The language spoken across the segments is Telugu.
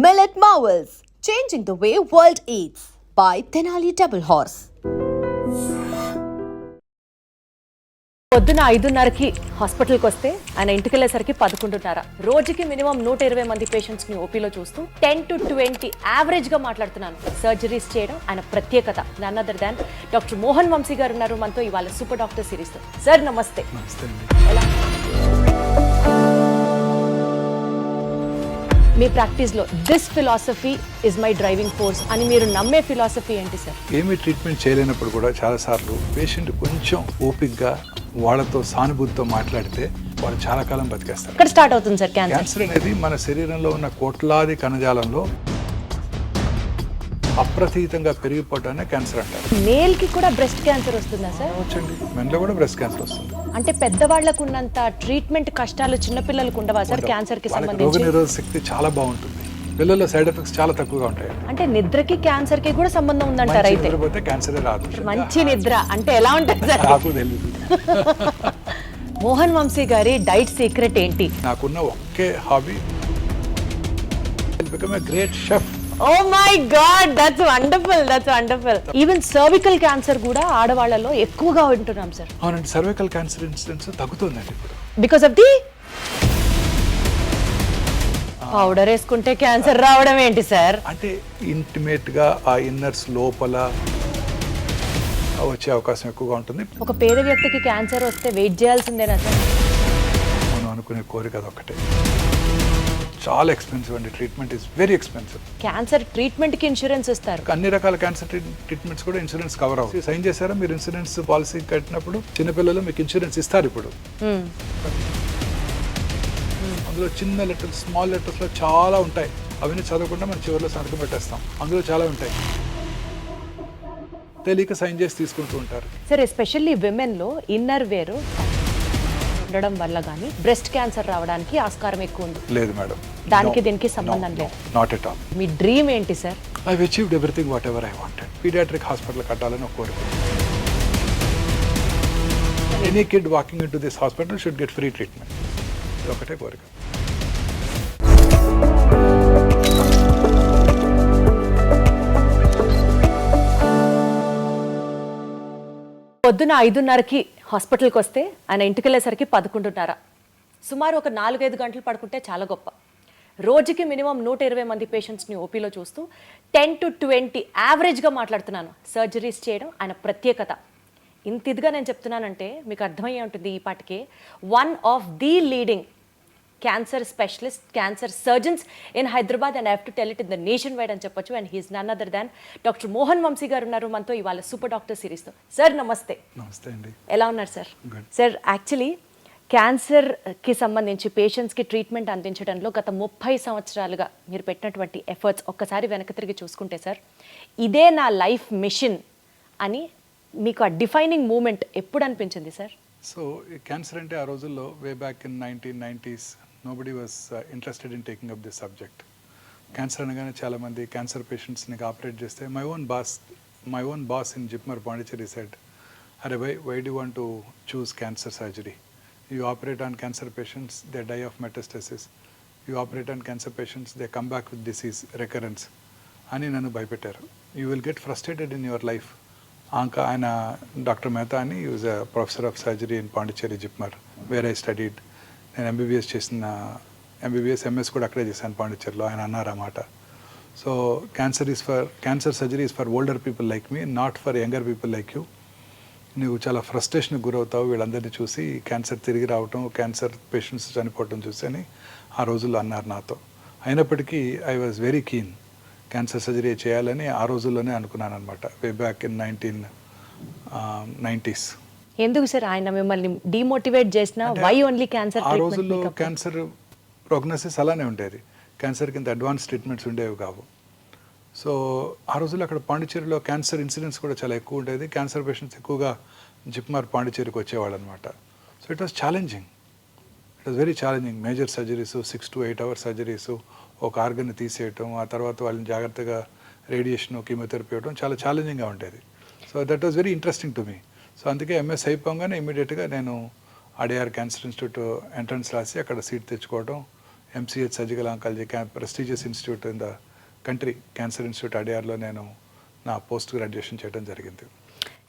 Millet Marvels, changing the way world eats by Tenali Double Horse. పొద్దున 5:30కి హాస్పిటల్కి వస్తే ఆయన ఇంటికి వెళ్ళేసరికి 11:30. రోజుకి మినిమం 120 మంది పేషెంట్స్ని ఓపీలో చూస్తూ 10 to 20 యావరేజ్గా మాట్లాడుతున్నాను. సర్జరీస్ చేయడం ఆయన ప్రత్యేకత. None other than doctor Mohan Vamsi garu ఉన్నారు మనతో ఇవాళ సూపర్ డాక్టర్ సిరీస్తో. సార్ నమస్తే. ఎలా మీ ప్రాక్టీస్లో this philosophy is my driving force అని మీరు నమ్మే ఫిలాసఫీ ఏంటి సార్? ఏమీ ట్రీట్మెంట్ చేయలేనప్పుడు కూడా చాలాసార్లు పేషెంట్ కొంచెం ఓపిక్గా వాళ్ళతో సానుభూతితో మాట్లాడితే వాళ్ళు చాలా కాలం బతికేస్తారు. ఎక్కడ స్టార్ట్ అవుతుంది సార్ క్యాన్సర్? క్యాన్సర్ అనేది మన శరీరంలో ఉన్న కోట్లాది కణజాలంలో అప్రతీతంగా పెరిగిపోవడాన్ని క్యాన్సర్ అంటారు. మేల్ కి కూడా బ్రెస్ట్ క్యాన్సర్ వస్తుందా సార్? వచ్చండి, మెన్లో కూడా బ్రెస్ట్ క్యాన్సర్ వస్తుంది. అంటే పెద్దవాళ్లకు ఉన్నంత ట్రీట్మెంట్ కష్టాలు చిన్నపిల్లలకు ఉండవా సార్ క్యాన్సర్ కి సంబంధించి? రోగనిరోధక శక్తి చాలా బాగుంటుంది. పిల్లల్లో సైడ్ ఎఫెక్ట్స్ చాలా తక్కువగా ఉంటాయి. అంటే నిద్రకి క్యాన్సర్ కి కూడా సంబంధం ఉందంటారు. అయితే నిద్రపోతే క్యాన్సరే రాదు. మంచి నిద్ర అంటే ఎలా ఉంటుంది సార్? నాకు తెలియదు. మోహన్ వంశీ గారి డైట్ సీక్రెట్ ఏంటి? నాకున్న ఒకే hobby become a great chef. Oh my God, that's wonderful, that's wonderful. Even cervical cancer కూడా ఆడవాళ్ళలో ఎక్కువగా ఉంటున్నాం సార్. అవునండి, సర్వికల్ క్యాన్సర్ ఇన్సిడెన్స్ తగ్గుతుందండి ఇప్పుడు. బికాస్ ఆఫ్ ది పౌడర్ వేసుకుంటే క్యాన్సర్ రావడం ఏంటి సార్? అంటే ఇంటిమేట్ గా ఆ ఇన్నర్స్ లోపల వచ్చే అవకాశం ఎక్కువగా ఉంటుంది. ఒక పేద వ్యక్తికి క్యాన్సర్ వస్తే వెయిట్ చేయాల్సిందేనా సార్? మనం అనుకునే కోరిక అదొక్కటే. చాలా ఎక్స్పెన్సివ్ అండి, treatment is very expensive. Cancer treatment కి ఇన్సూరెన్స్ ఇస్తారు. అన్ని రకాల క్యాన్సర్ ట్రీట్మెంట్స్ కూడా ఇన్సూరెన్స్ కవర్ అవుతుంది. సైన్ చేశారా మీరు? ఇన్సూరెన్స్ పాలసీ కట్టినప్పుడు చిన్నపిల్లలు మీకు ఇన్సూరెన్స్ ఇస్తారు. ఇప్పుడు అందులో చిన్న లెటర్స్, స్మాల్ లెటర్స్లో చాలా ఉంటాయి. అవన్నీ చదవకుండా మనం చివరిలో సంతకం పెట్టేస్తాం. అందులో చాలా ఉంటాయి, తెలియక సైన్ చేసి తీసుకుంటూ ఉంటారు. సార్ ఎస్పెషల్లీ విమెన్ లో ఇన్నర్ వేర్ ఉండడం వల్ల కానీ బ్రెస్ట్ క్యాన్సర్ రావడానికి ఆస్కారం ఎక్కువ ఉంది. లేదు మేడం, దానికి దీనికి సంబంధం లేదు. Not at all. మీ డ్రీమ్ ఏంటి sir? I achieved everything whatever I wanted. Paediatric hospital కట్టాలని ఒక కోరిక. Any kid walking in to this hospital should get free treatment. ఇది ఒకటే కోరిక. పొద్దున 5:30కి హాస్పిటల్కి వస్తే ఆయన ఇంటికి వెళ్ళేసరికి 11:30. సుమారు ఒక 4-5 గంటలు పడుకుంటే చాలా గొప్ప. రోజుకి మినిమం 120 మంది పేషెంట్స్ని ఓపీలో చూస్తూ 10 to 20 యావరేజ్గా మాట్లాడుతున్నాను. సర్జరీస్ చేయడం ఆయన ప్రత్యేకత. ఇంత ఇదిగా నేను చెప్తున్నానంటే మీకు అర్థమయ్యే ఉంటుంది ఈ పాటికే. One of the leading cancer specialist, cancer surgeons in Hyderabad, and I have to tell it in the nation wide అని చెప్పొచ్చు. And he's none other than doctor Mohan Vamsi garu ఉన్నారు మనతో ఇవాళ సూపర్ డాక్టర్ సిరీస్తో. సార్ నమస్తే. నమస్తే అండి. ఎలా ఉన్నారు సార్? సార్ యాక్చువల్లీ క్యాన్సర్కి సంబంధించి పేషెంట్స్కి ట్రీట్మెంట్ అందించడంలో గత 30 సంవత్సరాలుగా మీరు పెట్టినటువంటి ఎఫర్ట్స్ ఒక్కసారి వెనక్కి తిరిగి చూసుకుంటే సార్, ఇదే నా లైఫ్ మిషన్ అని మీకు ఆ డిఫైనింగ్ మూమెంట్ ఎప్పుడు అనిపించింది సార్? సో క్యాన్సర్ అంటే ఆ రోజుల్లో way back in 1990s nobody was interested in taking up this subject. Cancer అనగానే చాలామంది క్యాన్సర్ పేషెంట్స్ని ఆపరేట్ చేస్తే my own boss in JIPMER Pondicherry said, అరే why do want to choose cancer surgery? You operate on cancer patients, they die of metastasis. You operate on cancer patients, they come back with disease recurrence అని నన్ను భయపెట్టారు. You will get frustrated in your life. ఆయన డాక్టర్ మెహతా అని use a professor of surgery in Pondicherry JIPMER, where I studied. నేను ఎంబీబీఎస్ ఎంఎస్ కూడా అక్కడే చేశాను పాండిచేరిలో. ఆయన అన్నారు అన్నమాట. So cancer surgery is for older people like me, not for younger people like you. నువ్వు చాలా ఫ్రస్ట్రేషన్కి గురవుతావు వీళ్ళందరినీ చూసి, క్యాన్సర్ తిరిగి రావటం, క్యాన్సర్ పేషెంట్స్ చనిపోవటం చూసి అని ఆ రోజుల్లో అన్నారు నాతో. అయినప్పటికీ I was very keen cancer surgery చేయాలని ఆ రోజుల్లోనే అనుకున్నాను అనమాట, వే బ్యాక్ ఇన్ 1990s. ఎందుకు సార్ ఆయన మిమ్మల్ని డిమోటివేట్ చేసిన? Why only cancer? ఆ రోజుల్లో క్యాన్సర్ ప్రోగ్నోసిస్ అలానే ఉండేది. క్యాన్సర్ కింద అడ్వాన్స్ ట్రీట్మెంట్స్ ఉండేవి కావు. సో ఆ రోజుల్లో అక్కడ పాండిచేరిలో క్యాన్సర్ ఇన్సిడెన్స్ కూడా చాలా ఎక్కువ ఉండేది. క్యాన్సర్ పేషెంట్స్ ఎక్కువగా జిప్మార్ పాండిచేరికి వచ్చేవాళ్ళు అనమాట. So it was challenging, it was very challenging. Major surgeries, 6 to 8 hour surgeries, ఒక ఆర్గన్ని తీసేయటం, ఆ తర్వాత వాళ్ళని జాగ్రత్తగా రేడియేషన్, కీమోథెరపీ ఇవ్వడం చాలా ఛాలెంజింగ్గా ఉండేది. So that was very interesting to me. So అందుకే ఎంఎస్ అయిపోగానే ఇమీడియట్గా నేను అడిఆర్ క్యాన్సర్ ఇన్స్టిట్యూట్ ఎంట్రన్స్ రాసి అక్కడ సీట్ తెచ్చుకోవడం, MCH surgical oncology prestigious institute in the country, cancer institute అడియార్లో నేను నా పోస్ట్ గ్రాడ్యుయేషన్ చేయడం జరిగింది.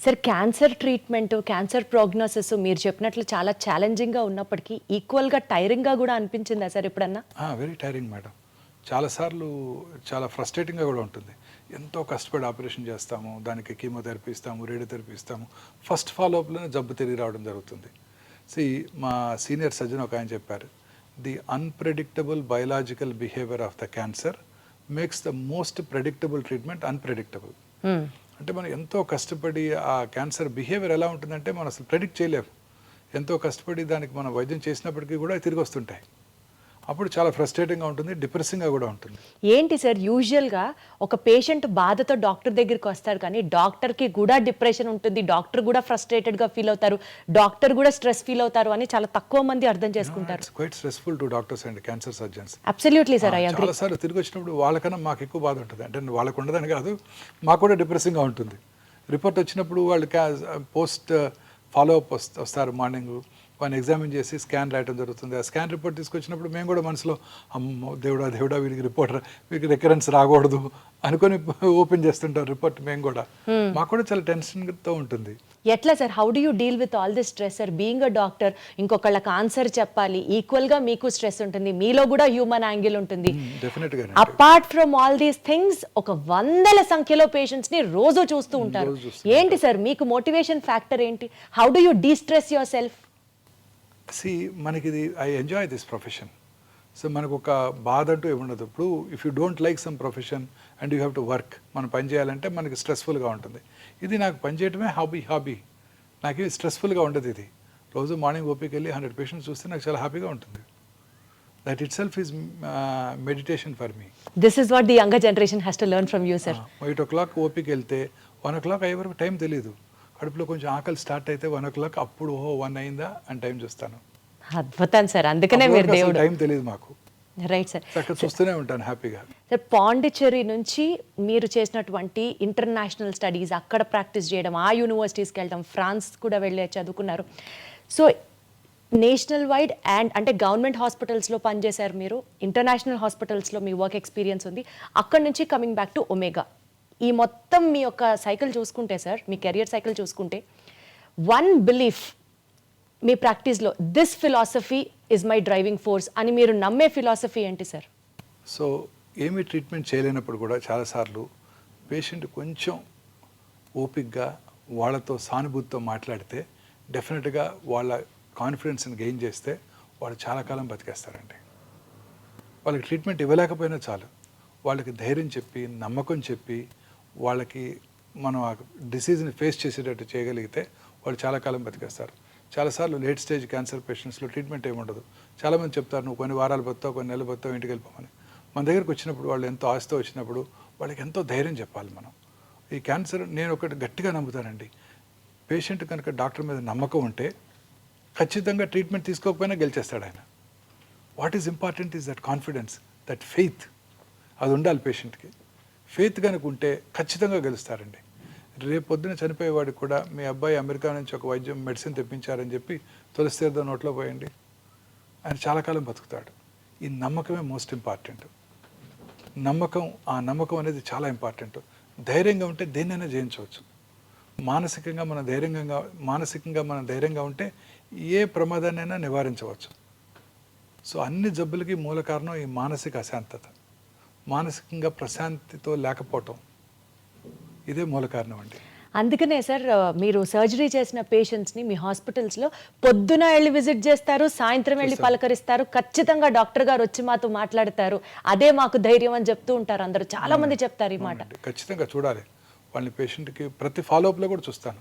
Sir cancer treatment, cancer prognosis మీరు చెప్పినట్లు చాలా ఛాలెంజింగ్గా ఉన్నప్పటికీ ఈక్వల్గా టైరింగ్గా కూడా అనిపించిందా సార్ ఎప్పుడన్నా? Very tiring madam. చాలాసార్లు చాలా ఫ్రస్ట్రేటింగ్గా కూడా ఉంటుంది. ఎంతో కష్టపడి ఆపరేషన్ చేస్తాము, దానికి కీమోథెరపీ ఇస్తాము, రేడియోథెరపీ ఇస్తాము, ఫస్ట్ ఫాలోఅప్లోనే జబ్బు తిరిగి రావడం జరుగుతుంది. మా సీనియర్ సర్జన్ ఒక ఆయన చెప్పారు, the unpredictable biological behaviour of the cancer makes the most predictable treatment unpredictable. అంటే మనం ఎంతో కష్టపడి ఆ క్యాన్సర్ బిహేవియర్ ఎలా ఉంటుందంటే మనం అసలు ప్రెడిక్ట్ చేయలేము. ఎంతో కష్టపడి దానికి మనం వైద్యం చేసినప్పటికీ కూడా తిరిగి వస్తుంటాయి. అప్పుడు చాలా ఫ్రస్ట్రేటింగ్గా ఉంటుంది, డిప్రెసింగ్గా కూడా ఉంటుంది. ఏంటి సార్ యూజువల్గా ఒక పేషెంట్ బాధతో డాక్టర్ దగ్గరికి వస్తారు, కానీ డాక్టర్కి కూడా డిప్రెషన్ ఉంటుంది, డాక్టర్ కూడా ఫ్రస్ట్రేటెడ్గా ఫీల్ అవుతారు, డాక్టర్ కూడా స్ట్రెస్ ఫీల్ అవుతారు అని చాలా తక్కువ మంది అర్థం చేసుకుంటారు. Quite stressful to doctors and cancer surgeons. Absolutely sir, I agree. చాలాసార్లు తిరిగి వచ్చినప్పుడు వాళ్ళకన్నా మాకు ఎక్కువ బాధ ఉంటుంది. అంటే వాళ్ళకు ఉండదని కాదు, మాకు కూడా డిప్రెసింగ్గా ఉంటుంది. రిపోర్ట్ వచ్చినప్పుడు వాళ్ళు పోస్ట్ ఫాలోఅప్ వస్తారు, మార్నింగ్ వాళ్ళని ఎగ్జామిన్ చేసి స్కాన్ రాయడం జరుగుతుంది. ఆ స్కాన్ రిపోర్ట్ తీసుకొచ్చినప్పుడు మేము కూడా మనసులో అమ్మో దేవుడా వీడికి వీడికి రికరెన్స్ రాకూడదు అనుకొని ఓపెన్ చేస్తుంటాం రిపోర్ట్. మేము కూడా మాకు కూడా చాలా టెన్షన్తో ఉంటుంది. ఎట్లా sir, how do you deal with all this stress sir? Being a doctor, ఇంకొకళ్ళకి ఆన్సర్ చెప్పాలి, ఈక్వల్గా మీకు స్ట్రెస్ ఉంటుంది, మీలో కూడా హ్యూమన్ యాంగిల్ ఉంటుంది. డెఫినెట్గా apart from all these things ఒక వందల సంఖ్యలో పేషెంట్స్ని రోజు చూస్తూ ఉంటారు. ఏంటి సార్ మీకు మోటివేషన్ ఫ్యాక్టర్ ఏంటి? How do you de-stress your self? మనకి ఇది I enjoy this profession. So మనకు ఒక బాధ అంటూ ఏముండదు. ఇప్పుడు if you don't like some profession and you have to work, మనం పని చేయాలంటే మనకి స్ట్రెస్ఫుల్గా ఉంటుంది. ఇది నాకు పని చేయడమే హాబీ. నాకు ఇది స్ట్రెస్ఫుల్గా ఉండదు. ఇది రోజు మార్నింగ్ ఓపీకి వెళ్ళి 100 పేషెంట్స్ చూస్తే నాకు చాలా హ్యాపీగా ఉంటుంది. That it self is meditation for me. This is what the younger generation has to learn from you sir. 8 o'clock ఓపీకి వెళ్తే 1 o'clock అయ్యే వరకు టైం తెలియదు. కడుపులో కొంచెం ఆకలి స్టార్ట్ అయితే 1 o'clock అప్పుడు 1 అయిందా అని టైం చూస్తాను. అద్భుతం సార్, అందుకనే మీరు దేవుడు. టైం తెలియదు మాకు. Right sir. అక్కడ చూస్తూనే ఉంటాను హ్యాపీగా. సార్ పాండిచ్చేరి నుంచి మీరు చేసినటువంటి ఇంటర్నేషనల్ స్టడీస్, అక్కడ ప్రాక్టీస్ చేయడం, ఆ యూనివర్సిటీస్కి వెళ్ళడం, ఫ్రాన్స్ కూడా వెళ్ళి చదువుకున్నారు. సో నేషనల్ వైడ్ అండ్ అంటే గవర్నమెంట్ హాస్పిటల్స్లో పనిచేశారు మీరు, ఇంటర్నేషనల్ హాస్పిటల్స్లో మీ వర్క్ ఎక్స్పీరియన్స్ ఉంది. అక్కడ నుంచి కమింగ్ బ్యాక్ టు ఒమేగా, ఈ మొత్తం మీ యొక్క సైకిల్ చూసుకుంటే సార్, మీ కెరియర్ సైకిల్ చూసుకుంటే, వన్ బిలీఫ్ మీ ప్రాక్టీస్లో, this philosophy is my driving force అని మీరు నమ్మే ఫిలాసఫీ ఏంటి సార్? సో ఏమీ ట్రీట్మెంట్ చేయలేనప్పుడు కూడా చాలాసార్లు పేషెంట్ కొంచెం ఓపిక్గా వాళ్ళతో సానుభూతితో మాట్లాడితే డెఫినెట్గా వాళ్ళ కాన్ఫిడెన్స్ని గెయిన్ చేస్తే వాళ్ళు చాలా కాలం బతికేస్తారండి. వాళ్ళకి ట్రీట్మెంట్ ఇవ్వలేకపోయినా చాలు, వాళ్ళకి ధైర్యం చెప్పి, నమ్మకం చెప్పి, వాళ్ళకి మనం ఆ డిసీజ్ని ఫేస్ చేసేటట్టు చేయగలిగితే వాళ్ళు చాలా కాలం బతికేస్తారు. చాలాసార్లు లేట్ స్టేజ్ క్యాన్సర్ పేషెంట్స్లో ట్రీట్మెంట్ ఏముండదు. చాలామంది చెప్తారు నువ్వు కొన్ని వారాలు బతావు, కొన్ని నెలలు బతావు, ఇంటికి వెళ్ళిపోమని. మన దగ్గరికి వచ్చినప్పుడు వాళ్ళు ఎంతో ఆశతో వచ్చినప్పుడు వాళ్ళకి ఎంతో ధైర్యం చెప్పాలి మనం. ఈ క్యాన్సర్ నేను ఒకటి గట్టిగా నమ్ముతానండి, పేషెంట్ కనుక డాక్టర్ మీద నమ్మకం ఉంటే ఖచ్చితంగా ట్రీట్మెంట్ తీసుకోకపోయినా గెలిచేస్తాడు ఆయన. What is important is that confidence, that faith. అది ఉండాలి పేషెంట్కి. ఫెయిత్ కనుక ఉంటే ఖచ్చితంగా గెలుస్తారండి. రేపు పొద్దున చనిపోయేవాడికి కూడా మీ అబ్బాయి అమెరికా నుంచి ఒక వైద్యం మెడిసిన్ తెప్పించారని చెప్పి తులసి తీర్థం నోట్లో పోయండి, ఆయన చాలా కాలం బతుకుతాడు. ఈ నమ్మకమే మోస్ట్ ఇంపార్టెంట్. ఆ నమ్మకం అనేది చాలా ఇంపార్టెంట్. ధైర్యంగా ఉంటే దేన్నైనా జయించవచ్చు. మానసికంగా మనం ధైర్యంగా ఉంటే ఏ ప్రమాదాన్నైనా నివారించవచ్చు. సో అన్ని జబ్బులకి మూల కారణం ఈ మానసిక అశాంతత, మానసికంగా ప్రశాంతితో లేకపోవటం, ఇదే మూల కారణం అండి. అందుకనే సార్ మీరు సర్జరీ చేసిన పేషెంట్స్ని మీ హాస్పిటల్స్లో పొద్దున వెళ్ళి విజిట్ చేస్తారు, సాయంత్రం వెళ్ళి పలకరిస్తారు, ఖచ్చితంగా డాక్టర్ గారు వచ్చి మాతో మాట్లాడతారు, అదే మాకు ధైర్యం అని చెప్తూ ఉంటారు అందరూ. చాలా మంది చెప్తారు ఈ మాట. ఖచ్చితంగా చూడాలి వాళ్ళని. పేషెంట్కి ప్రతి ఫాలోఅప్లో కూడా చూస్తాను.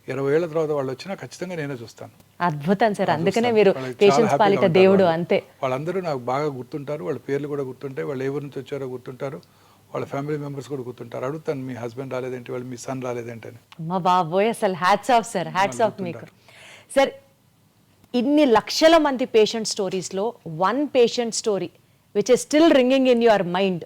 20 ఏళ్ల తర్వాత వాళ్ళు వచ్చినా ఖచ్చితంగా నేనే చూస్తాను. అద్భుతం సార్, అందుకనే మీరు పేషెంట్స్ పాలిట దేవుడు. అంతే, వాళ్ళందరూ నాకు బాగా గుర్తుంటారు, వాళ్ళ పేర్లు కూడా గుర్తుంటాయి, వాళ్ళు ఎవరి నుంచి వచ్చారో గుర్తుంటారు, వాళ్ళ ఫ్యామిలీ మెంబర్స్ కూడా గుర్తుంటారు. అడుగుతాను మీ హస్బెండ్ రాలేదేంటి, వాళ్ళు మీ సన్ రాలేదేంటి అని. మా బాబోయ్, అసలు hats off sir, hats off మీకు. సార్ ఇన్ని లక్షల మంది పేషెంట్ స్టోరీస్లో one patient story which is still ringing in your mind,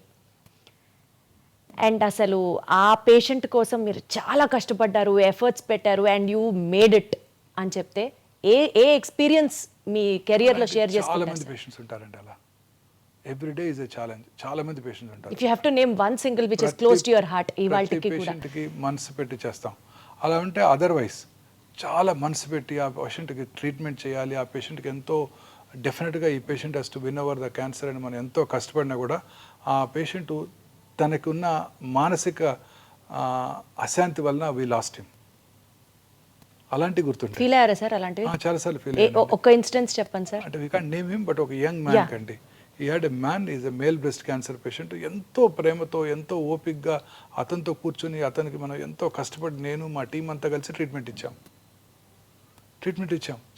and అసలు ఆ పేషెంట్ కోసం మీరు చాలా కష్టపడ్డారు, ఎఫర్ట్స్ పెట్టారు, అండ్ యూ మేడ్ ఇట్ అని చెప్తే ఏ ఎక్స్పీరియన్స్ మీ కెరియర్లో షేర్ చేసుకుంటారు? చాలా మంది పేషెంట్స్ ఉంటారండి అలా. Every day is a challenge. చాలా మంది పేషెంట్స్ ఉంటారు. If you have to name one single which is close to your heart ఇవాల్టికి కూడా పేషెంట్కి మనసు పెట్టి చేస్తాం. అలా ఉంటే అదర్వైజ్ చాలా మనసు పెట్టి ఆ పేషెంట్కి ట్రీట్మెంట్ చేయాలి, ఆ పేషెంట్కి ఎంతో డెఫినెట్గా ఈ patient has to win over the cancer అని మనం ఎంతో కష్టపడినా కూడా ఆ పేషెంట్ తనకున్న మానసిక అశాంతి వలన వీ లాస్ట్ హిమ్. అలాంటి గుర్తుంటాయి. ఫీల్ అయ్యారా సార్ అలాంటివి? చాలాసార్లు ఫీల్ ఒక ఇన్స్టెన్స్ చెప్పండి సార్. అంటే we can't name him, but ఒక యంగ్ మ్యాన్ కండి, ఈ had a man is a male breast cancer patient. ఎంతో ప్రేమతో ఎంతో ఓపిక్గా అతనితో కూర్చుని అతనికి మనం ఎంతో కష్టపడి నేను మా టీం అంతా కలిసి ట్రీట్మెంట్ ఇచ్చాం.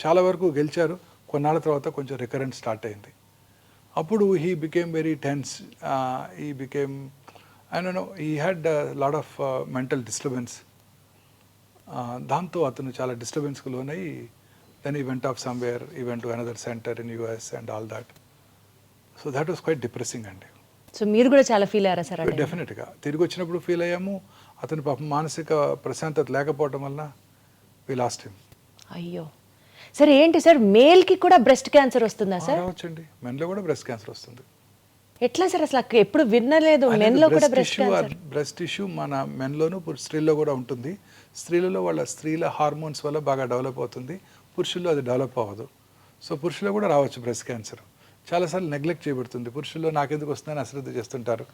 చాలా వరకు గెలిచారు. కొన్నాళ్ళ తర్వాత కొంచెం రికరెంట్ స్టార్ట్ అయింది. అప్పుడు he became very tense, he became I don't know, he had lot of mental disturbance. దాంతో అతను చాలా డిస్టర్బెన్స్కి లోనై then he went off somewhere, he went to another centre in US and all that. So that was quite depressing అండి. సో మీరు కూడా చాలా ఫీల్ అయ్యారా సార్? డెఫినెట్గా తిరిగి వచ్చినప్పుడు ఫీల్ అయ్యాము. అతని పాపం మానసిక ప్రశాంతత లేకపోవడం వలన వి లాస్ట్ హిమ్. అయ్యో సార్, ఏంటి సార్ మేల్కి కూడా బ్రెస్ట్ క్యాన్సర్ వస్తుందా సార్? రావచ్చండి, మెన్లో కూడా బ్రెస్ట్ క్యాన్సర్ వస్తుంది. ఎట్లా సార్? అసలు ఎప్పుడు వినలేదు మెన్లో కూడా బ్రెస్ట్ క్యాన్సర్. బ్రెస్ట్ టిష్యూ మన మెన్లోను స్త్రీల్లో కూడా ఉంటుంది. స్త్రీలలో వాళ్ళ స్త్రీల హార్మోన్స్ వల్ల బాగా డెవలప్ అవుతుంది, పురుషుల్లో అది డెవలప్ అవ్వదు. సో పురుషుల్లో కూడా రావచ్చు బ్రెస్ట్ క్యాన్సర్. చాలాసార్లు నెగ్లెక్ట్ చేయబడుతుంది. పురుషుల్లో నాకెందుకు వస్తుందని అశ్రద్ధ చేస్తుంటారు,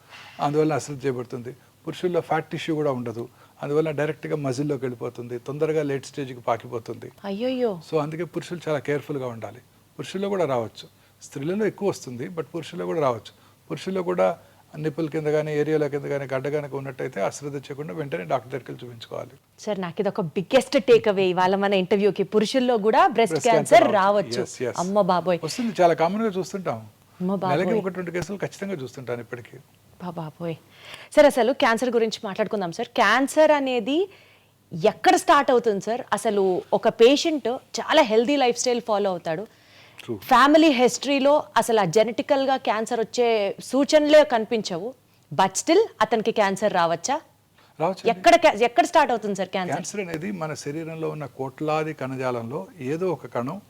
అందువల్ల అశ్రద్ధ చేయబడుతుంది. పురుషుల్లో ఫ్యాట్ టిష్యూ కూడా ఉండదు, అందువల్ల డైరెక్ట్గా మజిల్లోకి వెళ్ళిపోతుంది, తొందరగా లేట్ స్టేజ్కి పాకిపోతుంది. అయ్యో. సో అందుకే పురుషులు చాలా కేర్ఫుల్గా ఉండాలి. పురుషుల్లో కూడా రావచ్చు, స్త్రీలలో ఎక్కువ వస్తుంది, బట్ పురుషుల్లో కూడా రావచ్చు. పురుషుల్లో కూడా నిప్పుల కింద కానీ ఏరియాల కింద కానీ గడ్డ కనుక ఉన్నట్టయితే అశ్రద్ధ చేయకుండా వెంటనే డాక్టర్ దగ్గరికి చూపించుకోవాలి. సార్ నాకు ఇది ఒక బిగ్గెస్ట్ టేక్ అవే ఇవాళ మన ఇంటర్వ్యూకి. పురుషుల్లో కూడా బ్రెస్ట్ క్యాన్సర్ రావచ్చు. అమ్మ బాబోయ్, వస్తుంది, చాలా కామన్ గా చూస్తుంటాం. నెలకి 1-2 కేసులు ఖచ్చితంగా చూస్తుంటాను ఇప్పటికీ. బాబోయ్. సార్ అసలు క్యాన్సర్ గురించి మాట్లాడుకుందాం సార్. క్యాన్సర్ అనేది ఎక్కడ స్టార్ట్ అవుతుంది సార్? అసలు ఒక పేషెంట్ చాలా హెల్దీ లైఫ్ స్టైల్ ఫాలో అవుతాడు, ఫ్యామిలీ హిస్టరీలో అసలు ఆ జెనెటికల్గా క్యాన్సర్ వచ్చే సూచనలే కనిపించవు, బట్ స్టిల్ అతనికి క్యాన్సర్ రావచ్చా? ఎక్కడ స్టార్ట్ అవుతుంది సార్ క్యాన్సర్? క్యాన్సర్ అనేది మన శరీరంలో ఉన్న కోట్లాది కణజాలంలో ఏదో ఒక కణం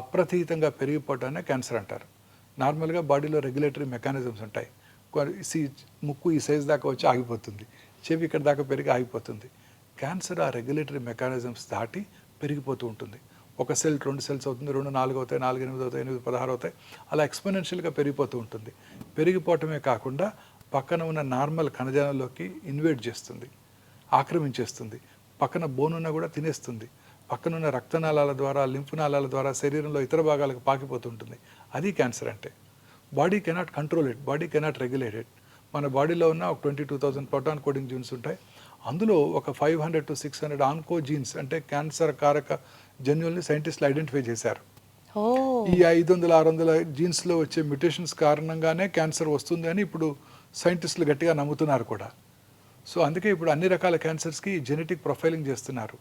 అప్రతీతంగా పెరిగిపోవటాన్ని క్యాన్సర్ అంటారు. నార్మల్గా బాడీలో రెగ్యులేటరీ మెకానిజమ్స్ ఉంటాయి. ముక్కు ఈ సైజ్ దాకా వచ్చి ఆగిపోతుంది, చెవి ఇక్కడ దాకా పెరిగి ఆగిపోతుంది. క్యాన్సర్ ఆ రెగ్యులేటరీ మెకానిజమ్స్ దాటి పెరిగిపోతూ ఉంటుంది. ఒక సెల్ 2 సెల్స్ అవుతుంది, 2 4 అవుతాయి, 4 8 అవుతాయి, 8 16 అవుతాయి, అలా ఎక్స్పోనెన్షియల్గా పెరిగిపోతూ ఉంటుంది. పెరిగిపోవటమే కాకుండా పక్కన ఉన్న నార్మల్ కణజాలంలోకి ఇన్వేట్ చేస్తుంది, ఆక్రమించేస్తుంది. పక్కన బోన్ ఉన్నా కూడా తినేస్తుంది. పక్కనున్న రక్తనాళాల ద్వారా, లింఫ్ నాళాల ద్వారా శరీరంలో ఇతర భాగాలకు పాకిపోతుంటుంది. అది క్యాన్సర్ అంటే. Body cannot control it, body cannot regulate it. మన బాడీలో ఉన్న ఒక 22,000 ప్రోటాన్ కోడింగ్ జీన్స్ ఉంటాయి. అందులో ఒక 500 to 600 ఆన్కో జీన్స్ అంటే క్యాన్సర్ కారక జన్యుల్ని సైంటిస్టులు ఐడెంటిఫై చేశారు. ఈ 500-600 జీన్స్లో వచ్చే మ్యూటేషన్స్ కారణంగానే క్యాన్సర్ వస్తుంది అని ఇప్పుడు సైంటిస్టులు గట్టిగా నమ్ముతున్నారు కూడా. సో అందుకే ఇప్పుడు అన్ని రకాల క్యాన్సర్స్కి జెనెటిక్ ప్రొఫైలింగ్ చేస్తున్నారు.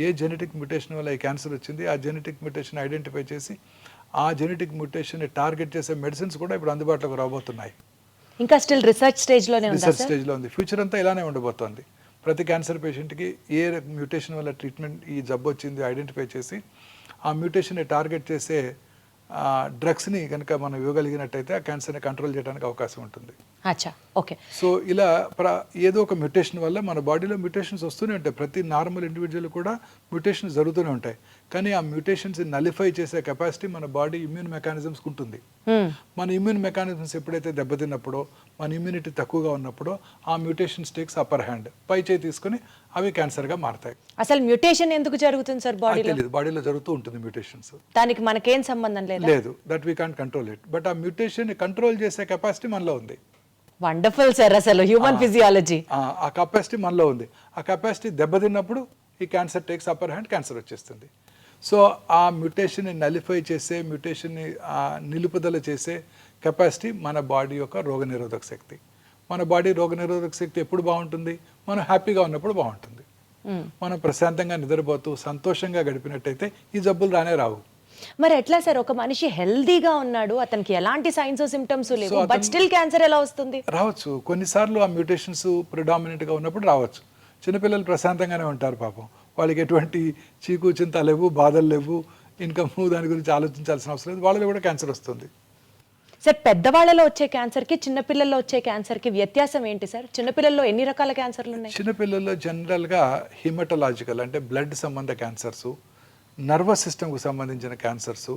ఏ జెనెటిక్ మ్యూటేషన్ వల్ల ఈ క్యాన్సర్ వచ్చింది, ఆ జెనెటిక్ మ్యూటేషన్ ఐడెంటిఫై చేసి ఆ జెనెటిక్ మ్యూటేషన్ని టార్గెట్ చేసే మెడిసిన్స్ కూడా ఇప్పుడు అందుబాటులోకి రాబోతున్నాయి. ఇంకా స్టిల్ రీసెర్చ్ స్టేజ్లోనే ఉంది. రీసెర్చ్ స్టేజ్లో ఉంది. ఫ్యూచర్ అంతా ఇలానే ఉండబోతోంది. ప్రతి క్యాన్సర్ పేషెంట్కి ఏ మ్యూటేషన్ వల్ల ట్రీట్మెంట్ ఈ జబ్బు వచ్చింది ఐడెంటిఫై చేసి ఆ మ్యూటేషన్ని టార్గెట్ చేసే డ్రగ్స్ని కనుక మనం ఇవ్వగలిగినట్టయితే ఆ క్యాన్సర్ని కంట్రోల్ చేయడానికి అవకాశం ఉంటుంది. అచ్చా, ఓకే. సో ఇలా ఏదో ఒక మ్యూటేషన్ వల్ల మన బాడీలో మ్యూటేషన్స్ వస్తూనే ఉంటాయి. ప్రతి నార్మల్ ఇండివిజువల్ కూడా మ్యూటేషన్స్ జరుగుతూనే ఉంటాయి. కానీ ఆ మ్యూటేషన్స్ నలిఫై చేసే కెపాసిటీ మన బాడీ ఇమ్యూన్ మెకానిజమ్స్కి ఉంటుంది. మన ఇమ్యూన్ మెకానిజమ్స్ ఎప్పుడైతే దెబ్బతిన్నప్పుడో, మన ఇమ్యూనిటీ తక్కువగా ఉన్నప్పుడో ఆ మ్యూటేషన్స్ టేక్స్ అప్పర్ హ్యాండ్, పై చేయి తీసుకుని అవి క్యాన్సర్గా మారతాయి. అసలు మ్యూటేషన్ ఎందుకు జరుగుతుంది సార్ బాడీలో? తెలియదు, బాడీలో జరుగుతూ ఉంటుంది మ్యూటేషన్స్. దానికి మనకేం సంబంధం లేదు, that we can't control it. But ఆ మ్యూటేషన్ కంట్రోల్ చేసే కెపాసిటీ మనలో ఉంది. వండర్ఫుల్ సార్, అసలు హ్యూమన్ ఫిజియాలజీ ఆ కెపాసిటీ మనలో ఉంది. ఆ కెపాసిటీ దెబ్బతిన్నప్పుడు ఈ cancer takes upper hand, cancer వచ్చేస్తుంది. సో ఆ మ్యూటేషన్ని నలిఫై చేసే, మ్యూటేషన్ని నిలుపుదల చేసే కెపాసిటీ మన బాడీ యొక్క రోగనిరోధక శక్తి. మన బాడీ రోగనిరోధక శక్తి ఎప్పుడు బాగుంటుంది? మనం హ్యాపీగా ఉన్నప్పుడు బాగుంటుంది. మనం ప్రశాంతంగా నిద్రపోతూ సంతోషంగా గడిపినట్టయితే ఈ జబ్బులు రానే రావు. మరి ఎట్లా సార్? ఒక మనిషి హెల్దీగా ఉన్నాడు, అతనికి ఎలాంటి సైన్స్ సిమ్టమ్స్ లేవు, బట్ స్టిల్ క్యాన్సర్ ఎలా వస్తుంది? రావచ్చు. కొన్నిసార్లు ఆ మ్యూటేషన్స్ ప్రిడామినెంట్గా ఉన్నప్పుడు రావచ్చు. చిన్నపిల్లలు ప్రశాంతంగానే ఉంటారు పాపం, వాళ్ళకి ఎటువంటి చీకు చింత లేవు, బాధలు లేవు, ఇన్కమ్ దాని గురించి ఆలోచించాల్సిన అవసరం లేదు, వాళ్ళలో కూడా క్యాన్సర్ వస్తుంది. సార్ పెద్దవాళ్ళలో వచ్చే క్యాన్సర్కి చిన్నపిల్లల్లో వచ్చే క్యాన్సర్కి వ్యత్యాసం ఏంటి సార్? చిన్నపిల్లల్లో ఎన్ని రకాల క్యాన్సర్లు ఉన్నాయి? చిన్నపిల్లల్లో జనరల్గా హిమటలాజికల్ అంటే బ్లడ్ సంబంధ క్యాన్సర్సు, నర్వస్ సిస్టమ్కు సంబంధించిన క్యాన్సర్సు,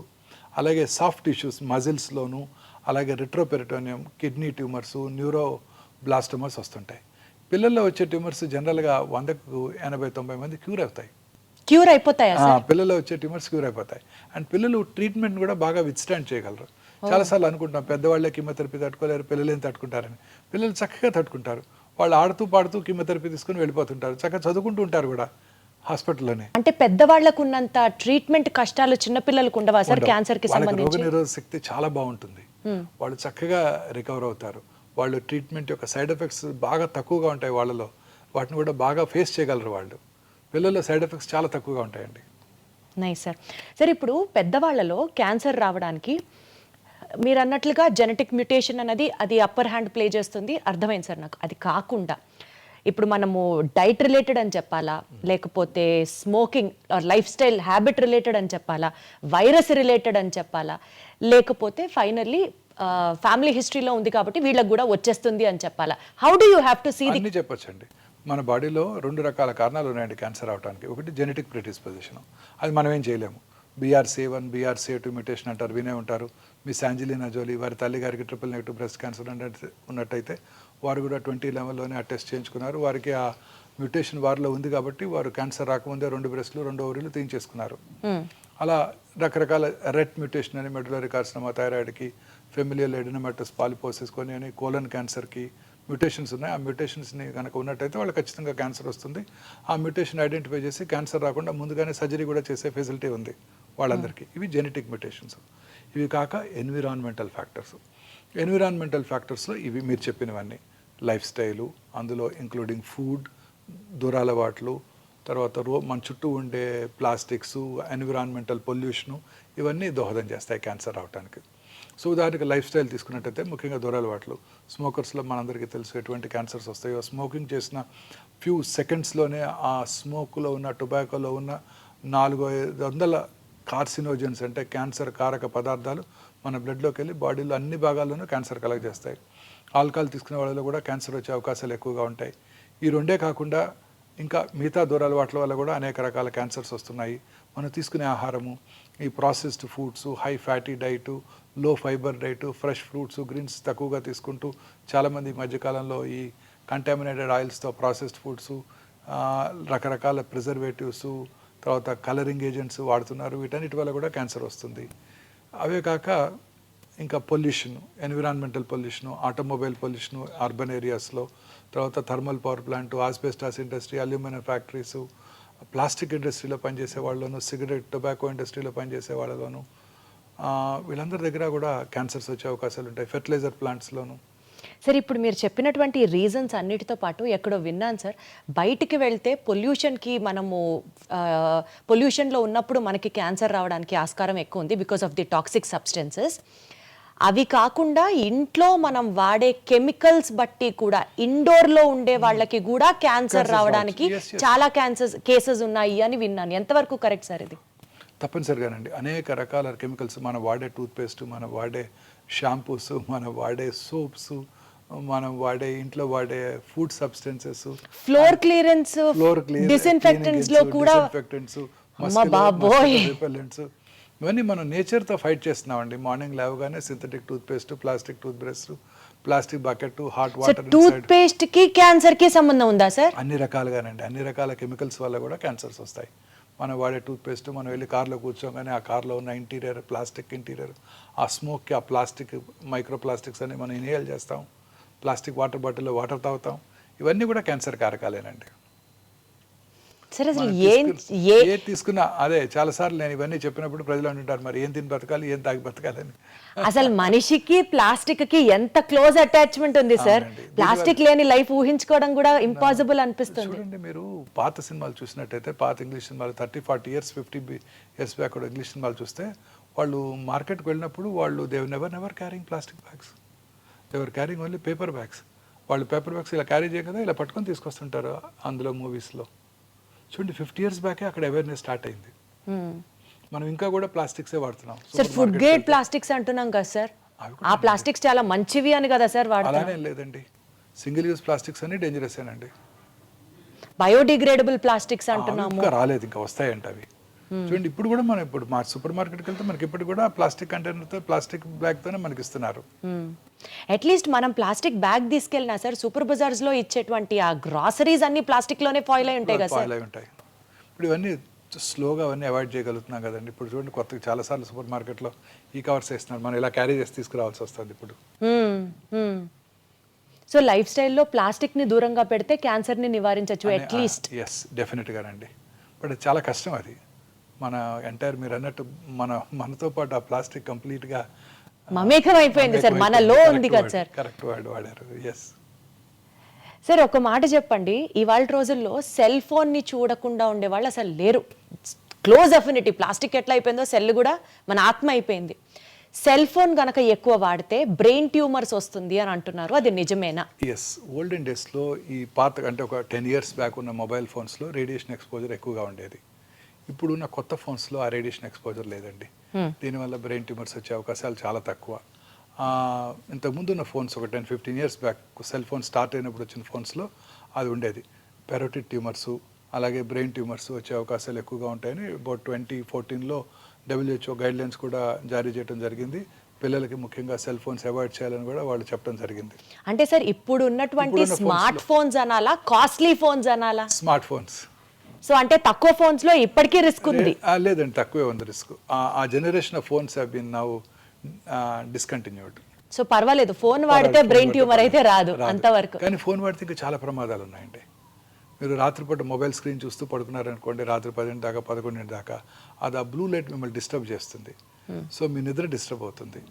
అలాగే సాఫ్ట్ టిష్యూస్ మజిల్స్లోను, అలాగే రిట్రోపెరిటోనియం, కిడ్నీ ట్యూమర్సు, న్యూరోబ్లాస్టమర్స్ వస్తుంటాయి. పిల్లల్లో వచ్చే ట్యూమర్స్ జనరల్గా 100కు 80-90 మంది క్యూర్ అవుతాయి. క్యూర్ అయిపోతాయా సార్? పిల్లల్లో వచ్చే ట్యూమర్స్ క్యూర్ అయిపోతాయి. అండ్ పిల్లలు ట్రీట్మెంట్ కూడా బాగా విత్స్టాండ్ చేయగలరు. చాలాసార్లు అనుకుంటాం పెద్దవాళ్ళే కీమోథెరపీ తట్టుకోలేరు, పిల్లలు ఏం తట్టుకుంటారని. పిల్లలు చక్కగా తట్టుకుంటారు. వాళ్ళు ఆడుతూ పాడుతూ కీమోథెరపీ తీసుకుని వెళ్ళిపోతుంటారు, చక్కగా చదువుకుంటూ ఉంటారు కూడా హాస్పిటల్లోనే. అంటే పెద్దవాళ్ళకు ఉన్నంత ట్రీట్మెంట్ కష్టాలు చిన్నపిల్లలకు ఉండవా సార్ క్యాన్సర్కి వాళ్ళకి సంబంధించి? రోగనిరోధక శక్తి చాలా బాగుంటుంది. వాళ్ళు చక్కగా రికవర్ అవుతారు. వాళ్ళు ట్రీట్మెంట్ యొక్క సైడ్ ఎఫెక్ట్స్ బాగా తక్కువగా ఉంటాయి వాళ్ళలో, వాటిని కూడా బాగా ఫేస్ చేయగలరు వాళ్ళు. పిల్లల్లో సైడ్ ఎఫెక్ట్స్ చాలా తక్కువగా ఉంటాయండి. Nice sir. సార్ ఇప్పుడు పెద్దవాళ్ళలో క్యాన్సర్ రావడానికి మీరు అన్నట్లుగా జెనెటిక్ మ్యుటేషన్ అన్నది అది అప్పర్ హ్యాండ్ ప్లే చేస్తుంది, అర్థమైంది సార్ నాకు. అది కాకుండా ఇప్పుడు మనము డైట్ రిలేటెడ్ అని చెప్పాలా, లేకపోతే smoking life style habit related అని చెప్పాలా, వైరస్ రిలేటెడ్ అని చెప్పాలా, లేకపోతే ఫైనల్లీ ఫ్యామిలీ హిస్టరీలో ఉంది కాబట్టి వీళ్ళకి కూడా వచ్చేస్తుంది అని చెప్పాలా? How do you have to see the? అన్నీ చెప్పొచ్చండి. మన బాడీలో 2 రకాల కారణాలు ఉన్నాయండి క్యాన్సర్ అవడానికి. ఒకటి జెనెటిక్ ప్రిడిస్పోజిషన్, అది మనం ఏం చేయలేము. BRCA1 BRCA2 మ్యూటేషన్ అంటారు, వినే ఉంటారు. మిస్ యాంజలినా జోలీ వారి తల్లి గారికి ట్రిపుల్ నెగటివ్ బ్రెస్ట్ క్యాన్సర్ ఉన్నట్టయితే వారు కూడా 2011లోనే ఆ టెస్ట్ చేయించుకున్నారు. వారికి ఆ మ్యూటేషన్ వారిలో ఉంది కాబట్టి వారు క్యాన్సర్ రాకముందే 2 బ్రెస్ట్లు 2 ఓవరీలు తీయించేసుకున్నారు. అలా రకరకాల రెట్ మ్యూటేషన్ అని మెడులరీ కార్సినోమా, థైరాయిడ్కి, ఫెమిలియల్ ఎడినోమాటస్ పాలిపోసిస్ కొని అని, కోలన్ క్యాన్సర్కి మ్యూటేషన్స్ ఉన్నాయి. ఆ మ్యూటేషన్స్ని కనుక ఉన్నట్టయితే వాళ్ళు ఖచ్చితంగా క్యాన్సర్ వస్తుంది. ఆ మ్యూటేషన్ ఐడెంటిఫై చేసి క్యాన్సర్ రాకుండా ముందుగానే సర్జరీ కూడా చేసే ఫెసిలిటీ ఉంది వాళ్ళందరికీ. ఇవి జెనెటిక్ మ్యూటేషన్స్. ఇవి కాక ఎన్విరాన్మెంటల్ ఫ్యాక్టర్స్. ఎన్విరాన్మెంటల్ ఫ్యాక్టర్స్లో ఇవి మీరు చెప్పినవన్నీ, లైఫ్ స్టైలు, అందులో ఇంక్లూడింగ్ ఫుడ్, దురలవాట్లు, తర్వాత మన చుట్టూ ఉండే ప్లాస్టిక్స్, ఎన్విరాన్మెంటల్ పొల్యూషను, ఇవన్నీ దోహదం చేస్తాయి క్యాన్సర్ రావడానికి. సో ఉదాహరణకి లైఫ్ స్టైల్ తీసుకున్నట్టయితే ముఖ్యంగా దురలవాట్లు. స్మోకర్స్లో మనందరికీ తెలుసు ఎటువంటి క్యాన్సర్స్ వస్తాయో. స్మోకింగ్ చేసిన ఫ్యూ సెకండ్స్లోనే ఆ స్మోక్లో ఉన్న, టొబాకోలో ఉన్న 400 కార్సినోజన్స్ అంటే క్యాన్సర్ కారక పదార్థాలు మన బ్లడ్లోకి వెళ్ళి బాడీలో అన్ని భాగాల్లోనూ క్యాన్సర్ కలగజేస్తాయి. ఆల్కహాల్ తీసుకునే వాళ్ళలో కూడా క్యాన్సర్ వచ్చే అవకాశాలు ఎక్కువగా ఉంటాయి. ఈ రెండే కాకుండా ఇంకా మిగతా దూరలవాట్ల వల్ల కూడా అనేక రకాల క్యాన్సర్స్ వస్తున్నాయి. మనం తీసుకునే ఆహారము, ఈ processed foods, high fatty diet, low fibre diet, fresh fruits, greens తక్కువగా తీసుకుంటూ చాలామంది ఈ మధ్యకాలంలో ఈ కంటామినేటెడ్ ఆయిల్స్తో ప్రాసెస్డ్ ఫుడ్స్, రకరకాల ప్రిజర్వేటివ్స్, తర్వాత కలరింగ్ ఏజెంట్స్ వాడుతున్నారు. వీటన్నిటి వల్ల కూడా క్యాన్సర్ వస్తుంది. అవే కాక ఇంకా pollution, environmental pollution, automobile pollution urban ఏరియాస్లో, తర్వాత thermal power plant, asbestos industry, aluminium factories, plastic ఇండస్ట్రీలో పనిచేసే వాళ్ళలోను, సిగరెట్ టొబాకో ఇండస్ట్రీలో పనిచేసే వాళ్ళలోను, వీళ్ళందరి దగ్గర కూడా క్యాన్సర్స్ వచ్చే అవకాశాలు ఉంటాయి. ఫెర్టిలైజర్ ప్లాంట్స్లోను. సార్ ఇప్పుడు మీరు చెప్పినటువంటి రీజన్స్ అన్నిటితో పాటు ఎక్కడో విన్నాను సార్, బయటికి వెళ్తే పొల్యూషన్కి మనము పొల్యూషన్లో ఉన్నప్పుడు మనకి క్యాన్సర్ రావడానికి ఆస్కారం ఎక్కువ ఉంది because of the toxic substances. అవి కాకుండా ఇంట్లో మనం వాడే కెమికల్స్ బట్టి కూడా ఇండోర్లో ఉండే వాళ్ళకి కూడా క్యాన్సర్ రావడానికి చాలా కేసెస్ ఉన్నాయి అని విన్నాను. ఎంతవరకు కరెక్ట్ సార్ ఇది? తప్పనిసరిగానండి. అనేక రకాల కెమికల్స్, మనం వాడే టూత్పేస్ట్, మనం వాడే షాంపూస్, మనం వాడే సోప్స్, మనం వాడే ఇంట్లో వాడే food substances, floor clearance, disinfectants లో కూడా రిపెల్లెంట్స్, ఇవన్నీ మనం నేచర్తో ఫైట్ చేస్తున్నామండి. మార్నింగ్ లేవగానే synthetic toothpaste, plastic toothbrush, plastic bucket, hot water. Toothpaste కి క్యాన్సర్ కి సంబంధం ఉందా సార్? అన్ని రకాలుగానండి. అన్ని రకాల కెమికల్స్ వల్ల కూడా క్యాన్సర్స్ వస్తాయి. మనం వాడే టూత్పేస్ట్, మనం వెళ్ళి కార్లో కూర్చోగానే ఆ కార్లో ఉన్న ఇంటీరియర్, ప్లాస్టిక్ ఇంటీరియర్, ఆ స్మోక్కి ఆ ప్లాస్టిక్ మైక్రో ప్లాస్టిక్స్ అని మనం ఇన్హేల్ చేస్తాం. ప్లాస్టిక్ వాటర్ బాటిల్లో వాటర్ తాగుతాం. ఇవన్నీ కూడా క్యాన్సర్ కారకాలేనండి. సరే అసలు ఏ తీసుకున్నా అదే. చాలాసార్లు నేను ఇవన్నీ చెప్పినప్పుడు ప్రజలు అంటుంటారు, మరి ఏం తిని బతకాలి, ఏం తాగి బతకాలని. అసలు మనిషికి ప్లాస్టిక్ కి ఎంత క్లోజ్ అటాచ్మెంట్ ఉంది సార్. ప్లాస్టిక్ లేని లైఫ్ ఊహించుకోవడం కూడా ఇంపాసిబుల్ అనిపిస్తుంది. చూడండి, మీరు పాత సినిమాలు చూసినట్టయితే, పాత ఇంగ్లీష్ సినిమాలు 30-40 ఇయర్స్ 50 ఇయర్స్ బ్యాక్ ఇంగ్లీష్ సినిమాలు చూస్తే, వాళ్ళు మార్కెట్కి వెళ్ళినప్పుడు వాళ్ళు they never carrying plastic bags, they're carrying only paper bags. వాళ్ళు పేపర్ బ్యాగ్స్ ఇలా క్యారీ చేయ కదా, ఇలా పట్టుకొని తీసుకొస్తుంటారు అందులో మూవీస్లో. చూడండి, 50 ఇయర్స్ బ్యాకే అక్కడ అవేర్నెస్ స్టార్ట్ అయింది. మనం ఇంకా కూడా ప్లాస్టిక్సే వాడుతున్నాం. సార్ ఫుడ్ గ్రేడ్ ప్లాస్టిక్స్ అంటున్నాం కదా సార్. ఆ ప్లాస్టిక్స్ చాలా మంచివి అని కదా సార్ వాడుతున్నారు. అలానే లేదండి, సింగిల్ యూజ్ ప్లాస్టిక్స్ అన్ని డేంజరస్ ఏనండి. బయోడిగ్రేడబుల్ ప్లాస్టిక్స్ అంటున్నాము. ఇంకా రాలేదు, ఇంకా వస్తాయంట అవి. చూడండి ఇప్పుడు కూడా మనం ఇప్పుడు మా సూపర్ మార్కెట్కి వెళ్తే మనకి ఇప్పుడు కూడా ప్లాస్టిక్ కంటైనర్తో ప్లాస్టిక్ బ్యాగ్తోనే మనకి ఇస్తున్నారు. అట్లీస్ట్ మనం ప్లాస్టిక్ బ్యాగ్ తీసుకెళ్ళినా సార్ సూపర్ బజార్స్ లో ఇచ్చేటువంటి ఆ గ్రాసరీస్ అన్ని ప్లాస్టిక్ లోనే ఫాయిల్ అయి ఉంటాయి కదా సార్. ఫాయిల్ అయి ఉంటాయి. ఇప్పుడు ఇవన్నీ స్లోగా అవన్నీ అవాయిడ్ చేయగలుగుతున్నాం కదండి. ఇప్పుడు చూడండి కొత్తగా చాలాసార్లు సూపర్ మార్కెట్లో ఈ కవర్స్ వేస్తున్నారు, మనం ఇలా క్యారీ చేసి తీసుకురావాల్సి వస్తుంది ఇప్పుడు. సో లైఫ్ స్టైల్లో ప్లాస్టిక్ని దూరంగా పెడితే క్యాన్సర్ని నివారించవచ్చు అట్లీస్ట్. ఎస్ డెఫినెట్గానండి. బట్ చాలా కష్టం అది. మన ఎంటైర్ మీరు అన్నట్టు మనతో పాటు ఆ ప్లాస్టిక్ కంప్లీట్గా మమేకం అయిపోయింది సార్, మనలో ఉంది కదా సార్. కరెక్ట్ వర్డ్ వాడారు. ఎస్ సార్ ఒక మాట చెప్పండి, ఇవాళ రోజుల్లో సెల్ ఫోన్ని చూడకుండా ఉండేవాళ్ళు అసలు లేరు. క్లోజ్ అఫినిటీ, ప్లాస్టిక్ ఎట్లా అయిపోయిందో సెల్ కూడా మన ఆత్మ అయిపోయింది. సెల్ ఫోన్ గనక ఎక్కువ వాడితే బ్రెయిన్ ట్యూమర్స్ వస్తుంది అని అంటున్నారు, అది నిజమేనా? ఎస్, ఓల్డెన్ డేస్లో ఈ పాత అంటే ఒక 10 years బ్యాక్ ఉన్న మొబైల్ ఫోన్స్లో రేడియేషన్ ఎక్స్పోజర్ ఎక్కువగా ఉండేది. ఇప్పుడున్న కొత్త ఫోన్స్లో ఆ రేడియేషన్ ఎక్స్పోజర్ లేదండి. దీనివల్ల బ్రెయిన్ ట్యూమర్స్ వచ్చే అవకాశాలు చాలా తక్కువ. ఇంతకుముందు ఉన్న ఫోన్స్ ఒక 10-15 years back cell phone start అయినప్పుడు వచ్చిన ఫోన్స్లో అది ఉండేది. పెరోటిడ్ ట్యూమర్సు అలాగే బ్రెయిన్ ట్యూమర్స్ వచ్చే అవకాశాలు ఎక్కువగా ఉంటాయని అబౌట్ 2014లో WHO గైడ్లైన్స్ కూడా జారీ చేయడం జరిగింది. పిల్లలకి ముఖ్యంగా సెల్ ఫోన్స్ అవాయిడ్ చేయాలని కూడా వాళ్ళు చెప్పడం జరిగింది. అంటే సార్ ఇప్పుడు ఉన్నటువంటి స్మార్ట్ ఫోన్స్ అనాలా, కాస్ట్లీ ఫోన్స్ అనాలా? Smart phones. సో అంటే తక్కువ ఫోన్స్ లో ఇప్పటికీ రిస్క్ ఉంది? లేదండి, తక్కువే ఉంది రిస్క్. ఆ generation of phones have been now discontinued. So పర్వాలేదు, ఫోన్ వాడితే బ్రెయిన్ ట్యూమర్ అయితే రాదు అంతవరకు. కానీ ఫోన్ వాడితే ఇంకా చాలా ప్రమాదాలు ఉన్నాయండి. మీరు రాత్రిపూట మొబైల్ స్క్రీన్ చూస్తూ పడుకున్నారనుకోండి, రాత్రి 10 దాకా 11 దాకా, అది ఆ బ్లూ లైట్ మిమ్మల్ని డిస్టర్బ్ చేస్తుంది. సో మీ నిద్ర డిస్టర్బ్ అవుతుంది.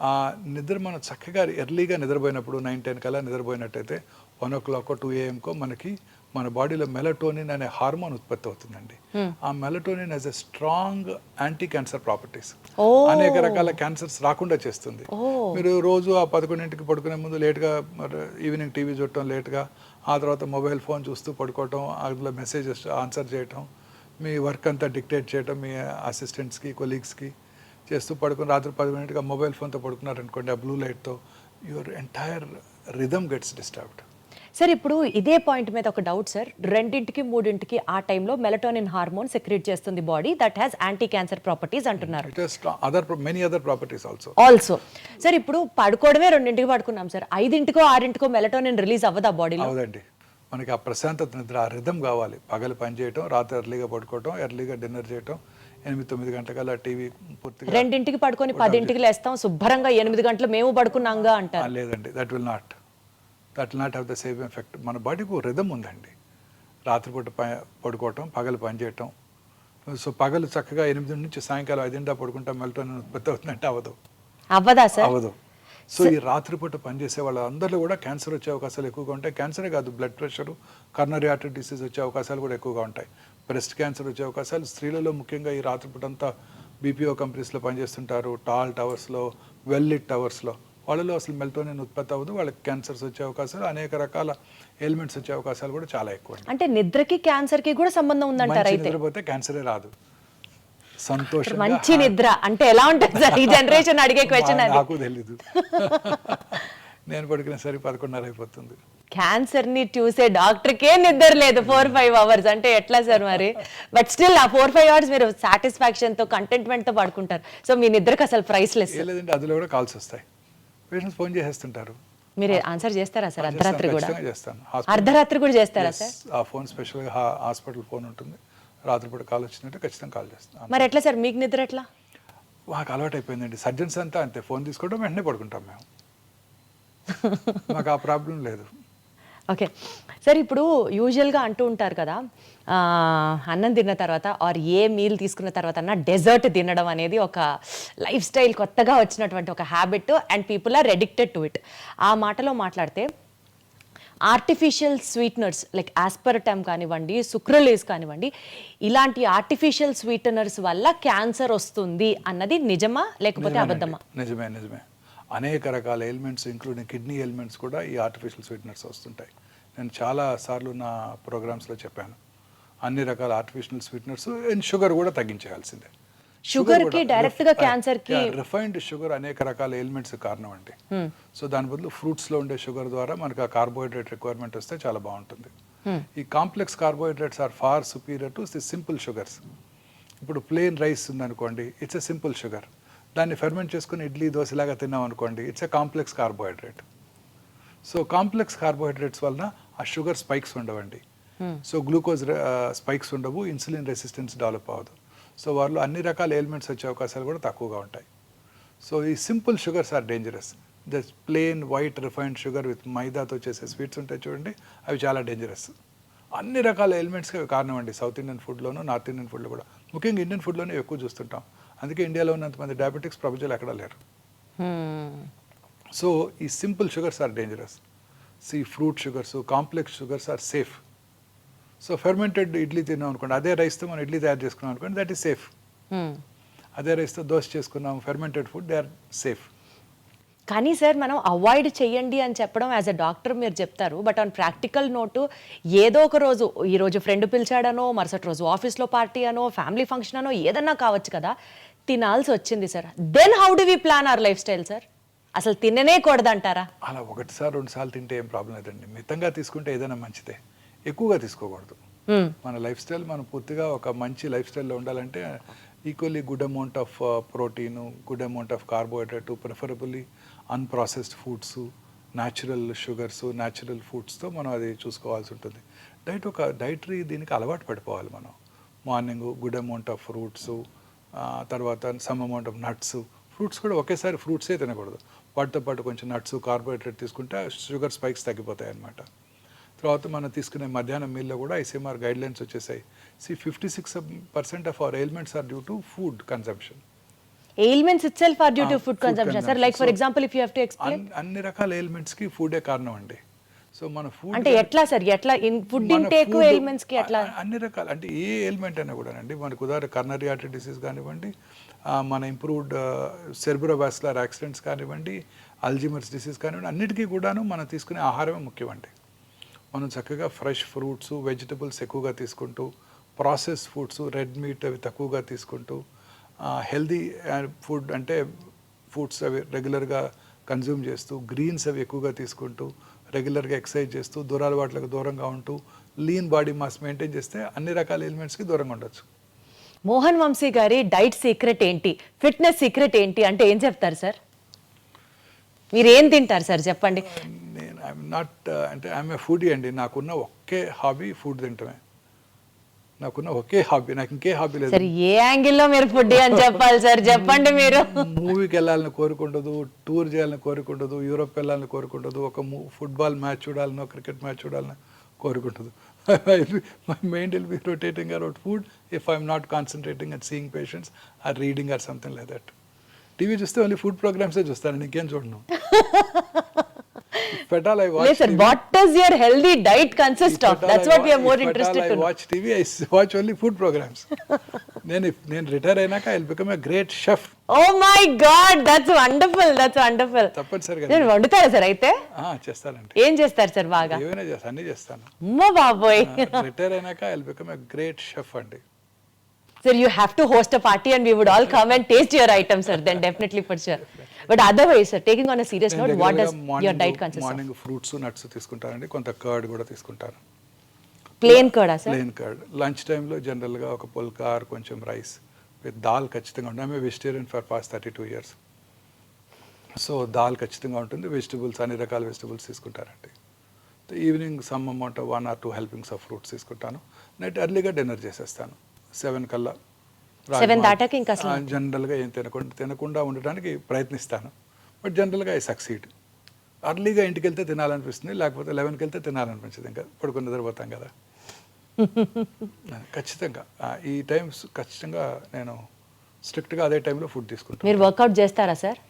ఆ నిద్ర మనం చక్కగా ఎర్లీగా నిద్రపోయినప్పుడు 9-10 కల్లా నిద్రపోయినట్టయితే 1 o'clock 2 AM మనకి మన బాడీలో మెలటోనిన్ అనే హార్మోన్ ఉత్పత్తి అవుతుందండి. ఆ melatonin as a strong anti cancer properties, అనేక రకాల క్యాన్సర్స్ రాకుండా చేస్తుంది. మీరు రోజు ఆ 11 పడుకునే ముందు లేట్గా ఈవినింగ్ టీవీ చూడటం, లేట్గా ఆ తర్వాత మొబైల్ ఫోన్ చూస్తూ పడుకోవటం, అందులో మెసేజెస్ ఆన్సర్ చేయటం, మీ వర్క్ అంతా డిక్టేట్ చేయటం మీ అసిస్టెంట్స్కి కొలీగ్స్కి చేస్తూ పడుకుని రాత్రి 10 మొబైల్ ఫోన్తో పడుకున్నారనుకోండి, ఆ బ్లూ లైట్తో your entire rhythm gets disturbed. Sir ఇప్పుడు ఇదే పాయింట్ మీద ఒక డౌట్ సార్, 2-3 ఆ టైంలో మెలటోనిన్ హార్మోన్ సెక్రెట్ చేస్తుంది body, that has anti cancer properties అంటున్నారు. Many other properties also. Sir ఇప్పుడు పడుకోవడమే 2 పడుకున్నాం సార్, 5-6 మెలటోనిన్ రిలీజ్ అవ్వదా బాడీలో? అవునండి, మనకి ఆ ప్రశాంతత నిద్ర, ఆ రిథమ్ కావాలి. పగలు పని చేయటం, రాత్రి ఎర్లీగా పడుకోవటం, ఎర్లీగా డిన్నర్ చేయటం, 8-9 గంటలకల్లా టీవీ పూర్తిగా 2 పడుకొని 10 లేస్తాం, శుభ్రంగా 8 గంటలు మేము పడుకున్నాంగా అంటారు. లేదండి, that will not have the same effect. మన బాడీకి రిథమ్ ఉందండి. రాత్రిపూట పడుకోవటం, పగలు పని చేయటం. సో పగలు చక్కగా 8 నుంచి సాయంకాలం 5 దాకా పడుకుంటాం, మెలటోనిన్ ఉత్పత్తి అవుతుందంటే అవ్వదా సార్? అవ్వదు. సో ఈ రాత్రిపూట పనిచేసే వాళ్ళందరిలో కూడా క్యాన్సర్ వచ్చే అవకాశాలు ఎక్కువగా ఉంటాయి. క్యాన్సరే కాదు, blood pressure, coronary artery disease వచ్చే అవకాశాలు కూడా ఎక్కువగా ఉంటాయి. బ్రెస్ట్ క్యాన్సర్ వచ్చే అవకాశాలు స్త్రీలలో ముఖ్యంగా ఈ రాత్రిపూట అంతా BPO కంపెనీస్లో పనిచేస్తుంటారు, టాల్ టవర్స్లో, వెల్ లిట్ టవర్స్లో, వాళ్ళలో అసలు మెలటోనిన్ ఉత్పత్తి అవ్వదు, వాళ్ళకి క్యాన్సర్స్ వచ్చే అవకాశాలు, అనేక రకాల ఎలిమెంట్స్ వచ్చే అవకాశాలు కూడా చాలా ఎక్కువ. అంటే నిద్రకి క్యాన్సర్కి కూడా సంబంధం ఉందంటారు అయితే? నిద్రపోతే క్యాన్సరే రాదు. సంతోషం, మంచి నిద్ర అంటే ఎలా ఉంటుంది సార్? ఈ జనరేషన్ అడిగే క్వశ్చన్ అది. నాకు తెలీదు, నేను పడుకునే సరి 11:30 అయిపోతుంది. క్యాన్సర్ ని చూసే డాక్టర్కే నిద్ర లేదు 4-5 hours అంటే ఎట్లా సార్ మరి? బట్ స్టిల్ ఆ 4-5 hours మీరు సాటిస్ఫాక్షన్ తో, కంటెంట్మెంట్ తో పడుకుంటారు. సో మీ నిద్రకు అసలు ప్రైస్లెస్. లేదండి, అందులో కూడా కాల్స్ వస్తాయి, పేషెంట్స్ ఫోన్ చేసేస్తుంటారు. మీరు ఆన్సర్ చేస్తారా సార్? అర్ధరాత్రి కూడా చేస్తాను. అర్ధరాత్రి కూడా చేస్తారా సార్? ఆ ఫోన్ స్పెషల్గా హాస్పిటల్ ఫోన్ ఉంటుంది, రాత్రిపూట కాల్ వచ్చిందంటే ఖచ్చితంగా కాల్ చేస్తాను. మరి ఎట్లా సార్ మీకు నిద్ర ఎట్లా? మాకు అలవాటు అయిపోయిందండి. సర్జన్స్ అంతా అంతే, ఫోన్ తీసుకోవడం వెంటనే పడుకుంటాం మేము, మాకు ఆ ప్రాబ్లం లేదు. ఓకే సార్, ఇప్పుడు యూజువల్గా అంటూ ఉంటారు కదా, అన్నం తిన్న తర్వాత ఆర్ ఏ మీల్ తీసుకున్న తర్వాత అన్న డెజర్ట్ తినడం అనేది ఒక లైఫ్ స్టైల్, కొత్తగా వచ్చినటువంటి ఒక habit, and people are addicted to it. ఆ మాటలో మాట్లాడితే ఆర్టిఫిషియల్ స్వీట్నర్స్ లైక్ ఆస్పర్టమ్ కానివ్వండి, సుక్రలేస్ కానివ్వండి, ఇలాంటి ఆర్టిఫిషియల్ స్వీటనర్స్ వల్ల క్యాన్సర్ వస్తుంది అన్నది నిజమా లేకపోతే అబద్ధమా? నిజమే. అనేక రకాల ఎలిమెంట్స్ ఇంక్లూడింగ్ కిడ్నీ ఎలిమెంట్స్ కూడా ఈ ఆర్టిఫిషియల్ స్వీట్నర్స్ వస్తుంటాయి. నేను చాలా సార్లు నా ప్రోగ్రామ్స్లో చెప్పాను, అన్ని రకాల ఆర్టిఫిషియల్ స్వీట్నర్స్ అండ్ షుగర్ కూడా తగ్గించేయాల్సిందే. షుగర్ కి డైరెక్ట్ గా క్యాన్సర్ కి రిఫైన్డ్ షుగర్ అనేక రకాల ఎలిమెంట్స్ కారణం అండి. సో దాని బదులు ఫ్రూట్స్ లో ఉండే షుగర్ ద్వారా మనకు ఆ కార్బోహైడ్రేట్ రిక్వైర్మెంట్ వస్తే చాలా బాగుంటుంది. ఈ complex carbohydrates are far superior to the simple sugars. ఇప్పుడు ప్లెయిన్ రైస్ ఉందనుకోండి, ఇట్స్ ఎ సింపుల్ షుగర్. దాన్ని ఫెర్మెంట్ చేసుకుని ఇడ్లీ దోశలాగా తిన్నాం అనుకోండి, it's a complex carbohydrate. So complex carbohydrates వలన ఆ షుగర్ స్పైక్స్ ఉండవండి. సో గ్లూకోజ్ స్పైక్స్ ఉండవు, ఇన్సులిన్ రెసిస్టెన్స్ డెవలప్ అవ్వదు. సో వాళ్ళు అన్ని రకాల ఎలిమెంట్స్ వచ్చే అవకాశాలు కూడా తక్కువగా ఉంటాయి. సో ఈ simple sugars are dangerous. Just plain white refined sugar with మైదాతో చేసే స్వీట్స్ ఉంటాయి చూడండి, అవి చాలా డేంజరస్. అన్ని రకాల ఎలిమెంట్స్కి అవి కారణం అండి. సౌత్ ఇండియన్ ఫుడ్లోనూ, నార్త్ ఇండియన్ ఫుడ్లో కూడా, ముఖ్యంగా ఇండియన్ ఫుడ్లోనే ఎక్కువ చూస్తుంటాం. అందుకే ఇండియాలో ఉన్నంతమంది డయాబెటిక్స్ ప్రపంచంలో ఎక్కడా లేరు. సో ఈ simple sugars are dangerous. See fruit sugars, complex sugars are safe. So fermented idli తిన్నాం అనుకోండి, అదే రైస్తో మనం ఇడ్లీ తయారు చేసుకున్నాం అనుకోండి, దట్ ఈస్ సేఫ్. అదే రైస్తో దోశ చేసుకున్నాం, fermented food, they are safe. కానీ సార్ మనం అవాయిడ్ చేయండి అని చెప్పడం యాజ్ అ డాక్టర్ మీరు చెప్తారు, బట్ ఆన్ ప్రాక్టికల్ నోటు ఏదో ఒక రోజు, ఈ రోజు ఫ్రెండ్ పిలిచాడనో, మరుసటి రోజు ఆఫీస్లో పార్టీ అనో, ఫ్యామిలీ ఫంక్షన్ అనో ఏదన్నా కావచ్చు కదా, తినాల్సి వచ్చింది sir. Then how do we plan our lifestyle sir? అసలు తిననే కూడదంటారా? అలా ఒకటిసారి 2 సార్లు తింటే ఏం ప్రాబ్లం లేదండి. మితంగా తీసుకుంటే ఏదైనా మంచిదే, ఎక్కువగా తీసుకోకూడదు. మన లైఫ్ స్టైల్ మనం పూర్తిగా ఒక మంచి లైఫ్ స్టైల్లో ఉండాలంటే equally good amount of protein, good amount of carbohydrate, preferably unprocessed foods, natural sugars, natural ఫుడ్స్తో మనం అది చూసుకోవాల్సి ఉంటుంది. ఒక డైటరీ దీనికి అలవాటు పడిపోవాలి మనం. Morning good amount of fruits, తర్వాత some amount of nuts. Fruits కూడా ఒకేసారి ఫ్రూట్సే తినకూడదు, వాటితో పాటు కొంచెం నట్స్, కార్బోహైడ్రేట్ తీసుకుంటే షుగర్ స్పైక్స్ తగ్గిపోతాయి అన్నమాట. తర్వాత మనం తీసుకునే మధ్యాహ్నం మీల్లో కూడా ఐసీఎంఆర్ గైడ్ లైన్స్ వచ్చేసాయి. 56% of our ailments are due to food consumption. Ailments itself are due to food consumption sir. Like for example if you have to explain. అన్ని రకాల ఎయిల్మెంట్స్కి ఫుడే కారణం అండి. సో మన ఫుడ్ అంటే ఎట్లా సార్, ఎట్లా ఫుడ్ ఇంటేక్ ఎయిల్మెంట్స్ కి ఎట్లా? అన్ని రకాల, అంటే ఏ ఎయిల్మెంట్ అయినా కూడా అండి, మనకు ఉదాహరణ కర్నరీ ఆర్టరీ డిసీజ్ కానివ్వండి, మన ఇంప్రూవ్డ్ సెర్బ్రోవాస్కులర్ యాక్సిడెంట్స్ కానివ్వండి, అల్జీమర్స్ డిసీజ్ కానివ్వండి, అన్నిటికీ కూడాను మనం తీసుకునే ఆహారమే ముఖ్యమండి. మనం చక్కగా ఫ్రెష్ ఫ్రూట్స్, వెజిటబుల్స్ ఎక్కువగా తీసుకుంటూ, ప్రాసెస్ ఫుడ్స్, రెడ్ మీట్ అవి తక్కువగా తీసుకుంటూ, హెల్దీ ఫుడ్ అంటే ఫుడ్స్ అవి రెగ్యులర్గా కన్జ్యూమ్ చేస్తూ, గ్రీన్స్ అవి ఎక్కువగా తీసుకుంటూ, రెగ్యులర్గా ఎక్సర్సైజ్ చేస్తూ, దురలవాట్లకు దూరంగా ఉంటూ, లీన్ బాడీ మాస్ మెయింటైన్ చేస్తే అన్ని రకాల ఎలిమెంట్స్కి దూరంగా ఉండొచ్చు. మోహన్ వంశీ గారి డైట్ సీక్రెట్ ఏంటి, ఫిట్నెస్ సీక్రెట్ ఏంటి అంటే ఏం చెప్తారు సార్? మీరు ఏం తింటారు సార్ చెప్పండి? నేను ఐఎమ్ నాట్, అంటే ఐఎమ్ ఏ ఫుడీ అండి. నాకున్న ఒకే హాబీ ఫుడ్ తింటమే. నాకున్న ఒకే హాబీ, నాకు ఇంకే హాబీ లేదు. సార్ ఏ యాంగిల్లో మీరు ఫుడ్ అని చెప్పాలి సార్, చెప్పండి. మీరు మూవీకి వెళ్ళాలని కోరుకుండదు, టూర్ చేయాలని కోరుకుండదు, యూరోప్ వెళ్ళాలని కోరుకుండదు, ఒక ఫుట్బాల్ మ్యాచ్ చూడాలనో, క్రికెట్ మ్యాచ్ చూడాలని కోరుకుంటుంది. My mind will be rotating around food if I'm not concentrating and seeing patients or reading or something like that. TV చూస్తే ఓన్లీ ఫుడ్ ప్రోగ్రామ్సే చూస్తాను, ఇంకేం చూడను. If at all I watch sir, TV, what does your healthy diet consist of? That's what we are more interested to know. If at all I watch TV, I watch only food programs. నేను రిటైర్ అయినాక I will become a great chef. Oh my God, that's wonderful, that's wonderful. తప్పనిసరిగా నేను వండుతారా సార్ అయితే? చేస్తానండి. ఏం చేస్తారు సార్ బాగా? ఏమైనా చేస్తాను, అన్నీ చేస్తాను. అమ్మో బాబోయ్. రిటైర్ అయినాక I will become a great chef అండి. Sir, you have to host a party and we would all come and taste your items, sir. Then definitely for sure. But otherwise, sir, taking on a serious note, what does your diet consist of? Morning fruits, nuts తీసుకుంటానండి, కొంత కర్డ్ కూడా తీసుకుంటాను. ప్లేన్ కర్డా సార్? Plain curd. లంచ్ టైంలో జనరల్గా ఒక పుల్కా ఆర్ కొంచెం రైస్ విత్ దాల్ ఖచ్చితంగా ఉంటుంది. I'm vegetarian for past 32 years. So దాల్ ఖచ్చితంగా ఉంటుంది. వెజిటబుల్స్, అన్ని రకాల వెజిటబుల్స్ తీసుకుంటారండి. Evening some amount 1 or 2 helpings of fruits తీసుకుంటాను. నైట్ ఎర్లీగా డిన్నర్ చేసేస్తాను 7 కల్లా. 7 దాటాక ఇంకా జనరల్గా ఏం తినకుండా ఉండడానికి ప్రయత్నిస్తాను. బట్ జనరల్గా ఐ సక్సీడ్. అర్లీగా ఇంటికి వెళ్తే తినాలనిపిస్తుంది, లేకపోతే 11కి వెళ్తే తినాలనిపించదు. ఇంకా పడుకుని నిద్రపోతాం కదా. ఖచ్చితంగా ఈ టైమ్స్ ఖచ్చితంగా నేను స్ట్రిక్ట్గా అదే టైంలో ఫుడ్ తీసుకుంటాను. మీరు వర్కౌట్ చేస్తారా సార్?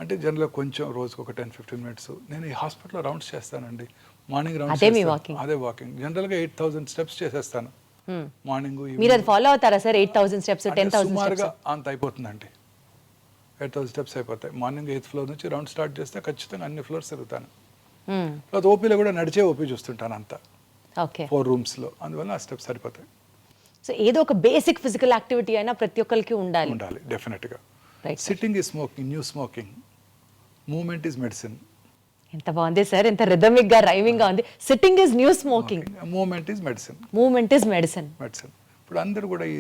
అంటే జనరల్గా కొంచెం రోజుకు ఒక 10-15 minutes. నేను ఈ హాస్పిటల్లో రౌండ్స్ చేస్తానండి. మార్నింగ్ రౌండ్స్, అదే వాకింగ్. జనరల్గా 8,000 steps చేసేస్తాను మార్నింగ్. మీరు అది ఫాలో అవుతారా సార్? 8,000 steps, 10,000 సుమారుగా అంత అయిపోతుందండి. 8,000 steps అయిపోతాయి. మార్నింగ్ 8th floor నుంచి రౌండ్ స్టార్ట్ చేస్తే ఖచ్చితంగా అన్ని ఫ్లోర్స్ తిరుగుతాను. తర్వాత ఓపీలో కూడా నడిచే ఓపీ చూస్తుంటాను అంతా, ఓకే, 4 rooms లో. అందువల్ల ఆ స్టెప్స్ సరిపోతాయి. సో ఏదో ఒక బేసిక్ ఫిజికల్ యాక్టివిటీ అయినా ప్రతి ఒక్కరికి ఉండాలి. ఉండాలి డెఫినెట్గా. Right. Sitting is smoking, new smoking, movement is medicine. ఎంత బాగుంది సార్, ఎంత రిథమిక్ గా రైమింగ్ గా ఉంది. Sitting is new smoking, movement is medicine. Movement is medicine. ఇప్పుడు అందరూ కూడా ఈ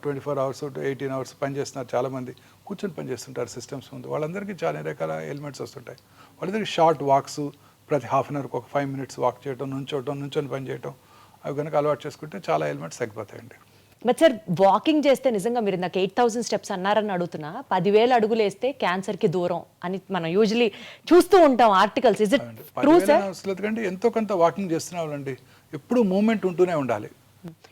24 hours 18 hours పని చేస్తున్నారు. చాలామంది కూర్చొని పని చేస్తుంటారు సిస్టమ్స్ ముందు. వాళ్ళందరికీ చాలా రకాల ఎలిమెంట్స్ వస్తుంటాయి. వాళ్ళందరికీ షార్ట్ వాక్స్, ప్రతి హాఫ్ అన్ అవర్కి ఒక 5 minutes వాక్ చేయడం, నుంచొని పని చేయడం, అవి కనుక అలవాటు చేసుకుంటే చాలా ఎలిమెంట్స్ తగ్గిపోతాయండి. బట్ సార్ వాకింగ్ చేస్తే నిజంగా మీరు నాకు 8,000 steps అన్నారని అడుగుతున్నా, 10,000 అడుగులు వేస్తే క్యాన్సర్ కి దూరం అని మనం యూజువలీ చూస్తూ ఉంటాం articles. Is it true sir? కంటే ఎంతో కొంత వాకింగ్ చేస్తున్నామండి. ఎప్పుడు మూమెంట్ ఉంటూనే ఉండాలి.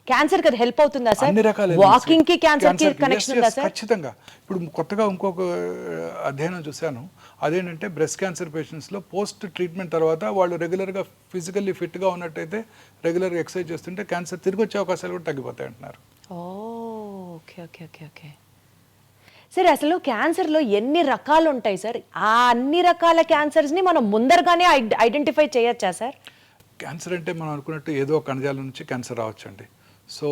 క్యాన్సర్ కి అది హెల్ప్ అవుతుందా సార్? అన్ని రకాల వాకింగ్ కి క్యాన్సర్ కి కనెక్షన్ ఉందా సార్? ఖచ్చితంగా. ఇప్పుడు కొత్తగా ఇంకొక అధ్యయనం చూశాను. అదేంటంటే బ్రెస్ట్ క్యాన్సర్ పేషెంట్స్లో పోస్ట్ ట్రీట్మెంట్ తర్వాత వాళ్ళు రెగ్యులర్గా ఫిజికల్లీ ఫిట్గా ఉన్నట్టయితే, రెగ్యులర్గా ఎక్సర్సైజ్ చేస్తుంటే క్యాన్సర్ తిరిగి వచ్చే అవకాశాలు కూడా తగ్గిపోతాయి అంటున్నారు. Okay okay okay okay. సరే, అసలు క్యాన్సర్లో ఎన్ని రకాలు ఉంటాయి సార్? ఆ అన్ని రకాల క్యాన్సర్స్ని మనం ముందరగానే ఐడెంటిఫై చేయొచ్చా సార్? క్యాన్సర్ అంటే మనం అనుకున్నట్టు ఏదో కణజాల నుంచి క్యాన్సర్ రావచ్చండి. సో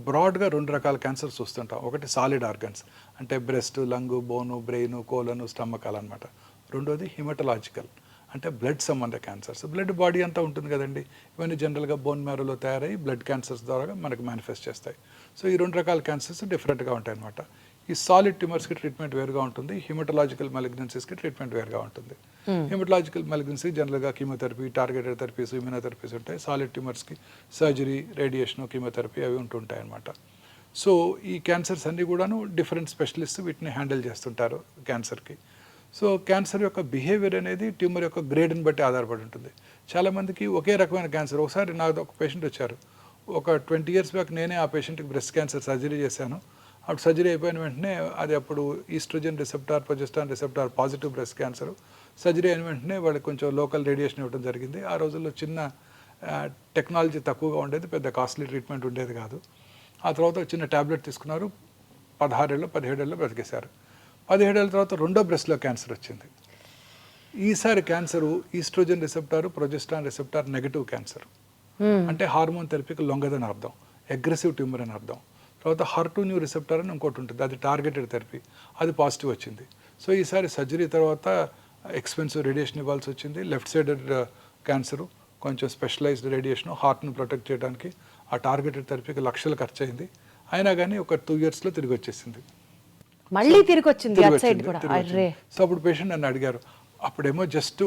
బ్రాడ్గా 2 రకాల క్యాన్సర్స్ చూస్తుంటాం. ఒకటి సాలిడ్ ఆర్గన్స్ అంటే బ్రెస్ట్, లంగు, బోను, బ్రెయిన్, కోలను, స్టమక్ అనమాట. రెండోది హిమటలాజికల్ అంటే బ్లడ్ సంబంధ క్యాన్సర్స్. బ్లడ్ బాడీ అంతా ఉంటుంది కదండి. ఇవన్నీ జనరల్గా బోన్ మ్యారోలో తయారై బ్లడ్ క్యాన్సర్స్ ద్వారా మనకు మేనిఫెస్ట్ చేస్తాయి. సో ఈ 2 రకాల క్యాన్సర్స్ డిఫరెంట్గా ఉంటాయి అన్నమాట. ఈ సాలిడ్ ట్యూమర్స్కి ట్రీట్మెంట్ వేరుగా ఉంటుంది, హిమటలాజికల్ మెలిగ్నెన్సీస్కి ట్రీట్మెంట్ వేరుగా ఉంటుంది. హిమటలాజికల్ మెలిగ్నెన్సీ జనరల్గా కీమోథెరపీ, టార్గెటెడ్ థెరపీస్, ఇమ్యూనోథెరపీస్ ఉంటాయి. సాలిడ్ ట్యూమర్స్కి సర్జరీ, రేడియేషన్, కీమోథెరపీ అవి ఉంటుంటాయి అన్నమాట. సో ఈ క్యాన్సర్స్ అన్నీ కూడాను డిఫరెంట్ స్పెషలిస్ట్ వీటిని హ్యాండిల్ చేస్తుంటారు క్యాన్సర్కి. సో క్యాన్సర్ యొక్క బిహేవియర్ అనేది ట్యూమర్ యొక్క గ్రేడ్ని బట్టి ఆధారపడి ఉంటుంది. చాలామందికి ఒకే రకమైన క్యాన్సర్. ఒకసారి నాకు ఒక పేషెంట్ వచ్చారు. ఒక 20 years బ్యాక్ నేనే ఆ పేషెంట్కి బ్రెస్ట్ క్యాన్సర్ సర్జరీ చేశాను. అప్పుడు సర్జరీ అయిపోయిన వెంటనే అది అప్పుడు oestrogen receptor, progesterone receptor positive breast cancer. Surgery అయిన వెంటనే వాళ్ళకి కొంచెం లోకల్ రేడియేషన్ ఇవ్వడం జరిగింది. ఆ రోజుల్లో చిన్న టెక్నాలజీ తక్కువగా ఉండేది, పెద్ద కాస్ట్లీ ట్రీట్మెంట్ ఉండేది కాదు. ఆ తర్వాత చిన్న ట్యాబ్లెట్ తీసుకున్నారు. 17 ఏళ్ళు బ్రతికేశారు. 17 ఏళ్ళ తర్వాత రెండో బ్రెస్ట్లో క్యాన్సర్ వచ్చింది. ఈసారి cancer oestrogen receptor, progesterone receptor negative cancer. అంటే హార్మోన్ థెరపీకి లొంగదని అర్థం, అగ్రెసివ్ ట్యూమర్ అని అర్థం. తర్వాత HER2 రిసెప్టార్ అని ఇంకోటి ఉంటుంది, అది టార్గెటెడ్ థెరపీ, అది పాజిటివ్ వచ్చింది. సో ఈసారి సర్జరీ తర్వాత ఎక్స్పెన్సివ్ రేడియేషన్ ఇవ్వాల్సి వచ్చింది. లెఫ్ట్ సైడెడ్ క్యాన్సరు, కొంచెం స్పెషలైజ్డ్ రేడియేషన్, హార్ట్ను ప్రొటెక్ట్ చేయడానికి ఆ టార్గెటెడ్ థెరపీకి లక్షలు ఖర్చు అయింది. అయినా కానీ ఒక 2 yearsలో తిరిగి వచ్చేసింది. మళ్ళీ తిరిగి వచ్చింది అట్ సైడ్ కూడా. అర్రే. సో అప్పుడు పేషెంట్ నన్ను అడిగారు, అప్పుడేమో జస్ట్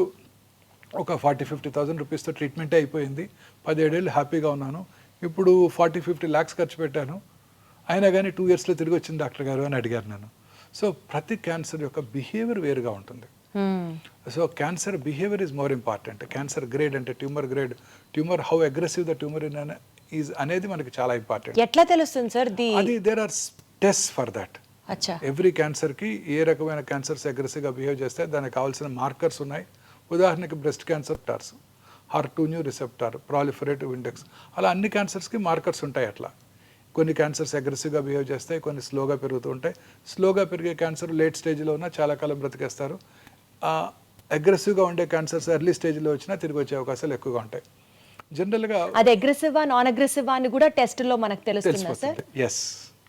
ఒక 40,000-50,000 రూపీస్తో ట్రీట్మెంటే అయిపోయింది, 17 ఏళ్ళు హ్యాపీగా ఉన్నాను, ఇప్పుడు 40-50 lakhs ఖర్చు పెట్టాను, అయినా కానీ 2 yearsలో తిరిగి వచ్చింది డాక్టర్ గారు అని అడిగారు నన్ను. సో ప్రతి క్యాన్సర్ యొక్క బిహేవియర్ వేరుగా ఉంటుంది. So cancer behaviour is more important. Cancer grade అంటే tumour grade, tumour how aggressive the tumour is అనేది మనకి చాలా ఇంపార్టెంట్. ఎట్లా తెలుస్తుంది సార్? అది there are test for that. Every క్యాన్సర్కి ఏ రకమైన క్యాన్సర్స్ అగ్రెసివ్గా బిహేవ్ చేస్తే దానికి కావాల్సిన మార్కర్స్ ఉన్నాయి. ఉదాహరణకి breast cancer torrs, HER2 receptor, proliferative index, అలా అన్ని క్యాన్సర్స్కి మార్కర్స్ ఉంటాయి. అట్లా కొన్ని క్యాన్సర్స్ అగ్రెసివ్గా బిహేవ్ చేస్తాయి, కొన్ని స్లోగా పెరుగుతూ ఉంటాయి. స్లోగా పెరిగే క్యాన్సర్ లేట్ స్టేజ్లో ఉన్నా చాలా కాలం బ్రతికేస్తారు. అగ్రెసివ్గా ఉండే క్యాన్సర్స్ ఎర్లీ స్టేజ్లో వచ్చినా తిరిగి వచ్చే అవకాశాలు ఎక్కువగా ఉంటాయి. జనరల్గా అది అగ్రెసివా నాన్ అగ్రెసివా అని కూడా టెస్ట్లో మనకు తెలుస్తుందా sir? Yes,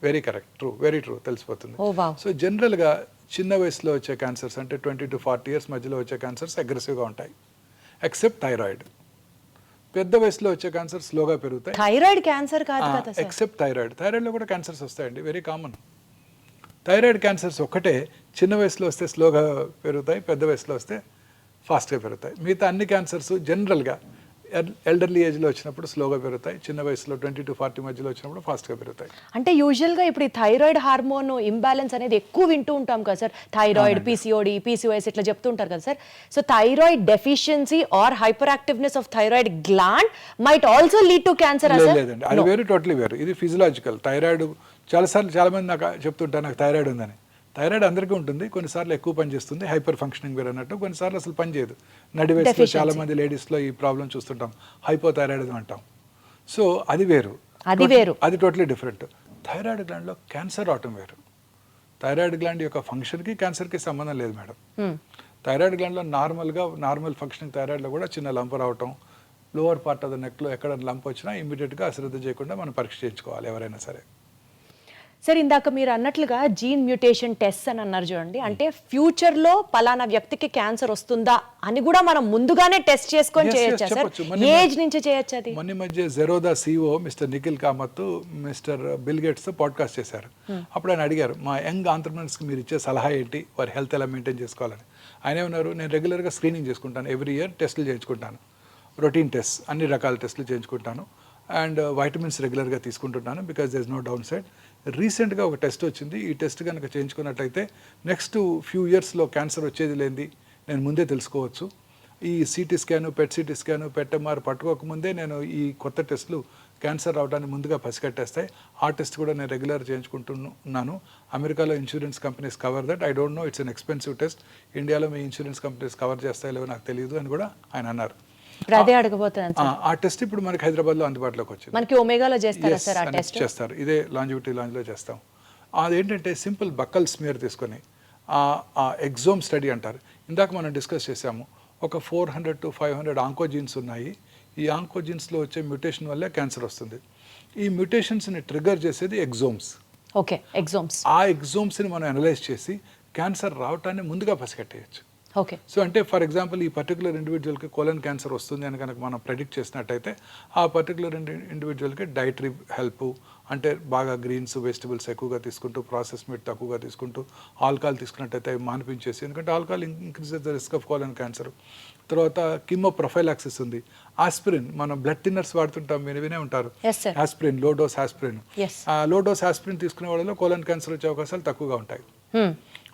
very correct, true, very true, తెలిసిపోతుంది. Oh, సో జనరల్గా చిన్న వయసులో వచ్చే క్యాన్సర్స్ అంటే 20 to 40 years మధ్యలో వచ్చే క్యాన్సర్స్ అగ్రెసివ్గా ఉంటాయి, ఎక్సెప్ట్ థైరాయిడ్. పెద్ద వయసులో వచ్చే క్యాన్సర్ స్లోగా పెరుగుతాయి. థైరాయిడ్ క్యాన్సర్ కాదు కదా సార్? Except thyroid. థైరాయిడ్లో కూడా క్యాన్సర్స్ వస్తాయండి, వెరీ కామన్. థైరాయిడ్ క్యాన్సర్స్ ఒక్కటే చిన్న వయసులో వస్తే స్లోగా పెరుగుతాయి, పెద్ద వయసులో వస్తే ఫాస్ట్గా పెరుగుతాయి. మిగతా అన్ని క్యాన్సర్స్ జనరల్గా ఎల్డర్లీ ఏజ్లో వచ్చినప్పుడు స్లోగా పెరుగుతాయి, చిన్న వయసులో 20 to 40 మధ్యలో వచ్చినప్పుడు ఫాస్ట్గా పెరుగుతాయి. అంటే యూజువల్గా ఇప్పుడు ఈ థైరాయిడ్ హార్మోన్ ఇంబ్యాలెన్స్ అనేది ఎక్కువ వింటూ ఉంటాం కదా సార్, థైరాయిడ్, PCOD, PCOS ఇట్లా చెప్తూ ఉంటారు కదా sir. So thyroid deficiency or hyperactiveness of thyroid gland might also lead to cancer. లేదండి, అది వేరు, టోటలీ వేరు. ఇది ఫిజియలాజికల్. థైరాయిడ్ చాలామంది నాకు చెప్తుంటారు నాకు థైరాయిడ్ ఉందని. థైరాయిడ్ అందరికీ ఉంటుంది, కొన్నిసార్లు ఎక్కువ పని చేస్తుంది, హైపర్ ఫంక్షనింగ్ వేరు అన్నట్టు, కొన్నిసార్లు అసలు పని చేయదు. నడి వయసులో చాలా మంది లేడీస్లో ఈ ప్రాబ్లం చూస్తుంటాం, హైపోథైరాయిడ్ అంటాం. సో అది వేరు, అది టోటలీ డిఫరెంట్. థైరాయిడ్ గ్లాండ్లో క్యాన్సర్ రావటం వేరు. థైరాయిడ్ గ్లాండ్ యొక్క ఫంక్షన్కి క్యాన్సర్కి సంబంధం లేదు మేడం. థైరాయిడ్ గ్లాండ్లో నార్మల్ ఫంక్షనింగ్ థైరాయిడ్లో కూడా చిన్న లంప్ రావటం, లోవర్ పార్ట్ ఆఫ్ ద నెక్లో ఎక్కడ లంప్ వచ్చినా ఇమీడియట్గా అశ్రద్ధ చేయకుండా మనం పరీక్ష చేయించుకోవాలి ఎవరైనా సరే. సార్ ఇందాక మీరు అన్నట్లుగా జీన్ మ్యూటేషన్ టెస్ట్ అని అన్నారు చూడండి, అంటే ఫ్యూచర్లో పలానా వ్యక్తికి క్యాన్సర్ వస్తుందా అని కూడా మనం ముందుగానే టెస్ట్ చేసుకొని చేయొచ్చా సార్? ఏజ్ నుంచి చేయొచ్చు అది? మొన్న మధ్య Zerodha CEO mister Nikhil Kamath mister bill gates podcast చేశారు. అప్పుడు ఆయన అడిగారు మా యంగ్ ఆంటర్ప్రినర్స్కి మీరు ఇచ్చే సలహా ఏంటి, వారి హెల్త్ ఎలా మెయింటైన్ చేసుకోవాలని. ఆయన ఏమన్నారు, నేను రెగ్యులర్గా స్క్రీనింగ్ చేసుకుంటాను, ఎవ్రీ ఇయర్ టెస్టులు చేయించుకుంటాను, రొటీన్ టెస్ట్ అన్ని రకాల టెస్టులు చేయించుకుంటాను, అండ్ వైటమిన్స్ రెగ్యులర్గా తీసుకుంటున్నాను because there is no downside. రీసెంట్గా ఒక టెస్ట్ వచ్చింది, ఈ టెస్ట్ కనుక చేయించుకున్నట్టయితే నెక్స్ట్ ఫ్యూ ఇయర్స్లో క్యాన్సర్ వచ్చేది లేనిది నేను ముందే తెలుసుకోవచ్చు. ఈ CT scan, PET CT scan, PET-MR పట్టుకోకముందే నేను ఈ కొత్త టెస్టులు క్యాన్సర్ రావడానికి ముందుగా పసిగట్టేస్తాయి. ఆ టెస్ట్ కూడా నేను రెగ్యులర్ చేయించుకుంటున్నాను. అమెరికాలో insurance companies cover that. I don't no, it's an expensive test. ఇండియాలో మీ ఇన్సూరెన్స్ కంపెనీస్ కవర్ చేస్తాయో లేవో నాకు తెలియదు అని కూడా ఆయన అన్నారు. అదే అడగబోతున్నాను. ఆ టెస్ట్ ఇప్పుడు మనకి హైదరాబాద్లో అందుబాటులోకి వచ్చింది. మనకి ఒమేగాలో చేస్తారా సార్ ఆ టెస్ట్? చేస్తారు, ఇదే లాంజివిటీ లాంజ్లో చేస్తాం. అదేంటంటే సింపుల్ బక్కల్ స్మియర్ తీసుకొని ఆ ఎగ్జోమ్ స్టడీ అంటారు. ఇందాక మనం డిస్కస్ చేసాము, ఒక 400 to 500 ఆంకోజీన్స్ ఉన్నాయి. ఈ ఆంకోజీన్స్లో వచ్చే మ్యూటేషన్ వల్లే క్యాన్సర్ వస్తుంది. ఈ మ్యూటేషన్స్ని ట్రిగర్ చేసేది ఎగ్జోమ్స్. ఓకే, ఎగ్జోమ్స్. ఆ ఎగ్జోమ్స్ని మనం అనలైజ్ చేసి క్యాన్సర్ రావటాన్ని ముందుగా పసిగట్టేయచ్చు. ఓకే. సో అంటే ఫర్ ఎగ్జాంపుల్ ఈ పర్టికులర్ ఇండివిజువల్కి కోలన్ క్యాన్సర్ వస్తుంది అని కనుక మనం ప్రెడిక్ట్ చేసినట్టయితే ఆ పర్టికులర్ ఇండివిజువల్కి డైటరీ హెల్ప్, అంటే బాగా గ్రీన్స్ వెజిటబుల్స్ ఎక్కువగా తీసుకుంటూ, ప్రాసెస్ మీట్ తక్కువగా తీసుకుంటూ, ఆల్కహాల్ తీసుకున్నట్టయితే అవి మానిపించేసి, ఎందుకంటే alcohol increases the risk of colon cancer. తర్వాత కిమో ప్రొఫైలాక్సిస్ ఉంది, ఆస్పిరిన్, మనం బ్లడ్ థిన్నర్స్ వాడుతుంటాం, మీరు వినే ఉంటారు aspirin, low dose aspirin. Low dose aspirin తీసుకునే వాళ్ళలో కోలన్ క్యాన్సర్ వచ్చే అవకాశాలు తక్కువగా ఉంటాయి.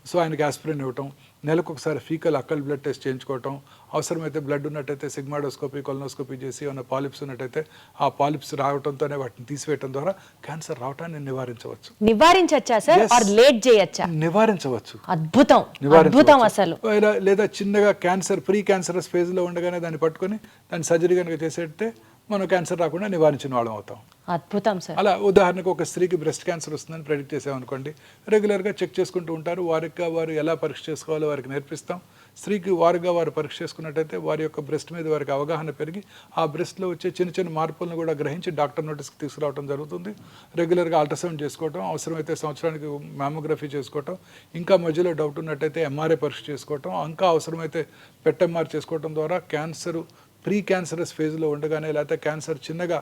సో ఆయనకి ఆస్పిరిన్ ఇవ్వటం, నెలకు ఒకసారి ఫీకల్ అక్కల్ బ్లడ్ టెస్ట్ చేయించుకోవటం, అవసరమైతే బ్లడ్ ఉన్నట్టయితే సిగ్మాడోస్కోపీ, కొలనోస్కోపీ చేసి ఏమైనా పాలిప్స్ ఉన్నట్టయితే ఆ పాలిప్స్ రావడంతోనే వాటిని తీసివేయటం ద్వారా క్యాన్సర్ రావటాన్ని నివారించవచ్చు. నివారించవచ్చా సార్? ఆర్ లేట్ చేయొచ్చా? నివారించవచ్చు. అద్భుతం, అద్భుతం అసలు. లేదా చిన్నగా క్యాన్సర్ ప్రీ క్యాన్సరస్ ఫేజ్లో ఉండగానే దాన్ని పట్టుకొని దాన్ని సర్జరీ కనుక చేసేస్తే మనం క్యాన్సర్ రాకుండా నివారించిన వాళ్ళం అవుతాం. అద్భుతం సార్. అలా ఉదాహరణకు ఒక స్త్రీకి బ్రెస్ట్ క్యాన్సర్ వస్తుందని ప్రెడిక్ట్ చేసామనుకోండి, రెగ్యులర్గా చెక్ చేసుకుంటూ ఉంటారు, వారు ఎలా పరీక్ష చేసుకోవాలో వారికి నేర్పిస్తాం. స్త్రీకి వారు పరీక్ష చేసుకున్నట్టయితే వారి యొక్క బ్రెస్ట్ మీద వారికి అవగాహన పెరిగి ఆ బ్రెస్ట్లో వచ్చే చిన్న చిన్న మార్పులను కూడా గ్రహించి డాక్టర్ నోటీస్కి తీసుకురావడం జరుగుతుంది. రెగ్యులర్గా అల్ట్రాసౌండ్ చేసుకోవటం, అవసరమైతే సంవత్సరానికి మ్యామోగ్రఫీ చేసుకోవటం, ఇంకా మధ్యలో డౌట్ ఉన్నట్టయితే MRI పరీక్ష చేసుకోవటం, ఇంకా అవసరమైతే PET-MR చేసుకోవటం ద్వారా క్యాన్సర్ ప్రీ క్యాన్సరస్ ఫేజ్లో ఉండగానే, లేకపోతే క్యాన్సర్ చిన్నగా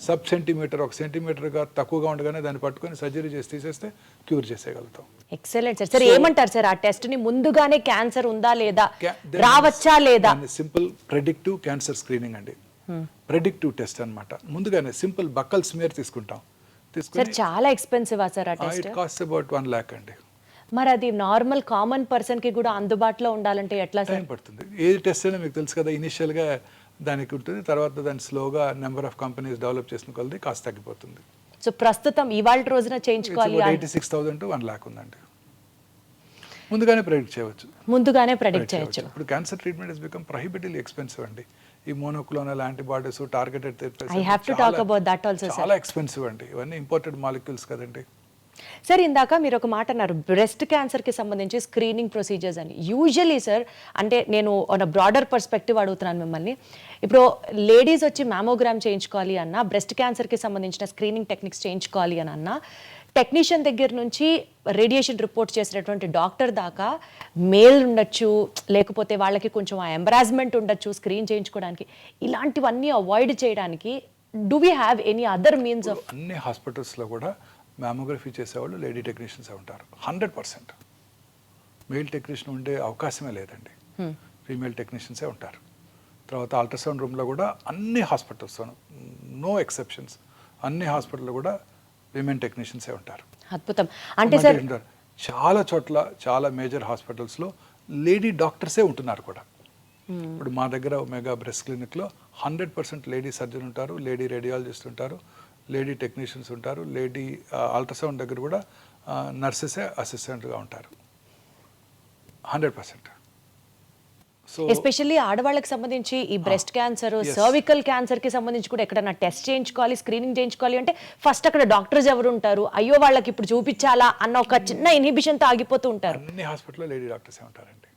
సబ్ సెంటీమీటర్, 1 సెంటీమీటర్గా తక్కువగా ఉండగానే దాన్ని పట్టుకొని సర్జరీ చేసి తీసేస్తే క్యూర్ చేసేయగలుగుతాం. Excellent sir. సార్ ఏమంటారు సార్, ఆ టెస్ట్ ని ముందుగానే క్యాన్సర్ ఉందా లేదా, రావచ్చా లేదా? సింపుల్ ప్రెడిక్టివ్ క్యాన్సర్ స్క్రీనింగ్ అండి, ప్రెడిక్టివ్ టెస్ట్ అన్నమాట. ముందుగానే సింపుల్ బక్కల్ స్మియర్ తీసుకుంటాం. సార్ చాలా ఎక్స్పెన్సివ్ సార్ ఆ test? It cost about 1 lakh అండి. మరి అది నార్మల్ కామన్ పర్సన్ కి కూడా అందుబాటులో ఉండాలంటే ఎట్లా సార్? టైం పడుతుంది. ఏ టెస్ట్ అయినా మీకు తెలుసు కదా, ఇనిషియల్గా దానికి ఉంటుంది, తర్వాత దాన్ని స్లోగా నెంబర్ ఆఫ్ కంపెనీస్ డెవలప్ చేసిన కొలది కాస్ట్ తగ్గిపోతుంది. సో ప్రస్తుతం ఇవాళ రోజున చేయించుకోవాలి 86,000 to 1 lakh ఉందండి. ముందుగానే ప్రెడిక్ట్ చేయవచ్చు. ముందుగానే ప్రెడిక్ట్ చేయవచ్చు. ఇప్పుడు cancer treatment is become prohibitively expensive అండి. ఈ monoclonal antibodies, targeted therapies, I have to talk about that also sir. చాలా ఎక్స్పెన్సివ్ అండి, ఇవన్నీ ఇంపోర్టెడ్ మాలిక్యూల్స్ కదండి. సార్ ఇందాక మీరు ఒక మాట అన్నారు, బ్రెస్ట్ క్యాన్సర్కి సంబంధించి స్క్రీనింగ్ ప్రొసీజర్స్ అని. యూజువలీ సార్, అంటే నేను ఒక బ్రాడర్ పర్స్పెక్టివ్ అడుగుతున్నాను మిమ్మల్ని. ఇప్పుడు లేడీస్ వచ్చి మ్యామోగ్రామ్ చేయించుకోవాలి అన్నా, బ్రెస్ట్ క్యాన్సర్కి సంబంధించిన స్క్రీనింగ్ టెక్నిక్స్ చేయించుకోవాలి అని అన్నా, టెక్నీషియన్ దగ్గర నుంచి రేడియేషన్ రిపోర్ట్ చేసినటువంటి డాక్టర్ దాకా మేల్ ఉండొచ్చు, లేకపోతే వాళ్ళకి కొంచెం ఆ ఎంబరాస్మెంట్ ఉండొచ్చు స్క్రీన్ చేయించుకోవడానికి. ఇలాంటివన్నీ అవాయిడ్ చేయడానికి do we have any other means of? అన్ని హాస్పిటల్స్లో కూడా మ్యామోగ్రఫీ చేసేవాళ్ళు లేడీ టెక్నీషియన్సే ఉంటారు 100%. మెయిల్ టెక్నీషియన్ ఉండే అవకాశమే లేదండి, ఫీమేల్ టెక్నీషియన్సే ఉంటారు. తర్వాత అల్ట్రాసౌండ్ రూమ్లో కూడా అన్ని హాస్పిటల్స్, నో ఎక్సెప్షన్స్, అన్ని హాస్పిటల్లో కూడా విమెన్ టెక్నీషియన్సే ఉంటారు. అద్భుతం. అంటే సార్ చాలా చోట్ల, చాలా మేజర్ హాస్పిటల్స్లో లేడీ డాక్టర్సే ఉంటున్నారు కూడా. ఇప్పుడు మా దగ్గర ఒమేగా బ్రెస్ట్ క్లినిక్లో 100% లేడీ సర్జన్ ఉంటారు, లేడీ రేడియాలజిస్ట్ ఉంటారు, లేడీ టెక్నీషియన్స్ ఉంటారు, లేడీ అల్ట్రాసౌండ్ దగ్గర కూడా నర్సెసే అసిస్టెంట్గా ఉంటారు 100%. సో ఎస్పెషల్లీ ఆడవాళ్ళకి సంబంధించి ఈ బ్రెస్ట్ క్యాన్సర్, సర్వికల్ క్యాన్సర్కి సంబంధించి కూడా ఎక్కడన్నా టెస్ట్ చేయించుకోవాలి, స్క్రీనింగ్ చేయించుకోవాలి అంటే ఫస్ట్ అక్కడ డాక్టర్స్ ఎవరు ఉంటారు, అయ్యో వాళ్ళకి ఇప్పుడు చూపించాలా అన్న ఒక చిన్న ఇన్హిబిషన్తో ఆగిపోతూ ఉంటారు. అన్ని హాస్పిటల్లో లేడీ డాక్టర్సే ఉంటారండి.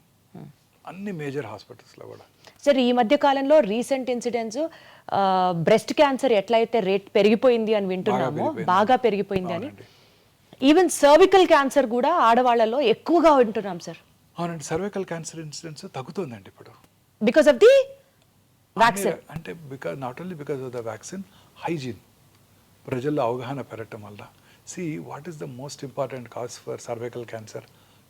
అన్ని మేజర్ హాస్పిటల్స్లో కూడా. సార్ ఈ మధ్య కాలంలో రీసెంట్ ఇన్సిడెంట్స్ బ్రెస్ట్ క్యాన్సర్ ఎట్లయితే రేట్ పెరిగిపోయింది అని వింటున్నామో, బాగా పెరిగిపోయింది అని, ఈవెన్ సర్వికల్ క్యాన్సర్ కూడా ఆడవాళ్ళలో ఎక్కువగా వింటున్నాం సార్. అవునండి, సర్వైకల్ క్యాన్సర్ ఇన్సిడెన్స్ తగ్గుతుందండి ఇప్పుడు బికాస్ ఆఫ్ ది వ్యాక్సిన్. అంటే not only because of the vaccine, hygiene ప్రజల్లో అవగాహన పెరగటం వల్ల. See what is the most important cause for cervical cancer?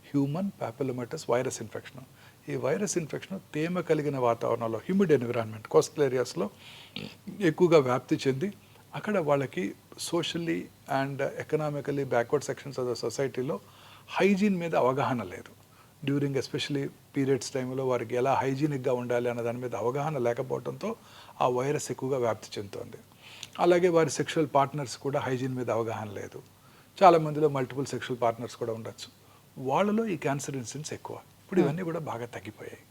Human papillomatous virus infection. ఈ వైరస్ ఇన్ఫెక్షన్ తేమ కలిగిన వాతావరణంలో, హ్యూమిడ్ ఎన్విరాన్మెంట్, కోస్టల్ ఏరియాస్లో ఎక్కువగా వ్యాప్తి చెంది అక్కడ వాళ్ళకి socially and economically backward sections of the సొసైటీలో హైజీన్ మీద అవగాహన లేదు. డ్యూరింగ్ ఎస్పెషలీ పీరియడ్స్ టైంలో వారికి ఎలా హైజీనిక్గా ఉండాలి అన్న దాని మీద అవగాహన లేకపోవడంతో ఆ వైరస్ ఎక్కువగా వ్యాప్తి చెందుతోంది. అలాగే వారి సెక్షువల్ పార్ట్నర్స్ కూడా హైజీన్ మీద అవగాహన లేదు. చాలామందిలో మల్టిపుల్ సెక్షువల్ పార్ట్నర్స్ కూడా ఉండొచ్చు. వాళ్ళలో ఈ క్యాన్సర్ ఇన్సిడెంట్స్ ఎక్కువ. ఇప్పుడు ఇవన్నీ కూడా బాగా తగ్గిపోయాయి.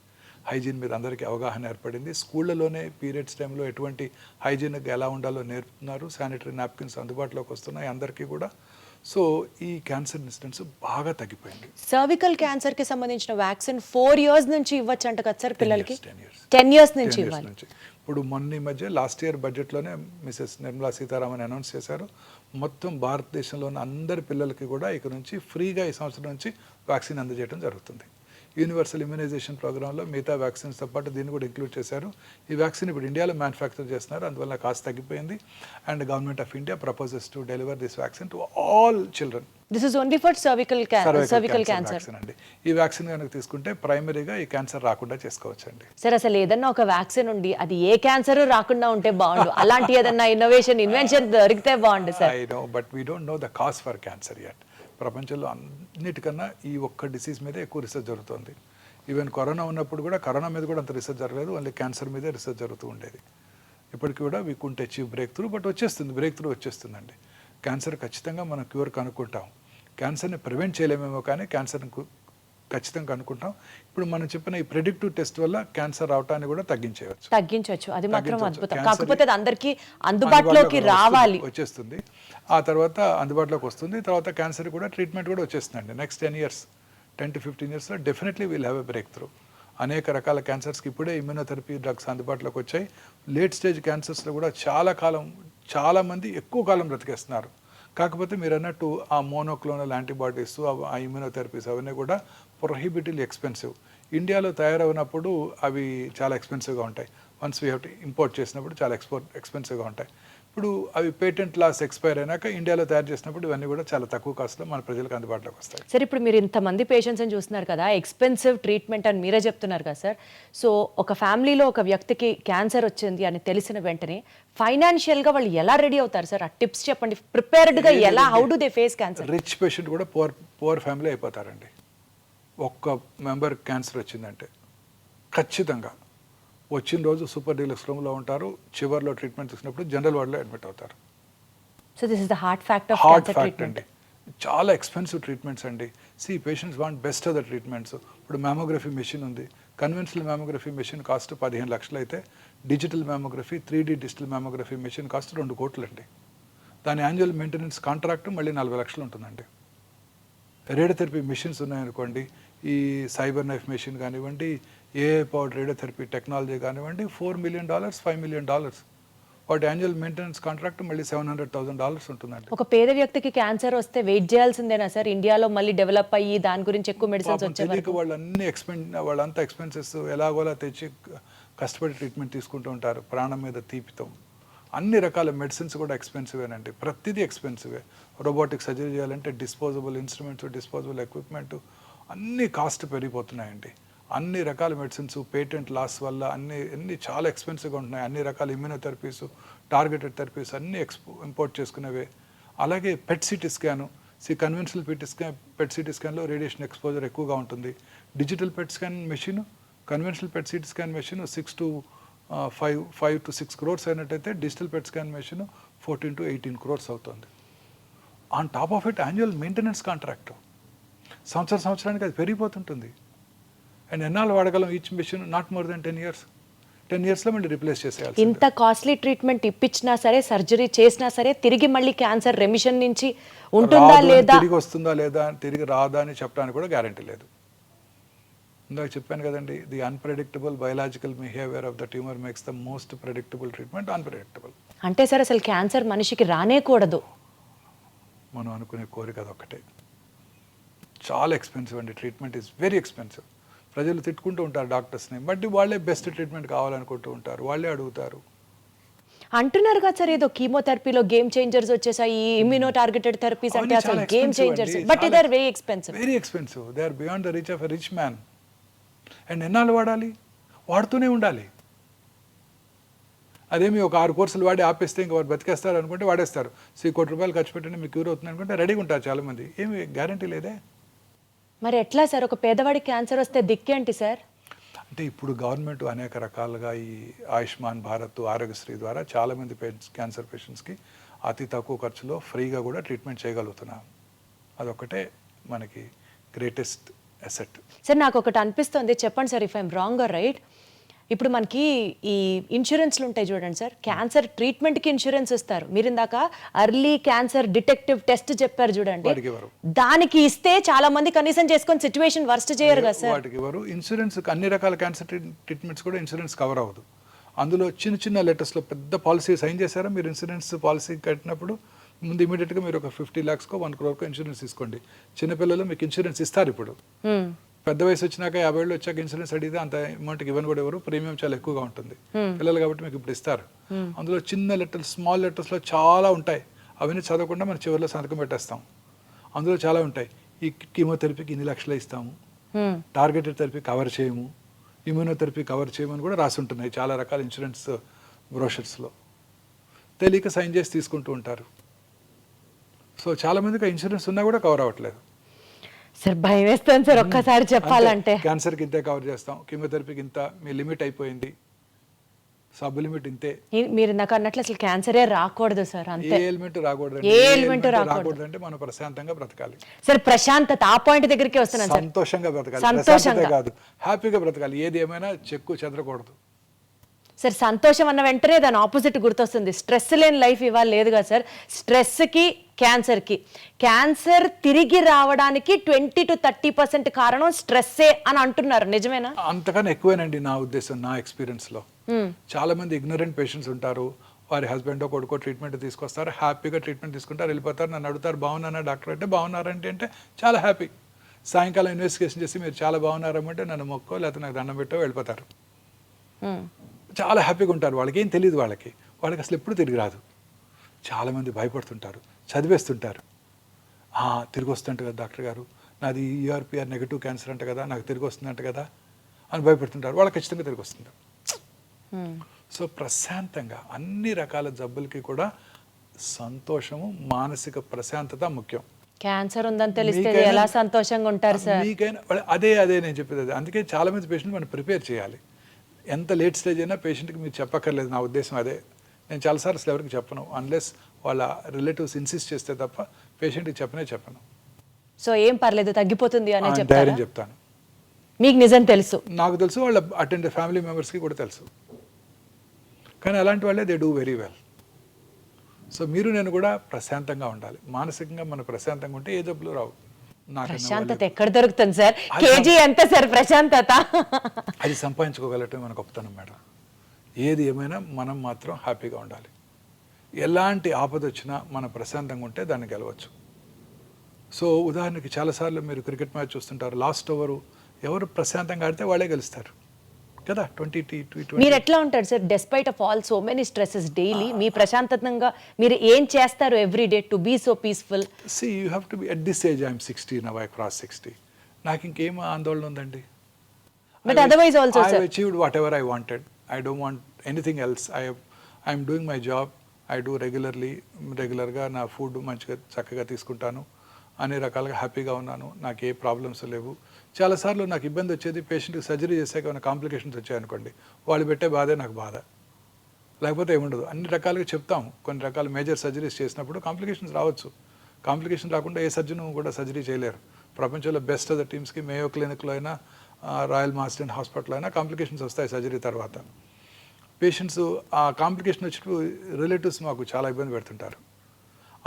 హైజీన్ మీద అందరికీ అవగాహన ఏర్పడింది. స్కూళ్ళలోనే పీరియడ్స్ టైంలో ఎటువంటి హైజీనిక్గా ఎలా ఉండాలో నేర్పుతున్నారు. శానిటరీ నాప్కిన్స్ అందుబాటులోకి వస్తున్నాయి అందరికీ కూడా. సో ఈ క్యాన్సర్ ఇన్సిడెంట్స్ బాగా తగ్గిపోయింది. సర్వికల్ క్యాన్సర్ కి సంబంధించిన వ్యాక్సిన్ 4 years నుంచి ఇవ్వచ్చు అంట కదా సార్ పిల్లలకి? 10 years నుంచి ఇవ్వాలి. ఇప్పుడు మొన్న ఈ మధ్య లాస్ట్ ఇయర్ బడ్జెట్లోనే మిసెస్ నిర్మలా సీతారామన్ అనౌన్స్ చేశారు, మొత్తం భారతదేశంలోని అందరి పిల్లలకి కూడా ఇక నుంచి ఫ్రీగా ఈ సంవత్సరం నుంచి వ్యాక్సిన్ అందజేయడం జరుగుతుంది. యూనివర్సల్ ఇమ్యునైజేషన్ ప్రోగ్రాంలో మిగతా వ్యాక్సిన్స్తో పాటు దీన్ని కూడా ఇంక్లూడ్ చేశారు. ఈ వ్యాక్సిన్ ఇప్పుడు ఇండియాలో మ్యానుఫ్యాక్చర్ చేస్తున్నారు, అందువల్ల కాస్ట్ తగ్గిపోయింది. And government of India proposes to deliver this vaccine to all children. This is only for cervical cancer అండి. ఈ వ్యాక్సిన్ కనుక తీసుకుంటే ప్రైమరీగా ఈ క్యాన్సర్ రాకుండా చేసుకోవచ్చు అండి. సార్ అసలు ఏదన్నా ఒక వ్యాక్సిన్ ఉండి అది ఏ క్యాన్సర్ రాకుండా ఉంటే బాగుండు. అలాంటి ఏదన్నా ఇన్వెన్షన్ దొరికితే బాగుండు sir. I know, but we don't know the cause for cancer yet. ప్రపంచంలో అన్నిటికన్నా ఈ ఒక్క డిసీజ్ మీద ఎక్కువ రీసెర్చ్ జరుగుతుంది. ఈవెన్ కరోనా ఉన్నప్పుడు కూడా కరోనా మీద కూడా అంత రీసెర్చ్ జరగలేదు, ఓన్లీ క్యాన్సర్ మీదే రీసెర్చ్ జరుగుతూ ఉండేది. ఇప్పటికి కూడా we can't achieve breakthrough, but breakthrough వచ్చేస్తుందండి. క్యాన్సర్ ఖచ్చితంగా మనం క్యూర్ కనుక్కుంటాం. క్యాన్సర్ని ప్రివెంట్ చేయలేమేమో కానీ క్యాన్సర్ని ఖచ్చితంగా కనుక్కుంటాం. ఇప్పుడు మనం చెప్పిన ఈ ప్రెడిక్టివ్ టెస్ట్ వల్ల క్యాన్సర్ రావటాన్ని కూడా తగ్గించవచ్చు. అది మాత్రం అద్భుతం. కాకపోతే అది అందరికీ అందుబాటులోకి రావాలి, వచ్చేస్తుంది. ఆ తర్వాత అందుబాటులోకి వస్తుంది. తర్వాత క్యాన్సర్ కూడా ట్రీట్మెంట్ కూడా వచ్చేస్తుందండి. నెక్స్ట్ 10 to 15 yearsలో definitely will have a breakthrough. అనేక రకాల క్యాన్సర్స్కి ఇప్పుడే ఇమ్యూనోథెరపీ డ్రగ్స్ అందుబాటులోకి వచ్చాయి. లేట్ స్టేజ్ క్యాన్సర్స్లో కూడా చాలామంది ఎక్కువ కాలం బ్రతికేస్తున్నారు. కాకపోతే మీరు అన్నట్టు ఆ మోనోక్లోనల్ యాంటీబాడీస్, ఆ ఇమ్యూనోథెరపీస్ అవన్నీ కూడా ప్రొహిబిటివ్లీ ఎక్స్పెన్సివ్. ఇండియాలో తయారవునప్పుడు అవి చాలా ఎక్స్పెన్సివ్గా ఉంటాయి. Once we have to import చేసినప్పుడు చాలా ఎక్స్పెన్సివ్గా ఉంటాయి. ఇప్పుడు అవి పేటెంట్ లాస్ ఎక్స్పైర్ అయినాక ఇండియాలో తయారు చేసినప్పుడు ఇవన్నీ కూడా చాలా తక్కువ కాస్ట్లో మన ప్రజలకు అందుబాటులోకి వస్తాయి. సార్ ఇప్పుడు మీరు ఇంతమంది పేషెంట్స్ అని చూస్తున్నారు కదా, ఎక్స్పెన్సివ్ ట్రీట్మెంట్ అని మీరే చెప్తున్నారు కదా సార్. సో ఒక ఫ్యామిలీలో ఒక వ్యక్తికి క్యాన్సర్ వచ్చింది అని తెలిసిన వెంటనే ఫైనాన్షియల్గా వాళ్ళు ఎలా రెడీ అవుతారు సార్? ఆ టిప్స్ చెప్పండి. ప్రిపేర్డ్గా ఎలా, how do they face cancer? Rich patient కూడా పువర్ ఫ్యామిలీ అయిపోతారండి. ఒక్క మెంబర్ క్యాన్సర్ వచ్చిందంటే ఖచ్చితంగా వచ్చిన రోజు సూపర్ డీలక్స్ రూమ్లో ఉంటారు. చివర్లో ట్రీట్మెంట్ తీసుకున్నప్పుడు జనరల్ వార్డులో అడ్మిట్ అవుతారు. So this is the heart fact of cancer treatment అండి. చాలా ఎక్స్పెన్సివ్ ట్రీట్మెంట్స్ అండి. Patients want best of the treatments. ఇప్పుడు మ్యామోగ్రఫీ మెషిన్ ఉంది. కన్వెన్షనల్ మ్యామోగ్రఫీ మెషిన్ కాస్ట్ 15 లక్షలు అయితే digital mammography 3D digital mammography machine cost 2 కోట్లు అండి. దాని యాన్యువల్ మెయింటెనెన్స్ కాంట్రాక్ట్ మళ్ళీ 40 లక్షలు ఉంటుందండి. రేడియోథెరపీ మెషిన్స్ ఉన్నాయనుకోండి, ఈ సైబర్ నైఫ్ మెషిన్ కానివ్వండి, ఏఐ పవర్డ్ రేడియోథెరపీ టెక్నాలజీ కానివ్వండి, $4 million, $5 million. వాటి యాన్యువల్ మెయింటెనెన్స్ కాంట్రాక్ట్ మళ్ళీ $700,000 ఉంటుందండి. ఒక పేద వ్యక్తికి క్యాన్సర్ వస్తే వెయిట్ చేయాల్సిందేనా సార్? ఇండియాలో మళ్ళీ డెవలప్ అయ్యి దాని గురించి ఎక్కువ మెడిసిన్స్ వచ్చే వాళ్ళంతా ఎక్స్పెన్సెస్ ఎలాగోలా తెచ్చి కష్టపడి ట్రీట్మెంట్ తీసుకుంటూ ఉంటారు. ప్రాణం మీద తీపితో అన్ని రకాల మెడిసిన్స్ కూడా ఎక్స్పెన్సివేనండి. ప్రతిదీ ఎక్స్పెన్సివే. రోబోటిక్ సర్జరీ చేయాలంటే డిస్పోజబుల్ ఇన్స్ట్రుమెంట్స్, డిస్పోజబుల్ ఎక్విప్మెంట్ అన్నీ కాస్ట్ పెరిగిపోతున్నాయండి. అన్ని రకాల మెడిసిన్స్ పేటెంట్ లాస్ వల్ల అన్ని చాలా ఎక్స్పెన్సివ్గా ఉంటున్నాయి. అన్ని రకాల ఇమ్యూనోథెరపీస్, టార్గెటెడ్ థెరపీస్ అన్నీ ఇంపోర్ట్ చేసుకునేవే. అలాగే PET CT scan, conventional PET CT స్కాన్లో రేడియేషన్ ఎక్స్పోజర్ ఎక్కువగా ఉంటుంది. Digital PET scan machine, conventional PET CT scan machine 5 to 6 crores అయినట్టయితే digital PET scan machine 14 to 18 crores అవుతుంది. On top of it annual maintenance contract సంవత్సరానికి అది పెరిగిపోతుంటుంది. అండ్ ఎన్నాళ్ళు వాడగలం each machine? Not more then 10 years. 10 yearsలో మళ్ళీ రిప్లేస్ చేసేయాలి. ఇంత కాస్ట్లీ ట్రీట్మెంట్ ఇప్పించినా సరే, సర్జరీ చేసినా సరే, తిరిగి మళ్ళీ క్యాన్సర్ రెమిషన్ నుంచి ఉంటుందా లేదా, తిరిగి వస్తుందా లేదా, తిరిగి రాదా అని చెప్పడానికి కూడా గ్యారంటీ లేదు. ఇందాక చెప్పాను కదండి, the unpredictable biological behaviour of the tumour makes the most predictable treatment unpredictable. అంటే సార్ అసలు క్యాన్సర్ మనిషికి రానేకూడదు. మనం అనుకునే కోరిక అదొక్కటే. చాలా ఎక్స్పెన్సివ్ అండి, ట్రీట్మెంట్ ఈజ్ వెరీ ఎక్స్పెన్సివ్. ప్రజలు తిట్టుకుంటూ ఉంటారు డాక్టర్స్ని, బట్ వాళ్ళే బెస్ట్ ట్రీట్మెంట్ కావాలనుకుంటూ ఉంటారు, వాళ్ళే అడుగుతారు. అంటున్నారు కదా సార్, ఏదో కీమోథెరపీలో గేమ్ చేంజర్స్ వచ్చేసాయి, ఇమ్యూనో టార్గెటెడ్ థెరపీస్ అంటే అసలు గేమ్ చేంజర్స్, బట్ ఇదే very expensive. Very expensive, they are beyond the reach of a rich man. And ఎన్నాళ్ళు వాడాలి? వాడుతూనే ఉండాలి. అదేమి ఒక 6 కోర్సులు వాడి ఆపేస్తే ఇంకా వాడు బతికేస్తారు అనుకుంటే వాడేస్తారు. ₹1 కోటి ఖర్చు పెట్టండి మీకు క్యూర్ అవుతుంది అనుకుంటే రెడీగా ఉంటారు చాలామంది. ఏమి గ్యారంటీ లేదే. మరి ఎట్లా సార్, ఒక పేదవాడికి క్యాన్సర్ వస్తే దిక్కేంటి సార్? అంటే ఇప్పుడు గవర్నమెంట్ అనేక రకాలుగా ఈ ఆయుష్మాన్ భారత్, ఆరోగ్యశ్రీ ద్వారా చాలామంది క్యాన్సర్ పేషెంట్స్కి అతి తక్కువ ఖర్చులో ఫ్రీగా కూడా ట్రీట్మెంట్ చేయగలుగుతున్నాం. అదొక్కటే మనకి గ్రేటెస్ట్ అసెట్. సార్ నాకు ఒకటి అనిపిస్తుంది, చెప్పండి sir if I'm wrong or right. ఇప్పుడు మనకి ఈ ఇన్సూరెన్స్లు ఉంటాయి చూడండి సార్, క్యాన్సర్ ట్రీట్మెంట్కి ఇన్సూరెన్స్ ఇస్తారు. మీరు ఇందాక అర్లీ క్యాన్సర్ డిటెక్టివ్ టెస్ట్ చెప్పారు చూడండి, దానికి ఇస్తే చాలా మంది కనీసం చేసుకొని సిచ్యువేషన్ వర్స్ట్ చేయరు కదా సార్. వాటికి ఎవరు ఇన్సూరెన్స్, అన్ని రకాల క్యాన్సర్ ట్రీట్మెంట్స్ కూడా ఇన్సూరెన్స్ కవర్ అవ్వదు. అందులో చిన్న చిన్న లెటర్స్లో పెద్ద పాలసీ సైన్ చేశారా మీరు? ఇన్సూరెన్స్ పాలసీ కట్టినప్పుడు ముందు ఇమీడియట్గా మీరు ఒక 50 lakhs-కో 1 crore-కో ఇన్సూరెన్స్ తీసుకోండి. చిన్నపిల్లలు మీకు ఇన్సూరెన్స్ ఇస్తారు. ఇప్పుడు పెద్ద వయసు వచ్చినాక 50 ఏళ్ళు వచ్చాక ఇన్సూరెన్స్ అడిగితే అంత అమౌంట్కి ఇవ్వని కూడా ఎవరు, ప్రీమియం చాలా ఎక్కువగా ఉంటుంది. పిల్లలు కాబట్టి మీకు ఇప్పుడు ఇస్తారు. అందులో చిన్న లెటర్స్, స్మాల్ లెటర్స్లో చాలా ఉంటాయి. అవన్నీ చదవకుండా మనం చివరిలో సంతకం పెట్టేస్తాం. అందులో చాలా ఉంటాయి. ఈ కీమోథెరపీకి ఇన్ని లక్షలు ఇస్తాము, టార్గెటెడ్ థెరపీ కవర్ చేయము, ఇమ్యూనోథెరపీ కవర్ చేయమని కూడా రాసి ఉంటున్నాయి చాలా రకాల ఇన్సూరెన్స్ బ్రోషర్స్లో. తెలియక సైన్ చేసి తీసుకుంటూ ఉంటారు. సో చాలామందికి ఇన్సూరెన్స్ ఉన్నా కూడా కవర్ అవ్వట్లేదు. సార్ భయం వేస్తుంది సార్ ఒక్కసారి చెప్పాలంటే. క్యాన్సర్కి ఇంతే కవర్ చేస్తాం, కీమోథెరపీకి ఇంత, మీ లిమిట్ అయిపోయింది, సబ్ లిమిట్ ఇంతే. మీరు నాకు అన్నట్లు అసలు క్యాన్సరే రాకూడదు సార్. అంతే, ఏ ఎలిమెంట్ రాకూడదు. ఏ ఎలిమెంట్ రాకూడదు అంటే మనం ప్రశాంతంగా బ్రతకాలి సార్. ప్రశాంతత, ఆ పాయింట్ దగ్గరికి వస్తున్నాను సార్. సంతోషంగా బ్రతకాలి, సంతోషంగా కాదు హ్యాపీగా బ్రతకాలి. ఏది ఏమైనా చెక్కు చెదరకూడదు సార్. సంతోషం అన్న వెంటనే దాని ఆపోజిట్ గుర్తొస్తుంది. స్ట్రెస్ లేని లైఫ్ ఇవాళ లేదు కదా సార్. స్ట్రెస్కి, క్యాన్సర్కి, క్యాన్సర్ తిరిగి రావడానికి 20 to 30% కారణం స్ట్రెస్సే అని అంటున్నారు, నిజమేనా? అంతకన్నా ఎక్కువేనండి నా ఉద్దేశం, నా ఎక్స్పీరియన్స్లో. చాలా మంది ఇగ్నరెంట్ పేషెంట్స్ ఉంటారు. వారి హస్బెండో కొడుకో ట్రీట్మెంట్ తీసుకొస్తారు, హ్యాపీగా ట్రీట్మెంట్ తీసుకుంటారు, వెళ్ళిపోతారు. నన్ను అడుగుతారు బాగున్నారా డాక్టర్ అంటే, బాగున్నారంటే చాలా హ్యాపీ. సాయంకాలం ఇన్వెస్టిగేషన్ చేసి మీరు చాలా బాగున్నారమ్మంటే నన్ను మొక్కో లేకపోతే నాకు దండం పెట్టో వెళ్ళిపోతారు. చాలా హ్యాపీగా ఉంటారు. వాళ్ళకి ఏం తెలియదు, వాళ్ళకి అసలు ఎప్పుడు తిరిగి రాదు. చాలామంది భయపడుతుంటారు, చదివేస్తుంటారు. తిరిగి వస్తుంట కదా డాక్టర్ గారు, నాది ERPR నెగటివ్ క్యాన్సర్ అంట కదా, నాకు తిరిగి వస్తుందంట కదా అని భయపడుతుంటారు. వాళ్ళకి ఖచ్చితంగా తిరిగి వస్తుంది. సో ప్రశాంతంగా అన్ని రకాల జబ్బులకి కూడా సంతోషము, మానసిక ప్రశాంతత ముఖ్యం. క్యాన్సర్ ఉందని తెలిస్తే ఎలా సంతోషంగా ఉంటారు సార్? మీకైనా అదే నేను చెప్పేది అదే. అందుకే చాలా మంది పేషెంట్ మనం ప్రిపేర్ చేయాలి. ఎంత లేట్ స్టేజ్ అయినా పేషెంట్కి మీరు చెప్పక్కర్లేదు. నా ఉద్దేశం అదే. నేను చాలాసార్లు అసలు ఎవరికి చెప్పను, అన్లెస్ వాళ్ళ రిలేటివ్స్ ఇన్సిస్ట్ చేస్తే తప్ప పేషెంట్కి చెప్పను. సో ఏం పర్లేదు, తగ్గిపోతుంది అని ధైర్యం చెప్తాను. మీకు నిజం తెలుసు, నాకు తెలుసు, వాళ్ళ అటెండ్ ఫ్యామిలీ మెంబర్స్కి కూడా తెలుసు. కానీ అలాంటి వాళ్ళే they do very well. So మీరు నేను కూడా ప్రశాంతంగా ఉండాలి. మానసికంగా మనం ప్రశాంతంగా ఉంటే ఏ జబ్బులు రావు. ప్రశాంతత ఎక్కడ దొరుకుతుంది సార్? కేజీ ఎంత సార్ ప్రశాంతత? అది సంపాదించుకోగలటం మన గొప్పతనం మేడం. ఏది ఏమైనా మనం మాత్రం హ్యాపీగా ఉండాలి. ఎలాంటి ఆపద వచ్చినా మనం ప్రశాంతంగా ఉంటే దాన్ని గెలవచ్చు. సో ఉదాహరణకి చాలాసార్లు మీరు క్రికెట్ మ్యాచ్ చూస్తుంటారు, లాస్ట్ ఓవరు ఎవరు ప్రశాంతంగా ఆడితే వాళ్ళే గెలుస్తారు కదా. 20-20. మీరు ఎట్లా ఉంటారు sir despite of all so many stresses daily? మీ ప్రశాంతంగా మీరు ఏం చేస్తారు every day to be so peaceful? See, you have to be at this age. I'm 60 now, I crossed 60. నాకు ఇంకేం ఆందోళన ఉందండి. But otherwise also sir, I've achieved whatever I wanted. I don't want anything else. I'm doing my job. I do రెగ్యులర్గా నా ఫుడ్ మంచిగా చక్కగా తీసుకుంటాను. అన్ని రకాలుగా హ్యాపీగా ఉన్నాను. నాకు ఏ ప్రాబ్లమ్స్ లేవు. చాలాసార్లు నాకు ఇబ్బంది వచ్చేది, పేషెంట్కి సర్జరీ చేశాక ఏమైనా కాంప్లికేషన్స్ వచ్చాయనుకోండి, వాళ్ళు పెట్టే బాధే నాకు బాధ, లేకపోతే ఏముండదు. అన్ని రకాలుగా చెప్తాము. కొన్ని రకాల మేజర్ సర్జరీస్ చేసినప్పుడు కాంప్లికేషన్స్ రావచ్చు. కాంప్లికేషన్ రాకుండా ఏ సర్జన్ కూడా సర్జరీ చేయలేరు. ప్రపంచంలో బెస్ట్ ఆఫ్ ద టీమ్స్కి మేయో క్లినిక్లో అయినా, రాయల్ మాస్టన్ హాస్పిటల్ అయినా కాంప్లికేషన్స్ వస్తాయి సర్జరీ తర్వాత. పేషెంట్స్ ఆ కాంప్లికేషన్ వచ్చినప్పుడు రిలేటివ్స్ మాకు చాలా ఇబ్బంది పెడుతుంటారు.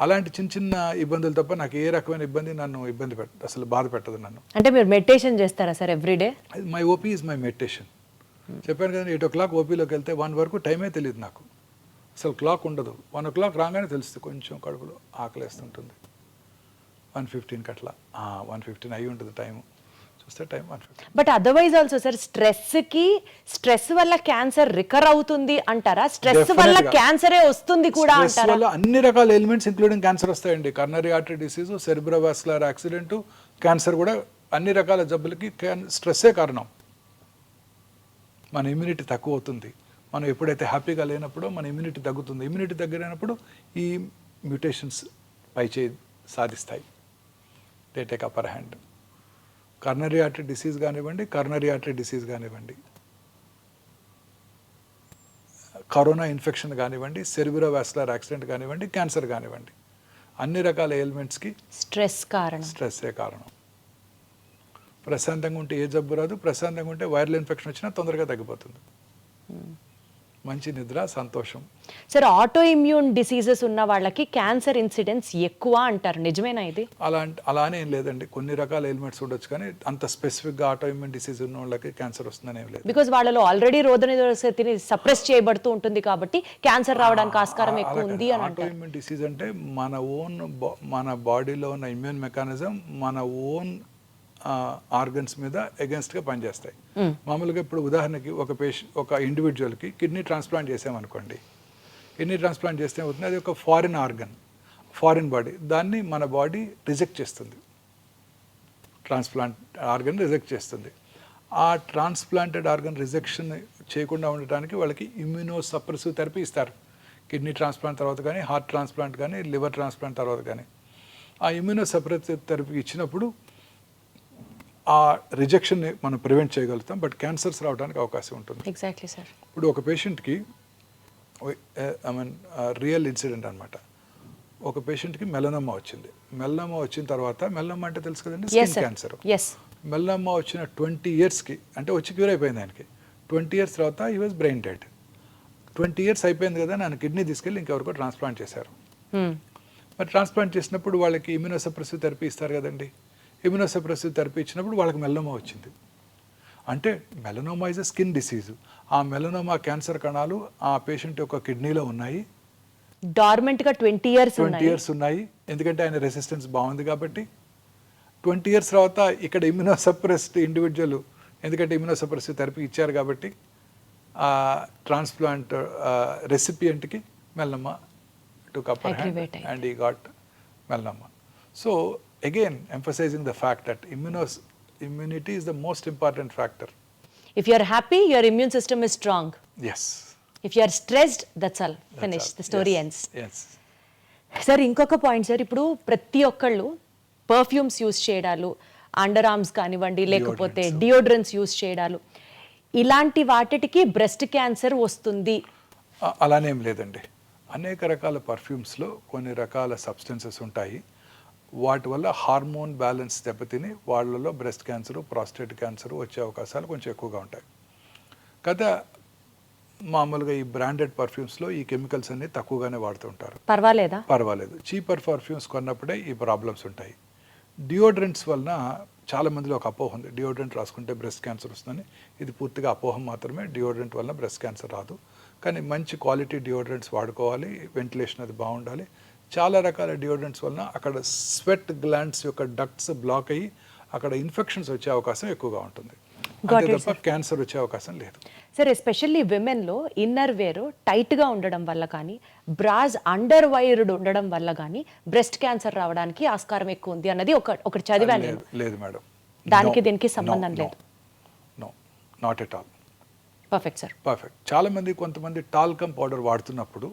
అలాంటి చిన్న చిన్న ఇబ్బందులు తప్ప నాకు ఏ రకమైన ఇబ్బంది నన్ను అసలు బాధ పెట్టదు నన్ను. అంటే మీరు మెడిటేషన్ చేస్తారా sir everyday? My OP is my meditation. చెప్పాను కదా 8 o'clock ఓపీలోకి వెళ్తే 1 వరకు టైమే తెలియదు నాకు, అసలు క్లాక్ ఉండదు. 1 o'clock రాగానే తెలుస్తుంది కొంచెం కడుపులో ఆకలేస్తుంటుంది. 1:15 అట్లా 1:15 అయి ఉంటుంది టైం, చూస్తే time 1:15. But otherwise also sir stress వల్ల క్యాన్సర్ రికర్ అవుతుంది అంటారా? స్ట్రెస్ వల్ల క్యాన్సరే వస్తుంది కూడా స్ట్రెస్ అంటారా? వల్ల అన్ని రకాల ఎలిమెంట్స్ ఇంక్లూడింగ్ క్యాన్సర్ వస్తాయండి. Coronary artery disease, cerebrovascular accident, cancer కూడా అన్ని రకాల జబ్బులకి స్ట్రెస్సే కారణం. మన ఇమ్యూనిటీ తక్కువ అవుతుంది. మనం ఎప్పుడైతే హ్యాపీగా లేనప్పుడు మన ఇమ్యూనిటీ తగ్గుతుంది. ఇమ్యూనిటీ తగ్గినప్పుడు ఈ మ్యూటేషన్స్ పైచేయి సాధిస్తాయి, they take upper hand. Coronary artery disease కానివ్వండి, కరోనా ఇన్ఫెక్షన్ కానివ్వండి, సెరిబ్రోవాస్కులర్ యాక్సిడెంట్ కానివ్వండి, క్యాన్సర్ కానివ్వండి, అన్ని రకాల ఎలిమెంట్స్కి స్ట్రెస్సే కారణం. ప్రశాంతంగా ఉంటే ఏ జబ్బు రాదు, ప్రశాంతంగా ఉంటే వైరల్ ఇన్ఫెక్షన్ వచ్చినా తొందరగా తగ్గిపోతుంది. మంచి నిద్ర, సంతోషం. సార్ ఆటో ఇమ్యూన్ డిసీజెస్ ఉన్న వాళ్ళకి క్యాన్సర్ ఇన్సిడెన్స్ ఎక్కువ అంటారు, నిజమేనా ఇది? అలానే ఏం లేదండి, కొన్ని రకాల ఎలిమెంట్స్ ఉండొచ్చు, కానీ అంత స్పెసిఫిక్గా ఆటో ఇమ్యూన్ డిసీజ్ ఉన్న వాళ్ళకి క్యాన్సర్ వస్తుందని ఏం లేదు. బికాజ్ వాళ్ళలో ఆల్రెడీ రోగనిరోధక శక్తిని సప్రెస్ చేయబడుతూ ఉంటుంది కాబట్టి క్యాన్సర్ రావడానికి ఆస్కారం ఎక్కువ ఉంది అని ఆటో ఇమ్యూన్ డిసీజ్ అంటే మన బాడీలో ఉన్న ఇమ్యూన్ మెకానిజం మన ఓన్ ఆర్గన్స్ మీద అగెన్స్ట్గా పనిచేస్తాయి. మామూలుగా ఇప్పుడు ఉదాహరణకి ఒక ఇండివిజువల్కి కిడ్నీ ట్రాన్స్ప్లాంట్ చేసామనుకోండి, కిడ్నీ ట్రాన్స్ప్లాంట్ చేస్తే అవుతుంది, అది ఒక ఫారిన్ ఫారిన్ బాడీ, దాన్ని మన బాడీ రిజెక్ట్ చేస్తుంది, ట్రాన్స్ప్లాంట్ ఆర్గన్ రిజెక్ట్ చేస్తుంది. ఆ ట్రాన్స్ప్లాంటెడ్ ఆర్గన్ రిజెక్షన్ చేయకుండా ఉండటానికి వాళ్ళకి ఇమ్యూనో సప్రెసివ్ థెరపీ ఇస్తారు. కిడ్నీ ట్రాన్స్ప్లాంట్ తర్వాత కానీ, హార్ట్ ట్రాన్స్ప్లాంట్ కానీ, లివర్ ట్రాన్స్ప్లాంట్ తర్వాత కానీ ఆ ఇమ్యూనో సప్రెసివ్ థెరపీ ఇచ్చినప్పుడు ఆ రిజెక్షన్ని మనం ప్రివెంట్ చేయగలుగుతాం, బట్ క్యాన్సర్స్ రావడానికి అవకాశం ఉంటుంది. Exactly sir. ఇప్పుడు ఒక పేషెంట్కి రియల్ ఇన్సిడెంట్ అనమాట. ఒక పేషెంట్కి మెలనోమా వచ్చింది. మెలనోమా వచ్చిన తర్వాత, మెలనోమా అంటే తెలుసు కదండి, స్కిన్ క్యాన్సర్. మెలనోమా వచ్చిన 20 yearsకి అంటే వచ్చి క్యూర్ అయిపోయింది ఆయనకి. 20 years తర్వాత ఈ వాజ్ బ్రెయిన్ డెడ్. 20 years అయిపోయింది కదా, నన్ను కిడ్నీ తీసుకెళ్ళి ఇంకెవరికో ట్రాన్స్ప్లాంట్ చేశారు. మరి ట్రాన్స్ప్లాంట్ చేసినప్పుడు వాళ్ళకి ఇమ్యూనోసప్రెసివ్ థెరపీ ఇస్తారు కదండి. ఇమ్యూనోసప్రెసివ్ థెరపీ ఇచ్చినప్పుడు వాళ్ళకి మెలనోమా వచ్చింది. అంటే melanoma is a skin disease. ఆ మెలనోమా క్యాన్సర్ కణాలు ఆ పేషెంట్ యొక్క కిడ్నీలో ఉన్నాయి, డార్మెంట్గా 20 years ఉన్నాయి. ఎందుకంటే ఆయన రెసిస్టెన్స్ బాగుంది కాబట్టి. 20 years తర్వాత ఇక్కడ ఇమ్యూనోసప్రెస్డ్ ఇండివిజువల్, ఎందుకంటే ఇమ్యూనోసప్రెసివ్ థెరపీ ఇచ్చారు కాబట్టి, ఆ ట్రాన్స్ప్లాంట్ రెసిపియంట్కి melanoma took upper hand and he got melanoma. So again emphasizing the fact that immunity is the most important factor. If you are happy, your immune system is strong. Yes. If you are stressed, that's all. Finish. The story ends. Yes. Sir ఇంకొక పాయింట్ సార్, ఇప్పుడు ప్రతి ఒక్కళ్ళు పర్ఫ్యూమ్స్ యూస్ చేయడాలు, అండర్ ఆర్మ్స్ కానివ్వండి, లేకపోతే డియోడ్రెంట్స్ యూస్ చేయడాలు, ఇలాంటి వాటికి బ్రెస్ట్ క్యాన్సర్ వస్తుంది అలానేం లేదండి. అనేక రకాల పర్ఫ్యూమ్స్లో కొన్ని రకాల సబ్స్టెన్సెస్ ఉంటాయి, వాటి వల్ల హార్మోన్ బ్యాలెన్స్ దెబ్బతిని వాళ్ళలో బ్రెస్ట్ క్యాన్సరు, ప్రాస్టేట్ క్యాన్సర్ వచ్చే అవకాశాలు కొంచెం ఎక్కువగా ఉంటాయి కదా. మామూలుగా ఈ బ్రాండెడ్ పర్ఫ్యూమ్స్లో ఈ కెమికల్స్ అన్ని తక్కువగానే వాడుతూ ఉంటారు. పర్వాలేదు. చీపర్ పర్ఫ్యూమ్స్ కొన్నప్పుడే ఈ ప్రాబ్లమ్స్ ఉంటాయి. డియోడ్రెంట్స్ వలన చాలా మందిలో ఒక అపోహ ఉంది, డియోడ్రెంట్ రాసుకుంటే బ్రెస్ట్ క్యాన్సర్ వస్తుందని. ఇది పూర్తిగా అపోహం మాత్రమే. డియోడ్రెంట్ వలన బ్రెస్ట్ క్యాన్సర్ రాదు, కానీ మంచి క్వాలిటీ డియోడ్రెంట్స్ వాడుకోవాలి, వెంటిలేషన్ అది బాగుండాలి. చాలా రకాల డియోడ్రెంట్స్ వలన అక్కడ స్వెట్ గ్లాండ్స్ యొక్క డక్ట్స్ బ్లాక్ అయ్యి అక్కడ ఇన్ఫెక్షన్స్ వచ్చే అవకాశం ఎక్కువగా ఉంటుంది, అంతే తప్ప క్యాన్సర్ వచ్చే అవకాశం లేదు. సార్ ఎస్పెషల్లీ విమెన్లో ఇన్నర్ వేర్ టైట్గా ఉండడం వల్ల కానీ, బ్రాస్ అండర్ వైర్డ్ ఉండడం వల్ల కానీ బ్రెస్ట్ క్యాన్సర్ రావడానికి ఆస్కారం ఎక్కువ ఉంది అన్నది ఒకటి చదివాను. లేదు మేడం, దీనికి సంబంధం లేదు. No, not at all. Perfect sir, perfect. కొంతమంది టాల్కమ్ పౌడర్ వాడుతున్నప్పుడు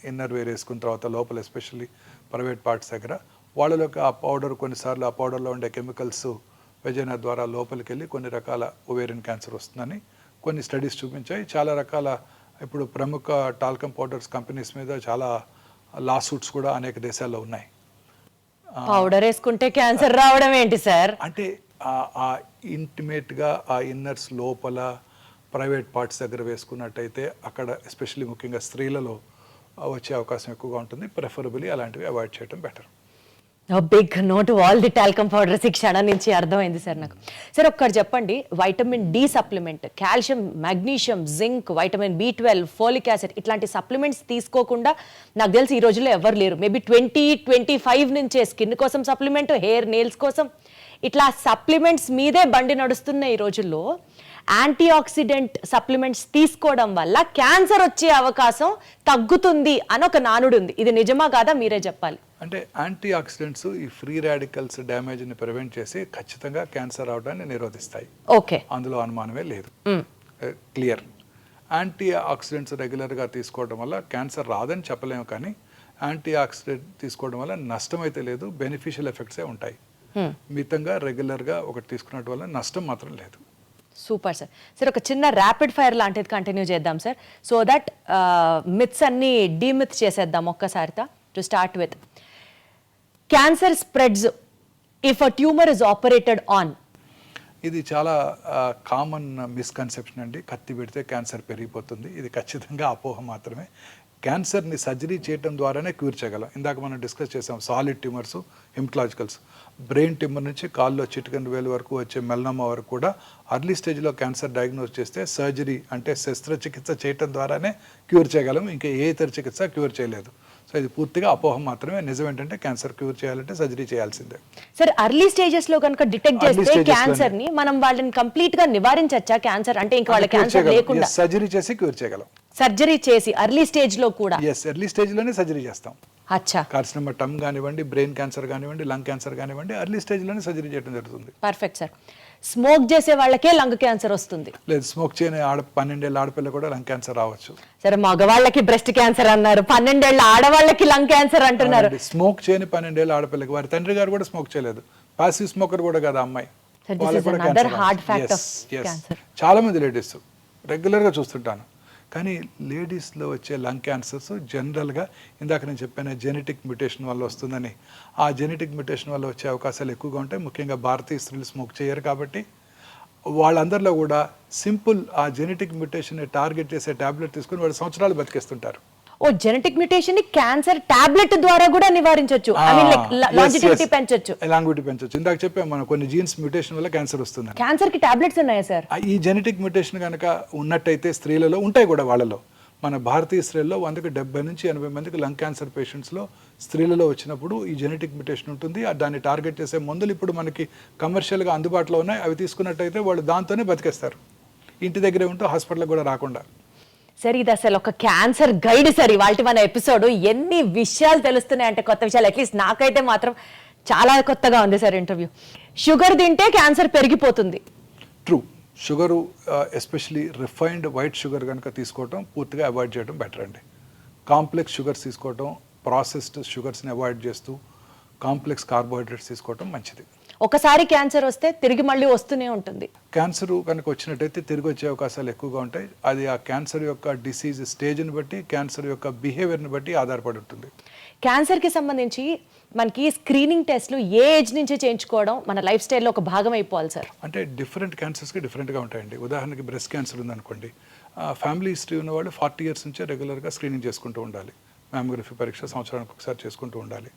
ఇన్నర్ వేర్ వేసుకున్న తర్వాత లోపల ఎస్పెషల్లీ ప్రైవేట్ పార్ట్స్ దగ్గర వాళ్ళలోకి ఆ పౌడర్, కొన్నిసార్లు ఆ పౌడర్లో ఉండే కెమికల్స్ వెజైనా ద్వారా లోపలికి వెళ్ళి కొన్ని రకాల ఓవేరియన్ క్యాన్సర్ వస్తుందని కొన్ని స్టడీస్ చూపించాయి. చాలా రకాల ఇప్పుడు ప్రముఖ టాల్కమ్ పౌడర్స్ కంపెనీస్ మీద చాలా లా సూట్స్ కూడా అనేక దేశాల్లో ఉన్నాయి. పౌడర్ వేసుకుంటే క్యాన్సర్ రావడం ఏంటి సార్? అంటే ఆ ఇంటిమేట్గా ఆ ఇన్నర్స్ లోపల ప్రైవేట్ పార్ట్స్ దగ్గర వేసుకున్నట్టయితే అక్కడ ఎస్పెషల్లీ ముఖ్యంగా స్త్రీలలో వచ్చే అవకాశం ఎక్కువగా ఉంటుంది. ప్రిఫరబుల్లీ అలాంటివి అవాయిడ్ చేయడం better. Big note all the talcum powders ఈ క్షణం నుంచి అర్థమైంది సార్ నాకు. సార్ ఒక్కటి చెప్పండి, vitamin D supplement, calcium, magnesium, zinc, vitamin B12, folic acid ఇట్లాంటి సప్లిమెంట్స్ తీసుకోకుండా నాకు తెలిసి ఈ రోజుల్లో ఎవరు లేరు. మేబీ 20-25 నుంచే స్కిన్ కోసం సప్లిమెంట్, హెయిర్ నెయిల్స్ కోసం ఇట్లా సప్లిమెంట్స్ మీదే బండి నడుస్తున్న ఈ రోజుల్లో యాంటీ ఆక్సిడెంట్ సప్లిమెంట్స్ తీసుకోవడం వల్ల క్యాన్సర్ వచ్చే అవకాశం తగ్గుతుంది అని ఒక నానుడు ఉంది. ఇది నిజమా కాదా మీరే చెప్పాలి. అంటే యాంటీ ఆక్సిడెంట్స్ ఈ ఫ్రీ రాడికల్స్ డ్యామేజ్ని ప్రివెంట్ చేసి ఖచ్చితంగా క్యాన్సర్ అవడాన్ని నిరోధిస్తాయి. ఓకే, అందులో అనుమానమే లేదు. క్లియర్. యాంటీ ఆక్సిడెంట్స్ రెగ్యులర్గా తీసుకోవడం వల్ల క్యాన్సర్ రాదని చెప్పలేము, కానీ యాంటీ ఆక్సిడెంట్ తీసుకోవడం వల్ల నష్టం అయితే లేదు, బెనిఫిషియల్ ఎఫెక్ట్సే ఉంటాయి. మితంగా రెగ్యులర్గా ఒకటి తీసుకున్నట్టు వల్ల నష్టం మాత్రం లేదు. Super sir. సార్ ఒక చిన్న ర్యాపిడ్ ఫైర్ లాంటిది కంటిన్యూ చేద్దాం సార్, సో దట్ మిత్స్ అన్ని డీమిత్ చేసేద్దాం ఒక్కసారితో. To start with, cancer spreads if a tumour is operated on. ఇది చాలా కామన్ మిస్కన్సెప్షన్ అండి. కత్తి పెడితే క్యాన్సర్ పెరిగిపోతుంది. ఇది ఖచ్చితంగా అపోహ మాత్రమే. క్యాన్సర్ని సర్జరీ చేయడం ద్వారానే క్యూర్ చేయగలం. ఇందాక మనం డిస్కస్ చేసాం సాలిడ్ ట్యూమర్స్, హిమటలాజికల్స్. బ్రెయిన్ ట్యూమర్ నుంచి కాల్లో చిటికెన్ వేలు వరకు వచ్చే మెలనోమా వరకు కూడా అర్లీ స్టేజ్లో క్యాన్సర్ డయాగ్నోస్ చేస్తే సర్జరీ అంటే శస్త్రచికిత్స చేయడం ద్వారానే క్యూర్ చేయగలం. ఇంకా ఏ ఇతర చికిత్స క్యూర్ చేయలేదు. సో ఇది పూర్తిగా అపోహ మాత్రమే. నిజం ఏంటంటే క్యాన్సర్ క్యూర్ చేయాలంటే సర్జరీ చేయాల్సిందే. సార్ అర్లీ స్టేజెస్ లో కనుక డిటెక్ట్ చేస్తే క్యాన్సర్ ని మనం వాళ్ళని కంప్లీట్ గా నివారించచ్చా? క్యాన్సర్ అంటే ఇంకా వాళ్ళ క్యాన్సర్ లేకుండా సర్జరీ చేసి క్యూర్ చేయగలం. సర్జరీ చేసి ఎర్లీ స్టేజ్ లో కూడా? ఎస్, ఎర్లీ స్టేజ్ లోనే సర్జరీ చేస్తాం. అచ్చా. కార్సినోమా టమ్ కానివ్వండి, బ్రెయిన్ క్యాన్సర్ కానివ్వండి, లంగ్ క్యాన్సర్ కానివ్వండి, ఎర్లీ స్టేజ్ లోనే సర్జరీ చేయడం జరుగుతుంది. Perfect sir. స్మోక్ చేసే వాళ్ళకే లంగ్ క్యాన్సర్ వస్తుంది? లేదు, స్మోక్ చేయని 12 ఏళ్ళ ఆడపిల్ల కూడా లంగ్ క్యాన్సర్ రావచ్చు. సరే, మగవాళ్ళకి బ్రెస్ట్ క్యాన్సర్ అన్నారు, 12 ఏళ్ళ ఆడవాళ్ళకి లంగ్ క్యాన్సర్ అంటున్నారు. స్మోక్ చేయని 12 ఏళ్ళ ఆడపిల్లకి వారి తండ్రి గారు కూడా స్మోక్ చేయలేదు, పాసివ్ స్మోకర్ కూడా కదా అమ్మాయి. చాలా మంది లేడీస్ రెగ్యులర్గా చూస్తుంటాను. కానీ లేడీస్లో వచ్చే లంగ్ క్యాన్సర్స్ జనరల్గా ఇందాక నేను చెప్పాను జెనెటిక్ మ్యుటేషన్ వల్ల వస్తుందని. ఆ జెనెటిక్ మ్యుటేషన్ వల్ల వచ్చే అవకాశాలు ఎక్కువగా ఉంటాయి. ముఖ్యంగా భారతీయ స్త్రీలు స్మోక్ చేయరు కాబట్టి వాళ్ళందరిలో కూడా సింపుల్ ఆ జెనెటిక్ మ్యుటేషన్ని టార్గెట్ చేసే టాబ్లెట్ తీసుకుని వాళ్ళు సంవత్సరాలు బతికేస్తుంటారు. ఓ, జెనెటిక్ మ్యుటేషన్ ని క్యాన్సర్ టాబ్లెట్ ద్వారా కూడా నివారించవచ్చు, లాంజిటివిటీ పెంచొచ్చు. లాంజిటివిటీ పెంచొచ్చు. ఇందాక చెప్పాము మనం కొన్ని జీన్స్ మ్యుటేషన్ వల్ల క్యాన్సర్ వస్తుంది. క్యాన్సర్ కి టాబ్లెట్స్ ఉన్నాయా సార్? ఈ జెనెటిక్ మ్యుటేషన్ కనుక ఉన్నట్టయితే స్త్రీలలో ఉంటాయి కూడా. వాళ్ళలో మన భారతీయ స్త్రీలలో 100కి 70 నుంచి 80 మందికి లంగ్ క్యాన్సర్ పేషెంట్స్లో స్త్రీలలో వచ్చినప్పుడు ఈ జెనెటిక్ మ్యుటేషన్ ఉంటుంది. దాన్ని టార్గెట్ చేసే మందులు ఇప్పుడు మనకి కమర్షియల్గా అందుబాటులో ఉన్నాయి. అవి తీసుకున్నట్టయితే వాళ్ళు దాంతోనే బతికేస్తారు, ఇంటి దగ్గరే ఉంటూ హాస్పిటల్కి కూడా రాకుండా. సరే, ఇది అసలు ఒక క్యాన్సర్ గైడ్ సార్ ఇవాల్టి మన ఎపిసోడ్. ఎన్ని విషయాలు తెలుస్తున్నాయి అంటే, కొత్త విషయాలు. అట్లీస్ట్ నాకైతే మాత్రం చాలా కొత్తగా ఉంది సార్ ఇంటర్వ్యూ. షుగర్ తింటే క్యాన్సర్ పెరిగిపోతుంది. True. Sugar especially refined white sugar కనుక తీసుకోవటం పూర్తిగా అవాయిడ్ చేయడం బెటర్ అండి. కాంప్లెక్స్ షుగర్స్ తీసుకోవటం, ప్రాసెస్డ్ షుగర్స్ని అవాయిడ్ చేస్తూ కాంప్లెక్స్ కార్బోహైడ్రేట్స్ తీసుకోవటం మంచిది. ఒకసారి క్యాన్సర్ వస్తే తిరిగి మళ్ళీ వస్తూనే ఉంటుంది. క్యాన్సర్ కనుక వచ్చినట్టయితే తిరిగి వచ్చే అవకాశాలు ఎక్కువగా ఉంటాయి. అది ఆ క్యాన్సర్ యొక్క డిసీజ్ స్టేజ్ని బట్టి, క్యాన్సర్ యొక్క బిహేవియర్ని బట్టి ఆధారపడి ఉంటుంది. క్యాన్సర్కి సంబంధించి మనకి స్క్రీనింగ్ టెస్ట్లు ఏ ఏజ్ నుంచి చేయించుకోవడం మన లైఫ్ స్టైల్లో ఒక భాగం అయిపోవాలి సార్? అంటే డిఫరెంట్ క్యాన్సర్స్కి డిఫరెంట్గా ఉంటాయండి. ఉదాహరణకి బ్రెస్ట్ క్యాన్సర్ ఉందనుకోండి, ఫ్యామిలీ హిస్టరీ ఉన్నవాళ్ళు 40 years నుంచే రెగ్యులర్గా స్క్రీనింగ్ చేసుకుంటూ ఉండాలి. మ్యామోగ్రఫీ పరీక్ష సంవత్సరానికి ఒకసారి చేసుకుంటూ ఉండాలి.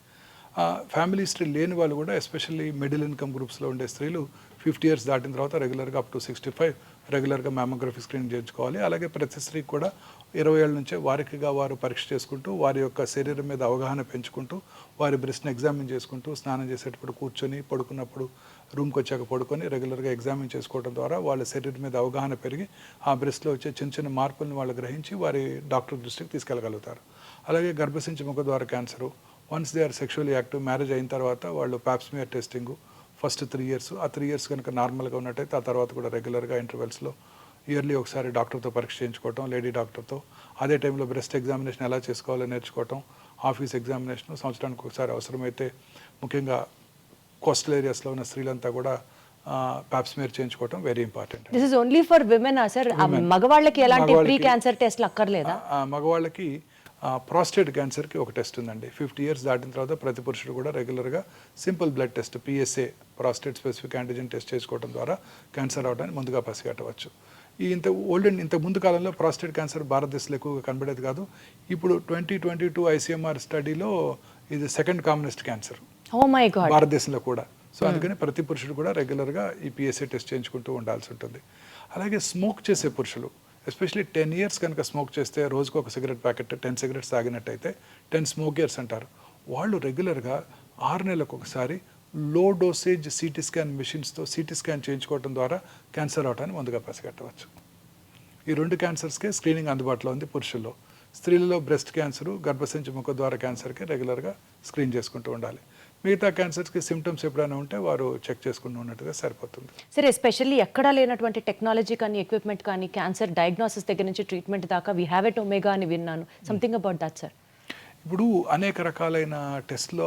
ఫ్యామిలీ హిస్టరీ లేని వాళ్ళు కూడా ఎస్పెషల్లీ మిడిల్ ఇన్కమ్ గ్రూప్స్లో ఉండే స్త్రీలు 50 years దాటిన తర్వాత రెగ్యులర్గా అప్ టు 65 రెగ్యులర్గా మ్యామోగ్రఫీ స్క్రీనింగ్ చేయించుకోవాలి. అలాగే ప్రతి స్త్రీకి కూడా 20 ఏళ్ళ నుంచే వారికిగా వారు పరీక్ష చేసుకుంటూ వారి యొక్క శరీరం మీద అవగాహన పెంచుకుంటూ వారి బ్రెస్ట్ని ఎగ్జామిన్ చేసుకుంటూ స్నానం చేసేటప్పుడు కూర్చొని, పడుకున్నప్పుడు రూమ్కి వచ్చాక పడుకొని రెగ్యులర్గా ఎగ్జామిన్ చేసుకోవడం ద్వారా వాళ్ళ శరీరం మీద అవగాహన పెరిగి ఆ బ్రెస్ట్లో వచ్చే చిన్న చిన్న మార్పులను వాళ్ళు గ్రహించి వారి డాక్టర్ దృష్టికి తీసుకెళ్ళగలుగుతారు. అలాగే గర్భసించి ముఖద్వార cancer, once they are sexually active, marriage అయిన తర్వాత వాళ్ళు పాప్స్మియర్ టెస్టింగ్ ఫస్ట్ 3 years, ఆ 3 years కనుక నార్మల్గా ఉన్నట్టయితే ఆ తర్వాత కూడా రెగ్యులర్గా ఇంటర్వెల్స్లో ఇయర్లీ ఒకసారి డాక్టర్తో పరీక్ష చేయించుకోవటం, లేడీ డాక్టర్తో. అదే టైంలో బ్రెస్ట్ ఎగ్జామినేషన్ ఎలా చేసుకోవాలో నేర్చుకోవటం, ఆఫీస్ ఎగ్జామినేషన్ సంవత్సరానికి ఒకసారి అవసరమైతే ముఖ్యంగా కోస్టల్ ఏరియాస్లో ఉన్న స్త్రీలంతా కూడా పాప్స్మియర్ చేయించుకోవటం very important. This is only for women sir? మగవాళ్ళకి ఎలాంటి ప్రీ క్యాన్సర్ టెస్ట్లు అక్కర్లేదా? మగవాళ్ళకి ప్రాస్టేట్ క్యాన్సర్కి ఒక టెస్ట్ ఉందండి. 50 years దాటిన తర్వాత ప్రతి పురుషుడు కూడా రెగ్యులర్గా simple blood test PSA prostate specific antigen test చేసుకోవడం ద్వారా క్యాన్సర్ అవడానికి ముందుగా పసిగట్టవచ్చు. ఇంత ముందు కాలంలో ప్రాస్టేట్ క్యాన్సర్ భారతదేశంలో ఎక్కువగా కనబడేది కాదు. ఇప్పుడు 2022 ICMR స్టడీలో ఇది second commonest cancer oh my God భారతదేశంలో కూడా. సో అందుకని ప్రతి పురుషుడు కూడా రెగ్యులర్గా ఈ PSA టెస్ట్ చేయించుకుంటూ ఉండాల్సి ఉంటుంది. అలాగే స్మోక్ చేసే పురుషులు ఎస్పెషలీ 10 years కనుక స్మోక్ చేస్తే, రోజుకు ఒక cigarette packet 10 cigarettes తాగినట్టయితే 10 smoke years అంటారు. వాళ్ళు రెగ్యులర్గా 6 నెలలకు ఒకసారి లో డోసేజ్ CT స్కాన్ మెషిన్స్తో CT స్కాన్ చేయించుకోవడం ద్వారా క్యాన్సర్ అవటాన్ని ముందుగా పసిగట్టవచ్చు. ఈ 2 క్యాన్సర్స్కే స్క్రీనింగ్ అందుబాటులో ఉంది పురుషుల్లో. స్త్రీలలో బ్రెస్ట్ క్యాన్సరు, గర్భసంచి ముఖద్వార క్యాన్సర్కి రెగ్యులర్గా స్క్రీన్ చేసుకుంటూ ఉండాలి. మిగతా క్యాన్సర్స్కి సిమ్టమ్స్ ఎప్పుడైనా ఉంటే వారు చెక్ చేసుకుంటూ ఉన్నట్టుగా సరిపోతుంది. సరే, ఎస్పెషల్లీ ఎక్కడా లేనటువంటి టెక్నాలజీ కానీ ఎక్విప్మెంట్ కానీ క్యాన్సర్ డయాగ్నోసిస్ దగ్గర నుంచి ట్రీట్మెంట్ దాకా వీ హ్యావ్ ఎట్ ఒమేగా అని విన్నాను. Something about that sir. ఇప్పుడు అనేక రకాలైన టెస్ట్లో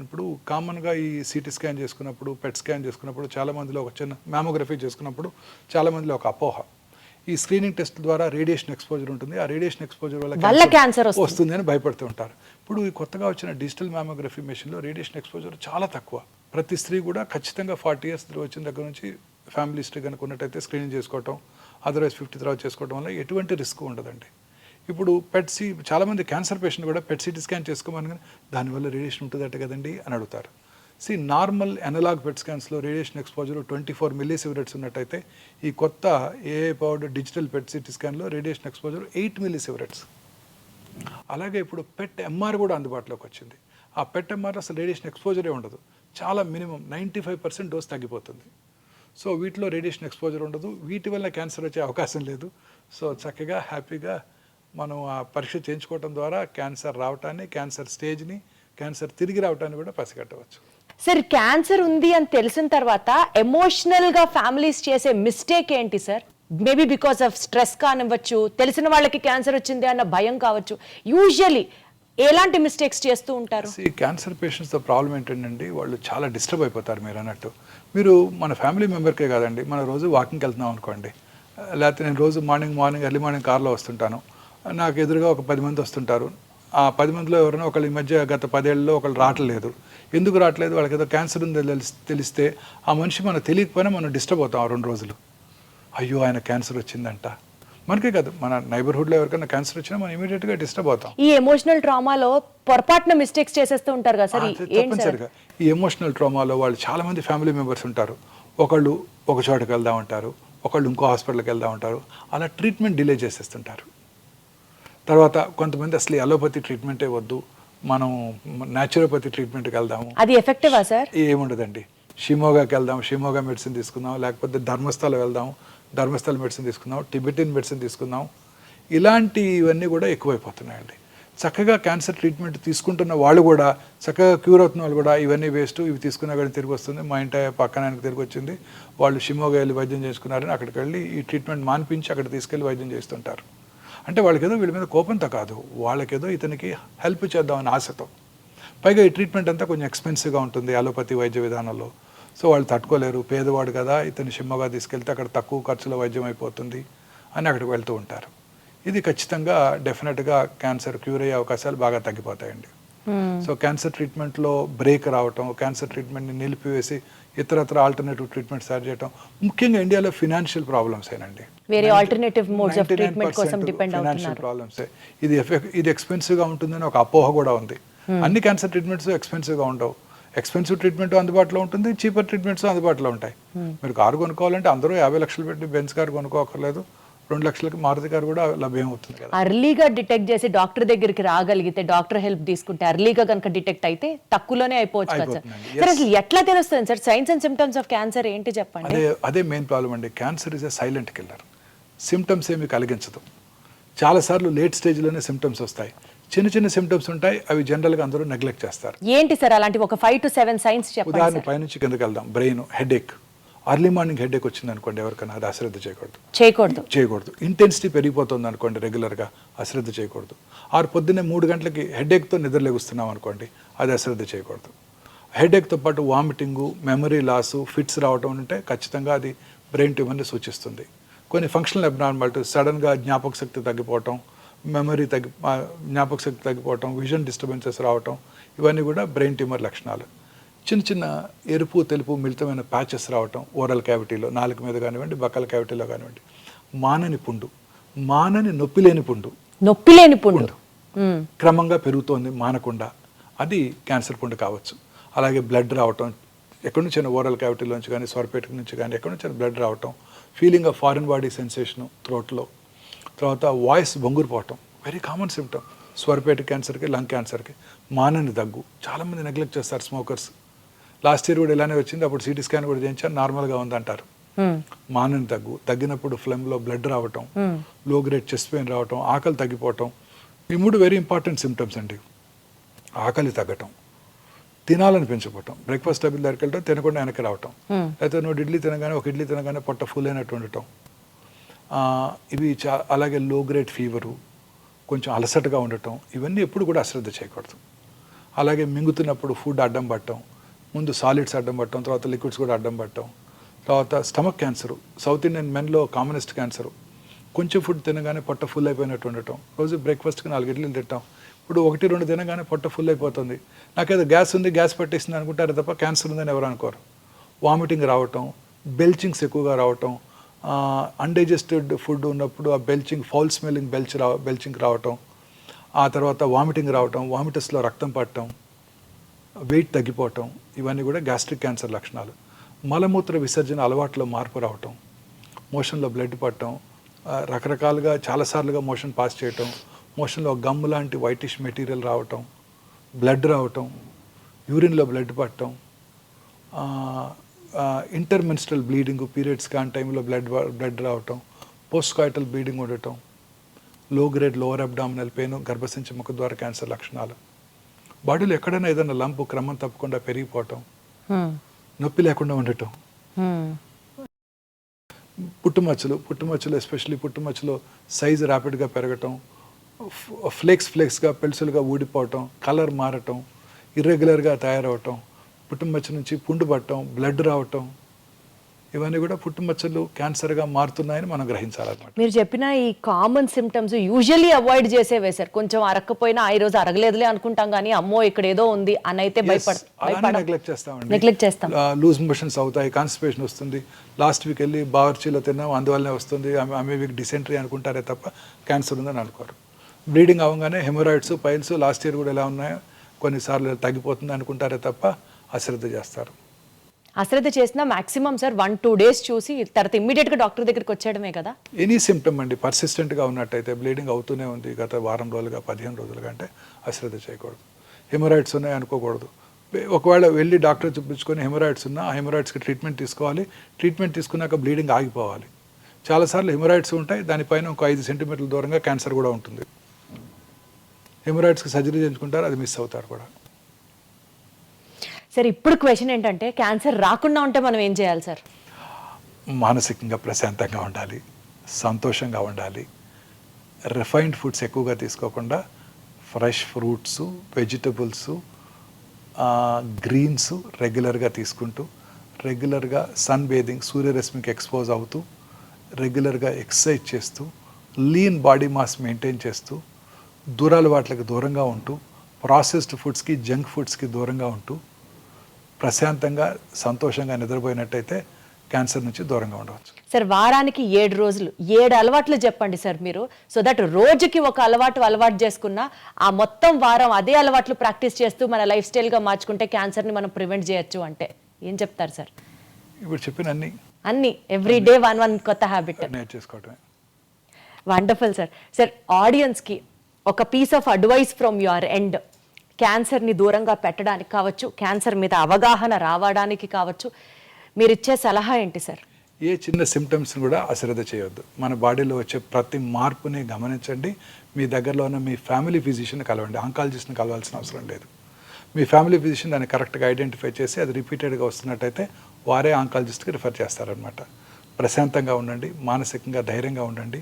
ఇప్పుడు కామన్గా ఈ CT స్కాన్ చేసుకున్నప్పుడు, PET స్కాన్ చేసుకున్నప్పుడు, చాలామందిలో ఒక చిన్న మ్యామోగ్రఫీ చేసుకున్నప్పుడు చాలామందిలో ఒక అపోహ, ఈ స్క్రీనింగ్ టెస్ట్ ద్వారా రేడియేషన్ ఎక్స్పోజర్ ఉంటుంది, ఆ రేడియేషన్ ఎక్స్పోజర్ వల్ల క్యాన్సర్ వస్తుంది అని భయపడుతూ ఉంటారు. ఇప్పుడు ఈ కొత్తగా వచ్చిన డిజిటల్ మ్యామోగ్రఫీ మెషిన్లో రేడియేషన్ ఎక్స్పోజర్ చాలా తక్కువ. ప్రతి స్త్రీ కూడా ఖచ్చితంగా 40 years వచ్చిన దగ్గర నుంచి ఫ్యామిలీ హిస్టరీ కనుక ఉన్నట్టయితే స్క్రీనింగ్ చేసుకోవటం, అదర్వైజ్ 50 తర్వాత చేసుకోవడం వల్ల ఎటువంటి రిస్క్ ఉండదండి. ఇప్పుడు చాలామంది క్యాన్సర్ పేషెంట్ కూడా PET CT స్కాన్ చేసుకోమని, కానీ దానివల్ల రేడియేషన్ ఉంటుందట కదండి అని అడుగుతారు. నార్మల్ అనలాగ్ PET స్కాన్స్లో రేడియేషన్ ఎక్స్పోజర్ 24 millisieverts ఉన్నట్టయితే, ఈ కొత్త AI powered digital PET CT స్కాన్లో రేడియేషన్ ఎక్స్పోజర్ 8 millisieverts. అలాగే ఇప్పుడు PET MR కూడా అందుబాటులోకి వచ్చింది. ఆ PET MR అసలు రేడియేషన్ ఎక్స్పోజరే ఉండదు, చాలా మినిమం 95% డోస్ తగ్గిపోతుంది. సో వీటిలో రేడియేషన్ ఎక్స్పోజర్ ఉండదు, వీటి వల్ల క్యాన్సర్ వచ్చే అవకాశం లేదు. సో చక్కగా హ్యాపీగా మనం ఆ పరీక్ష చేయించుకోవడం ద్వారా క్యాన్సర్ రావటాన్ని, క్యాన్సర్ స్టేజ్ని, క్యాన్సర్ తిరిగి రావటాన్ని కూడా పసిగట్టవచ్చు. సార్, క్యాన్సర్ ఉంది అని తెలిసిన తర్వాత ఎమోషనల్గా ఫ్యామిలీస్ చేసే మిస్టేక్ ఏంటి sir? Maybe because of stress కానివ్వచ్చు, తెలిసిన వాళ్ళకి క్యాన్సర్ వచ్చింది అన్న భయం కావచ్చు. యూజువలీ ఎలాంటి మిస్టేక్స్ చేస్తూ ఉంటారు? క్యాన్సర్ పేషెంట్స్తో ప్రాబ్లం ఏంటంటే వాళ్ళు చాలా డిస్టర్బ్ అయిపోతారు. మీరు అన్నట్టు, మీరు మన ఫ్యామిలీ మెంబర్కే కాదండి, మన రోజు వాకింగ్కి వెళ్తున్నాం అనుకోండి, లేకపోతే నేను రోజు మార్నింగ్ ఎర్లీ మార్నింగ్ కార్లో వస్తుంటాను, నాకు ఎదురుగా ఒక 10 మంది వస్తుంటారు. ఆ 10 మందిలో ఎవరైనా ఒకళ్ళు ఈ మధ్య గత 10 ఏళ్ళలో ఒకళ్ళు రావట్లేదు. ఎందుకు రావట్లేదు? వాళ్ళకి ఏదో క్యాన్సర్ ఉందో తెలిస్తే ఆ మనిషి మనకు తెలియకపోయినా మనం డిస్టర్బ్ అవుతాం 2 రోజులు. అయ్యో ఆయన క్యాన్సర్ వచ్చిందంట. మనకే కాదు, మన నైబర్హుడ్లో ఎవరికైనా క్యాన్సర్ వచ్చినా మనం ఇమీడియట్గా డిస్టర్బ్ అవుతాం. ఈ ఎమోషనల్ ట్రామాలో పొరపాటున మిస్టేక్స్ చేసేస్తూ ఉంటారు కదా సార్? తప్పనిసరిగా ఈ ఎమోషనల్ ట్రామాలో వాళ్ళు చాలామంది ఫ్యామిలీ మెంబర్స్ ఉంటారు. ఒకళ్ళు ఒక చోటకి వెళ్దాం ఉంటారు, ఒకళ్ళు ఇంకో హాస్పిటల్కి వెళ్దాం ఉంటారు. అలా ట్రీట్మెంట్ డిలే చేసేస్తుంటారు. తర్వాత కొంతమంది అసలు అలోపతి ట్రీట్మెంటే వద్దు, మనం న్యాచురోపతి ట్రీట్మెంట్కి వెళ్దాము. అది ఎఫెక్టివా సార్? ఏముండదండి, షిమోగాకి వెళ్దాం, షిమోగా మెడిసిన్ తీసుకుందాం, లేకపోతే ధర్మస్థల వెళ్దాం, ధర్మస్థల మెడిసిన్ తీసుకుందాం, టిబెటిన్ మెడిసిన్ తీసుకుందాం. ఇలాంటివన్నీ కూడా ఎక్కువైపోతున్నాయండి. చక్కగా క్యాన్సర్ ట్రీట్మెంట్ తీసుకుంటున్న వాళ్ళు కూడా, చక్కగా క్యూర్ అవుతున్న వాళ్ళు కూడా ఇవన్నీ వేస్ట్, ఇవి తీసుకున్నా కానీ తిరిగి వస్తుంది, మా ఇంటి పక్కన ఆయనకు తిరిగి వచ్చింది, వాళ్ళు షిమోగా వెళ్ళి వైద్యం చేసుకున్నారని అక్కడికి వెళ్ళి ఈ ట్రీట్మెంట్ మాన్పించి అక్కడ తీసుకెళ్ళి వైద్యం చేస్తుంటారు. అంటే వాళ్ళకేదో వీళ్ళ మీద కోపంతో కాదు, వాళ్ళకేదో ఇతనికి హెల్ప్ చేద్దామని ఆశతో. పైగా ఈ ట్రీట్మెంట్ అంతా కొంచెం ఎక్స్పెన్సివ్గా ఉంటుంది అలోపతి వైద్య విధానంలో. సో వాళ్ళు తట్టుకోలేరు, పేదవాడు కదా, ఇతని షిమ్మగా తీసుకెళ్తే అక్కడ తక్కువ ఖర్చులో వైద్యం అయిపోతుంది అని అక్కడికి వెళ్తూ ఉంటారు. ఇది ఖచ్చితంగా డెఫినెట్గా క్యాన్సర్ క్యూర్ అయ్యే అవకాశాలు బాగా తగ్గిపోతాయండి. సో క్యాన్సర్ ట్రీట్మెంట్లో బ్రేక్ రావటం, క్యాన్సర్ ట్రీట్మెంట్ని నిలిపివేసి ఇతరత్ర ఆల్టర్నేటివ్ ట్రీట్మెంట్ స్టార్ట్ చేయడం, ముఖ్యంగా ఇండియాలో ఫినాన్షియల్ ప్రాబ్లమ్స్ ఏనండి. వేరే ఆల్టర్నేటివ్ మోడ్స్ ఆఫ్ ట్రీట్మెంట్ కోసం డిపెండ్ అవుతున్నారు. ఫినాన్షియల్ ప్రాబ్లమ్స్, ఇది ఎక్స్పెన్సివ్గా ఉంటుందని ఒక అపోహ కూడా ఉంది. అన్ని క్యాన్సర్ ట్రీట్మెంట్స్ ఎక్స్పెన్సివ్గా ఉండవు. ఎక్స్పెన్సివ్ ట్రీట్మెంట్ అందుబాటులో ఉంటుంది, చీపర్ ట్రీట్మెంట్స్ అందుబాటులో ఉంటాయి. మీరు కారు కొనుక్కోవాలంటే అందరూ 50 లక్షలు పెట్టి బెంజ్ కారు కొనుక్కోకర్లేదు, 2 లక్షలకి మారుతి కారు కూడా లభ్యం అవుతుంది కదా. అర్లీగా డిటెక్ట్ చేసి డాక్టర్ దగ్గరికి రాగలిగితే, డాక్టర్ హెల్ప్ తీసుకుంటే, అర్లీగా కనుక డిటెక్ట్ అయితే తక్కువలోనే అయిపోవచ్చు కదా సార్. సార్ అసలు ఎట్లా తెలుస్తుంది sir science and symptoms of cancer ఏంటి చెప్పండి? అదే మెయిన్ ప్రాబ్లం అండి. Cancer is a silent killer. Symptoms ఏమి కలిగించదు. చాలాసార్లు లేట్ స్టేజ్లోనే సిమ్టమ్స్ వస్తాయి. చిన్న సిమ్టమ్స్ ఉంటాయి, అవి జనరల్గా అందరూ నెగ్లెక్ట్ చేస్తారు. ఏంటి సార్ అలాంటి ఒక 5 to 7 సైన్స్ చెప్పండి. ఉదాహరణ పైనుంచి కిందకి వెళ్దాం. Brain headache, early morning headache వచ్చింది అనుకోండి, ఎవరికైనా అది అశ్రద్ధ చేయకూడదు. ఇంటెన్సిటీ పెరిగిపోతుంది అనుకోండి, రెగ్యులర్గా అశ్రద్ధ చేయకూడదు. పొద్దున్నే 3 గంటలకి హెడేక్తో నిద్రలేగుస్తున్నాం అనుకోండి, అది అశ్రద్ధ చేయకూడదు. హెడేక్తో పాటు వామిటింగు, మెమరీ లాసు, ఫిట్స్ రావడం ఉంటే ఖచ్చితంగా అది బ్రెయిన్ ట్యూమర్ని సూచిస్తుంది. కొన్ని ఫంక్షనల్ అబ్నార్మాలిటీస్, సడన్గా జ్ఞాపక శక్తి తగ్గిపోవటం, జ్ఞాపక శక్తి తగ్గిపోవటం, విజన్ డిస్టర్బెన్సెస్ రావటం, ఇవన్నీ కూడా బ్రెయిన్ ట్యూమర్ లక్షణాలు. చిన్న ఎరుపు తెలుపు మిళితమైన ప్యాచెస్ రావటం ఓరల్ క్యావిటీలో, నాలుక మీద కానివ్వండి, బక్కల క్యావిటీలో కానివ్వండి, మానని పుండు, మానని నొప్పి లేని పుండు, నొప్పి లేని పుండు. క్రమంగా పెరుగుతోంది మానకుండా, అది క్యాన్సర్ పుండు కావచ్చు. అలాగే బ్లడ్ రావటం, ఎక్కడి నుంచి ఓరల్ క్యావిటీలోంచి కానీ స్వరపేట నుంచి కానీ ఎక్కడి నుంచి బ్లడ్ రావటం, feeling of foreign body sensation థ్రోట్లో, తర్వాత వాయిస్ బొంగురుపోవటం, వెరీ కామన్ సిమ్టమ్ స్వరపేట క్యాన్సర్కి, లంగ్ క్యాన్సర్కి. మానని దగ్గు, చాలామంది నెగ్లెక్ట్ చేస్తారు స్మోకర్స్. లాస్ట్ ఇయర్ కూడా ఇలానే వచ్చింది, అప్పుడు సిటీ స్కాన్ కూడా చేయించారు, నార్మల్గా ఉందంటారు. మానని దగ్గు, తగ్గినప్పుడు ఫ్లెమ్లో బ్లడ్ రావటం, లో గ్రేడ్ చెస్ట్ పెయిన్ రావటం, ఆకలి తగ్గిపోవటం, ఈ 3 వెరీ ఇంపార్టెంట్ సిమ్టమ్స్ అండి. ఆకలి తగ్గటం, తినాలని పెంచిపోవటం, బ్రేక్ఫాస్ట్ టేబుల్ దగ్గరికి వెళ్ళటం, తినకుండా వెనక్కి రావటం, లేకపోతే నువ్వు ఇడ్లీ తినగానే ఒక ఇడ్లీ తినగానే పొట్ట ఫుల్ అయినట్టు ఉండటం, ఇవి అలాగే లో గ్రేడ్ ఫీవరు, కొంచెం అలసటగా ఉండటం, ఇవన్నీ ఎప్పుడు కూడా అశ్రద్ధ చేయకూడదు. అలాగే మింగుతున్నప్పుడు ఫుడ్ అడ్డం పట్టడం, ముందు సాలిడ్స్ అడ్డం పట్టడం, తర్వాత లిక్విడ్స్ కూడా అడ్డం పట్టడం, తర్వాత స్టమక్ క్యాన్సరు, సౌత్ ఇండియన్ మెన్లో కామనెస్ట్ క్యాన్సరు, కొంచెం ఫుడ్ తినగానే పొట్ట ఫుల్ అయిపోయినట్టు ఉండటం, రోజు బ్రేక్ఫాస్ట్కి 4 ఇడ్లీలు తింటాం, ఇప్పుడు 1-2 తినగానే పొట్ట ఫుల్ అయిపోతుంది, నాకేదో గ్యాస్ ఉంది, గ్యాస్ పట్టేసింది అనుకుంటారు తప్ప క్యాన్సర్ ఉందని ఎవరు అనుకోరు. వామిటింగ్ రావటం, బెల్చింగ్స్ ఎక్కువగా రావటం, అన్డైజెస్టెడ్ ఫుడ్ ఉన్నప్పుడు ఆ బెల్చింగ్, ఫౌల్ స్మెల్లింగ్ బెల్చింగ్ రావటం, ఆ తర్వాత వామిటింగ్ రావటం, వామిటస్లో రక్తం పట్టడం, వెయిట్ తగ్గిపోవటం, ఇవన్నీ కూడా గ్యాస్ట్రిక్ క్యాన్సర్ లక్షణాలు. మలమూత్ర విసర్జన అలవాట్లో మార్పు రావటం, మోషన్లో బ్లడ్ పట్టడం, రకరకాలుగా చాలాసార్లుగా మోషన్ పాస్ చేయటం, మోషన్లో గమ్ లాంటి వైటిష్ మెటీరియల్ రావటం, బ్లడ్ రావటం, యూరిన్లో బ్లడ్ పట్టడం, ఇంటర్మెన్స్ట్రల్ బ్లీడింగ్, పీరియడ్స్ కాని టైంలో బ్లడ్ రావటం, పోస్ట్ కాయిటల్ బ్లీడింగ్ ఉండటం, లో గ్రేడ్ లోవర్ అబ్డామినల్ పెయిన్, గర్భసంచి ముఖద్వార క్యాన్సర్ లక్షణాలు. బాడీలో ఎక్కడైనా ఏదైనా లంపు క్రమం తప్పకుండా పెరిగిపోవటం, నొప్పి లేకుండా ఉండటం, పుట్టుమచ్చలు ఎస్పెషల్లీ పుట్టుమచ్చలో సైజు ర్యాపిడ్గా పెరగటం, ఫ్లేక్స్గా పెల్సులుగా ఊడిపోవటం, కలర్ మారటం, ఇర్రెగ్యులర్గా తయారవటం, పుట్టుమచ్చ నుంచి పుండు పట్టడం, బ్లడ్ రావటం, ఇవన్నీ కూడా పుట్టుమచ్చలు క్యాన్సర్గా మారుతున్నాయని మనం గ్రహించాలన్నమాట. మీరు చెప్పిన ఈ కామన్ సిమ్టమ్స్ యూజువల్లీ అవాయిడ్ చేసేవే సార్. కొంచెం అరక్కపోయినా ఈ రోజు అరగలేదులే అనుకుంటాం, కానీ అమ్మో ఇక్కడ ఏదో ఉంది అని అయితే నెగ్లెక్ట్ చేస్తాం. లూజ్ మోషన్స్ అవుతాయి, కాన్స్టిపేషన్ వస్తుంది, లాస్ట్ వీక్ వెళ్ళి బావర్చీలో తిన్నాం అందువల్లనే వస్తుంది, ఆమె వీక్ డిసెంట్రీ అనుకుంటారే తప్ప క్యాన్సర్ ఉందని అనుకోరు. బ్లీడింగ్ అవ్వగానే హెమరాయిడ్స్, పైల్స్ లాస్ట్ ఇయర్ కూడా ఎలా ఉన్నాయో కొన్నిసార్లు తగ్గిపోతుంది అనుకుంటారే తప్ప అశ్రద్ధ చేస్తారు. అశ్రద్ధ చేసినా మాక్సిమం సార్ 1-2 days చూసి తర్వాత ఇమ్మీడియట్గా డాక్టర్ దగ్గరికి వచ్చేయడమే కదా. ఎనీ సిమ్టమ్ అండి పర్సిస్టెంట్గా ఉన్నట్టయితే, బ్లీడింగ్ అవుతూనే ఉంది గత వారం రోజులుగా 15 రోజులుగా అంటే అశ్రద్ధ చేయకూడదు. హెమరాయిడ్స్ ఉన్నాయి అనుకోకూడదు. ఒకవేళ వెళ్ళి డాక్టర్ చూపించుకొని హెమరాయిడ్స్ ఉన్నా ఆ హెమరాయిడ్స్కి ట్రీట్మెంట్ తీసుకోవాలి. ట్రీట్మెంట్ తీసుకున్నాక బ్లీడింగ్ ఆగిపోవాలి. చాలాసార్లు హెమరాయిడ్స్ ఉంటాయి, దానిపైన ఒక 5 సెంటీమీటర్ల దూరంగా క్యాన్సర్ కూడా ఉంటుంది. హెమరాయిడ్స్కి సర్జరీ చేయించుకుంటారు, అది మిస్ అవుతారు కూడా. సార్ ఇప్పుడు క్వశ్చన్ ఏంటంటే, క్యాన్సర్ రాకుండా ఉంటే మనం ఏం చేయాలి సార్? మానసికంగా ప్రశాంతంగా ఉండాలి, సంతోషంగా ఉండాలి, రిఫైన్డ్ ఫుడ్స్ ఎక్కువగా తీసుకోకుండా ఫ్రెష్ ఫ్రూట్స్, వెజిటబుల్స్, గ్రీన్స్ రెగ్యులర్గా తీసుకుంటూ, రెగ్యులర్గా సన్ బేదింగ్, సూర్యరశ్మికి ఎక్స్పోజ్ అవుతూ, రెగ్యులర్గా ఎక్సర్సైజ్ చేస్తూ, లీన్ బాడీ మాస్ మెయింటైన్ చేస్తూ, దూరాలవాట్లకు దూరంగా ఉంటూ, ప్రాసెస్డ్ ఫుడ్స్కి, జంక్ ఫుడ్స్కి దూరంగా ఉంటూ, ప్రశాంతంగా సంతోషంగా నిద్రపోయినట్టయితే క్యాన్సర్ నుంచి దూరంగా ఉండవచ్చు. సార్ వారానికి 7 రోజులు 7 అలవాట్లు చెప్పండి సార్ మీరు, సో దట్ రోజుకి ఒక అలవాటు చేసుకున్నా ఆ మొత్తం వారం అదే అలవాట్లు ప్రాక్టీస్ చేస్తూ మన లైఫ్ స్టైల్గా మార్చుకుంటే క్యాన్సర్ని మనం ప్రివెంట్ చేయొచ్చు అంటే ఏం చెప్తారు సార్? ఇప్పుడు చెప్పిన అన్ని ఎవ్రీడే 1 కొత్త హ్యాబిట్ నేర్చేసుకోవటమే. Wonderful sir. సార్ ఆడియన్స్కి ఒక piece of advice from your end, క్యాన్సర్ని దూరంగా పెట్టడానికి కావచ్చు, క్యాన్సర్ మీద అవగాహన రావడానికి కావచ్చు, మీరు ఇచ్చే సలహా ఏంటి సార్? ఏ చిన్న సిమ్టమ్స్ని కూడా అశ్రద్ధ చేయొద్దు. మన బాడీలో వచ్చే ప్రతి మార్పుని గమనించండి. మీ దగ్గరలో ఉన్న మీ ఫ్యామిలీ ఫిజిషియన్ని కలవండి, ఆంకాలజిస్ట్ని కలవాల్సిన అవసరం లేదు. మీ ఫ్యామిలీ ఫిజిషియన్ దాన్ని కరెక్ట్గా ఐడెంటిఫై చేసి అది రిపీటెడ్గా వస్తున్నట్టయితే వారే ఆంకాలజిస్ట్కి రిఫర్ చేస్తారనమాట. ప్రశాంతంగా ఉండండి, మానసికంగా ధైర్యంగా ఉండండి,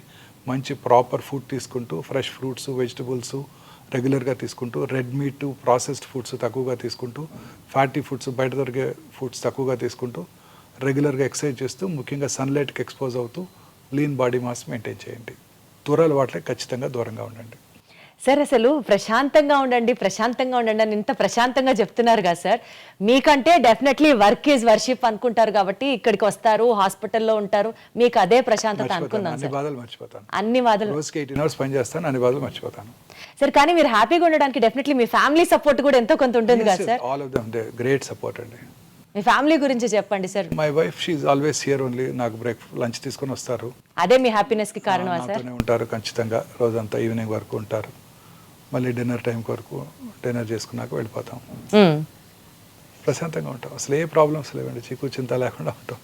మంచి ప్రాపర్ ఫుడ్ తీసుకుంటూ, ఫ్రెష్ ఫ్రూట్స్, వెజిటబుల్స్ రెగ్యులర్గా తీసుకుంటూ, రెడ్ మీట్, ప్రాసెస్డ్ ఫుడ్స్ తక్కువగా తీసుకుంటూ, ఫ్యాటీ ఫుడ్స్ బయట దొరికే ఫుడ్స్ తక్కువగా తీసుకుంటూ, రెగ్యులర్గా ఎక్సర్సైజ్ చేస్తూ, ముఖ్యంగా సన్లైట్కి ఎక్స్పోజ్ అవుతూ, లీన్ బాడీ మాస్ మెయింటైన్ చేయండి. దూరాల వాటికి ఖచ్చితంగా దూరంగా ఉండండి. సార్ అసలు ప్రశాంతంగా ఉండండి అని ఇంత ప్రశాంతంగా చెప్తున్నారు కదా సార్. మీకంటే డెఫినెట్లీ వర్క్ ఈజ్ వర్షిప్ అనుకుంటారు కాబట్టి ఇక్కడికి వస్తారు, హాస్పిటల్లో ఉంటారు, మీకు అదే ప్రశాంతత అనుకుందాం అన్ని సార్. బాధలు మర్చిపోతాను. అన్ని బాధలు రోజుకి 18 hours పని చేస్తాను, అన్ని బాధలు మర్చిపోతాను. సార్. కానీ మీరు హ్యాపీగా ఉండడానికి డెఫినెట్లీ మీ ఫ్యామిలీ సపోర్ట్ కూడా ఎంతో కొంత ఉంటుంది కదా sir. All of them they great support అండి. మీ ఫ్యామిలీ గురించి చెప్పండి sir. My wife she is always here only. నాకు లంచ్ తీసుకొని వస్తారు, అదే మీ హ్యాపీనెస్ కి కారణమా సార్? నాతోనే ఉంటారు ఖచ్చితంగా. రోజంతా ఈవినింగ్ వరకు ఉంటారు. మళ్ళీ డిన్నర్ టైం వరకు డిన్నర్ చేసుకున్నాక వెళ్ళిపోతాం. ప్రశాంతంగా ఉంటాం. అసలు ఏ ప్రాబ్లమ్స్ లేవండి, చీకు చింత లేకుండా ఉంటాం.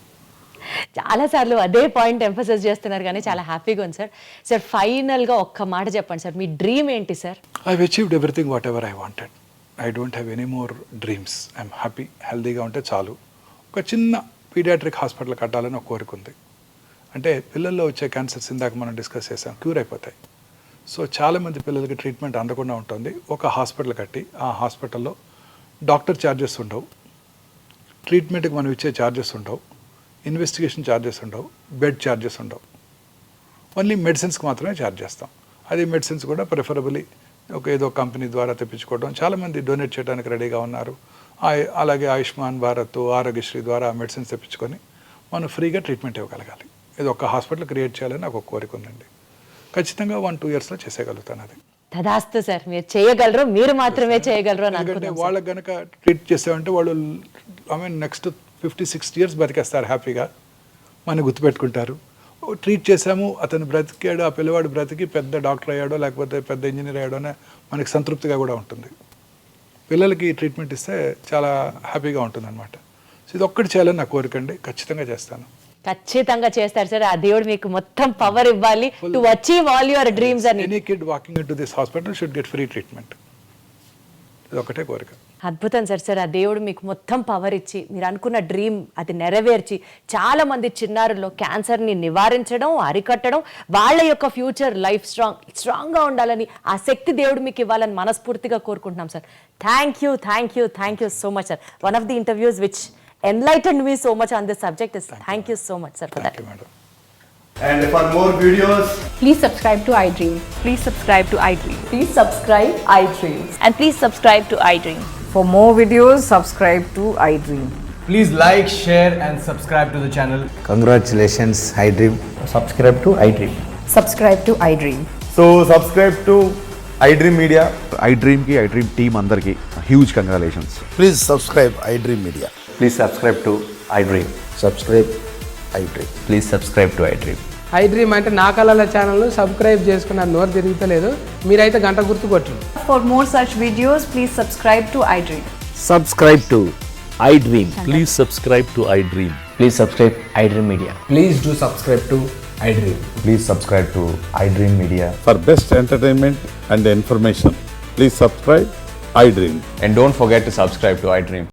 చాలా సార్లు అదే పాయింట్ ఎంఫసైజ్ చేస్తున్నారు కానీ చాలా హ్యాపీగా ఉంది సార్. సార్ ఫైనల్గా ఒక్క మాట చెప్పండి సార్, మీ డ్రీమ్ ఏంటి sir? I achieved everything whatever I wanted. I don't have any more dreams. I'm happy. హెల్దీగా ఉంటే చాలు. ఒక చిన్న పీడియాట్రిక్ హాస్పిటల్ కట్టాలని ఒక కోరిక ఉంది. అంటే పిల్లల్లో వచ్చే క్యాన్సర్స్ ఇందాక మనం డిస్కస్ చేసాం, క్యూర్ అయిపోతాయి. సో చాలామంది పిల్లలకి ట్రీట్మెంట్ అందకుండా ఉంటుంది. ఒక హాస్పిటల్ కట్టి ఆ హాస్పిటల్లో డాక్టర్ ఛార్జెస్ ఉండవు, ట్రీట్మెంట్కి మనం ఇచ్చే ఛార్జెస్ ఉండవు, ఇన్వెస్టిగేషన్ ఛార్జెస్ ఉండవు, బెడ్ ఛార్జెస్ ఉండవు. ఓన్లీ మెడిసిన్స్కి మాత్రమే ఛార్జ్ చేస్తాం. అది మెడిసిన్స్ కూడా ప్రిఫరబుల్లీ ఏదో కంపెనీ ద్వారా తెప్పించుకోవడం. చాలామంది డొనేట్ చేయడానికి రెడీగా ఉన్నారు. అలాగే ఆయుష్మాన్ భారత్, ఆరోగ్యశ్రీ ద్వారా మెడిసిన్స్ తెప్పించుకొని మనం ఫ్రీగా ట్రీట్మెంట్ ఇవ్వగలగాలి. ఇది ఒక హాస్పిటల్ క్రియేట్ చేయాలని నాకు ఒక కోరిక ఉందండి. ఖచ్చితంగా 1-2 yearsలో చేసేయగలుగుతాను. అది తదాస్తు సార్, మీరు చేయగలరు, మీరు మాత్రమే చేయగలరు అని ఎందుకంటే అనుకుంటున్నాం వాళ్ళకి కనుక ట్రీట్ చేసామంటే వాళ్ళు నెక్స్ట్ 50-60 years బతికేస్తారు హ్యాపీగా. మనం గుర్తుపెట్టుకుంటారు. ట్రీట్ చేసాము, అతను బ్రతికాడు, ఆ పిల్లవాడు బ్రతికి పెద్ద డాక్టర్ అయ్యాడో లేకపోతే పెద్ద ఇంజనీర్ అయ్యాడోనే మనకి సంతృప్తిగా కూడా ఉంటుంది. పిల్లలకి ట్రీట్మెంట్ ఇస్తే చాలా హ్యాపీగా ఉంటుంది అనమాట. సో ఇది ఒక్కటి చేయాలని నా కోరికండి. ఖచ్చితంగా చేస్తాను. ఖచ్చితంగా చేస్తారు సార్. ఆ దేవుడు మీకు మొత్తం పవర్ ఇవ్వాలి to achieve all your dreams అని. Any kid walking into this hospital should get free treatment. ఇది ఒకటే కోరిక. అద్భుతం సార్. సార్ ఆ దేవుడు మీకు మొత్తం పవర్ ఇచ్చి మీరు అనుకున్న డ్రీమ్ అది నెరవేర్చి చాలా మంది చిన్నారుల్లో క్యాన్సర్ని నివారించడం, అరికట్టడం, వాళ్ళ యొక్క ఫ్యూచర్ లైఫ్ స్ట్రాంగ్గా ఉండాలని ఆ శక్తి దేవుడు మీకు ఇవ్వాలని మనస్ఫూర్తిగా కోరుకుంటున్నాం sir. Thank you so much sir. One of the interviews which enlightened me so much on this subject is thank you so much sir for that. Thank you, madam. And for more videos, Please subscribe to iDream. Please subscribe to iDream. Please subscribe iDreams. And please subscribe to iDream. For more videos, subscribe to iDream. please like, share and subscribe to the channel. Congratulations, iDream. Subscribe to iDream. Subscribe to iDream. So subscribe to iDream Media. iDream ki iDream team andarki huge congratulations. Please subscribe iDream Media. Please subscribe to iDream. Subscribe iDream. Please subscribe to iDream. iDream అంటే నా కళల ఛానల్ సబ్స్క్రైబ్ చేసుకున్న నోరు తిరుగుతలేదు. మీరైతే గంట గుర్తు కొట్టండి. For more such videos, please subscribe to iDream. Subscribe to iDream. Please subscribe to iDream. Please subscribe iDream Media. Please do subscribe to iDream. Please subscribe to iDream Media. For best entertainment and information, please subscribe iDream. And don't forget to subscribe to iDream.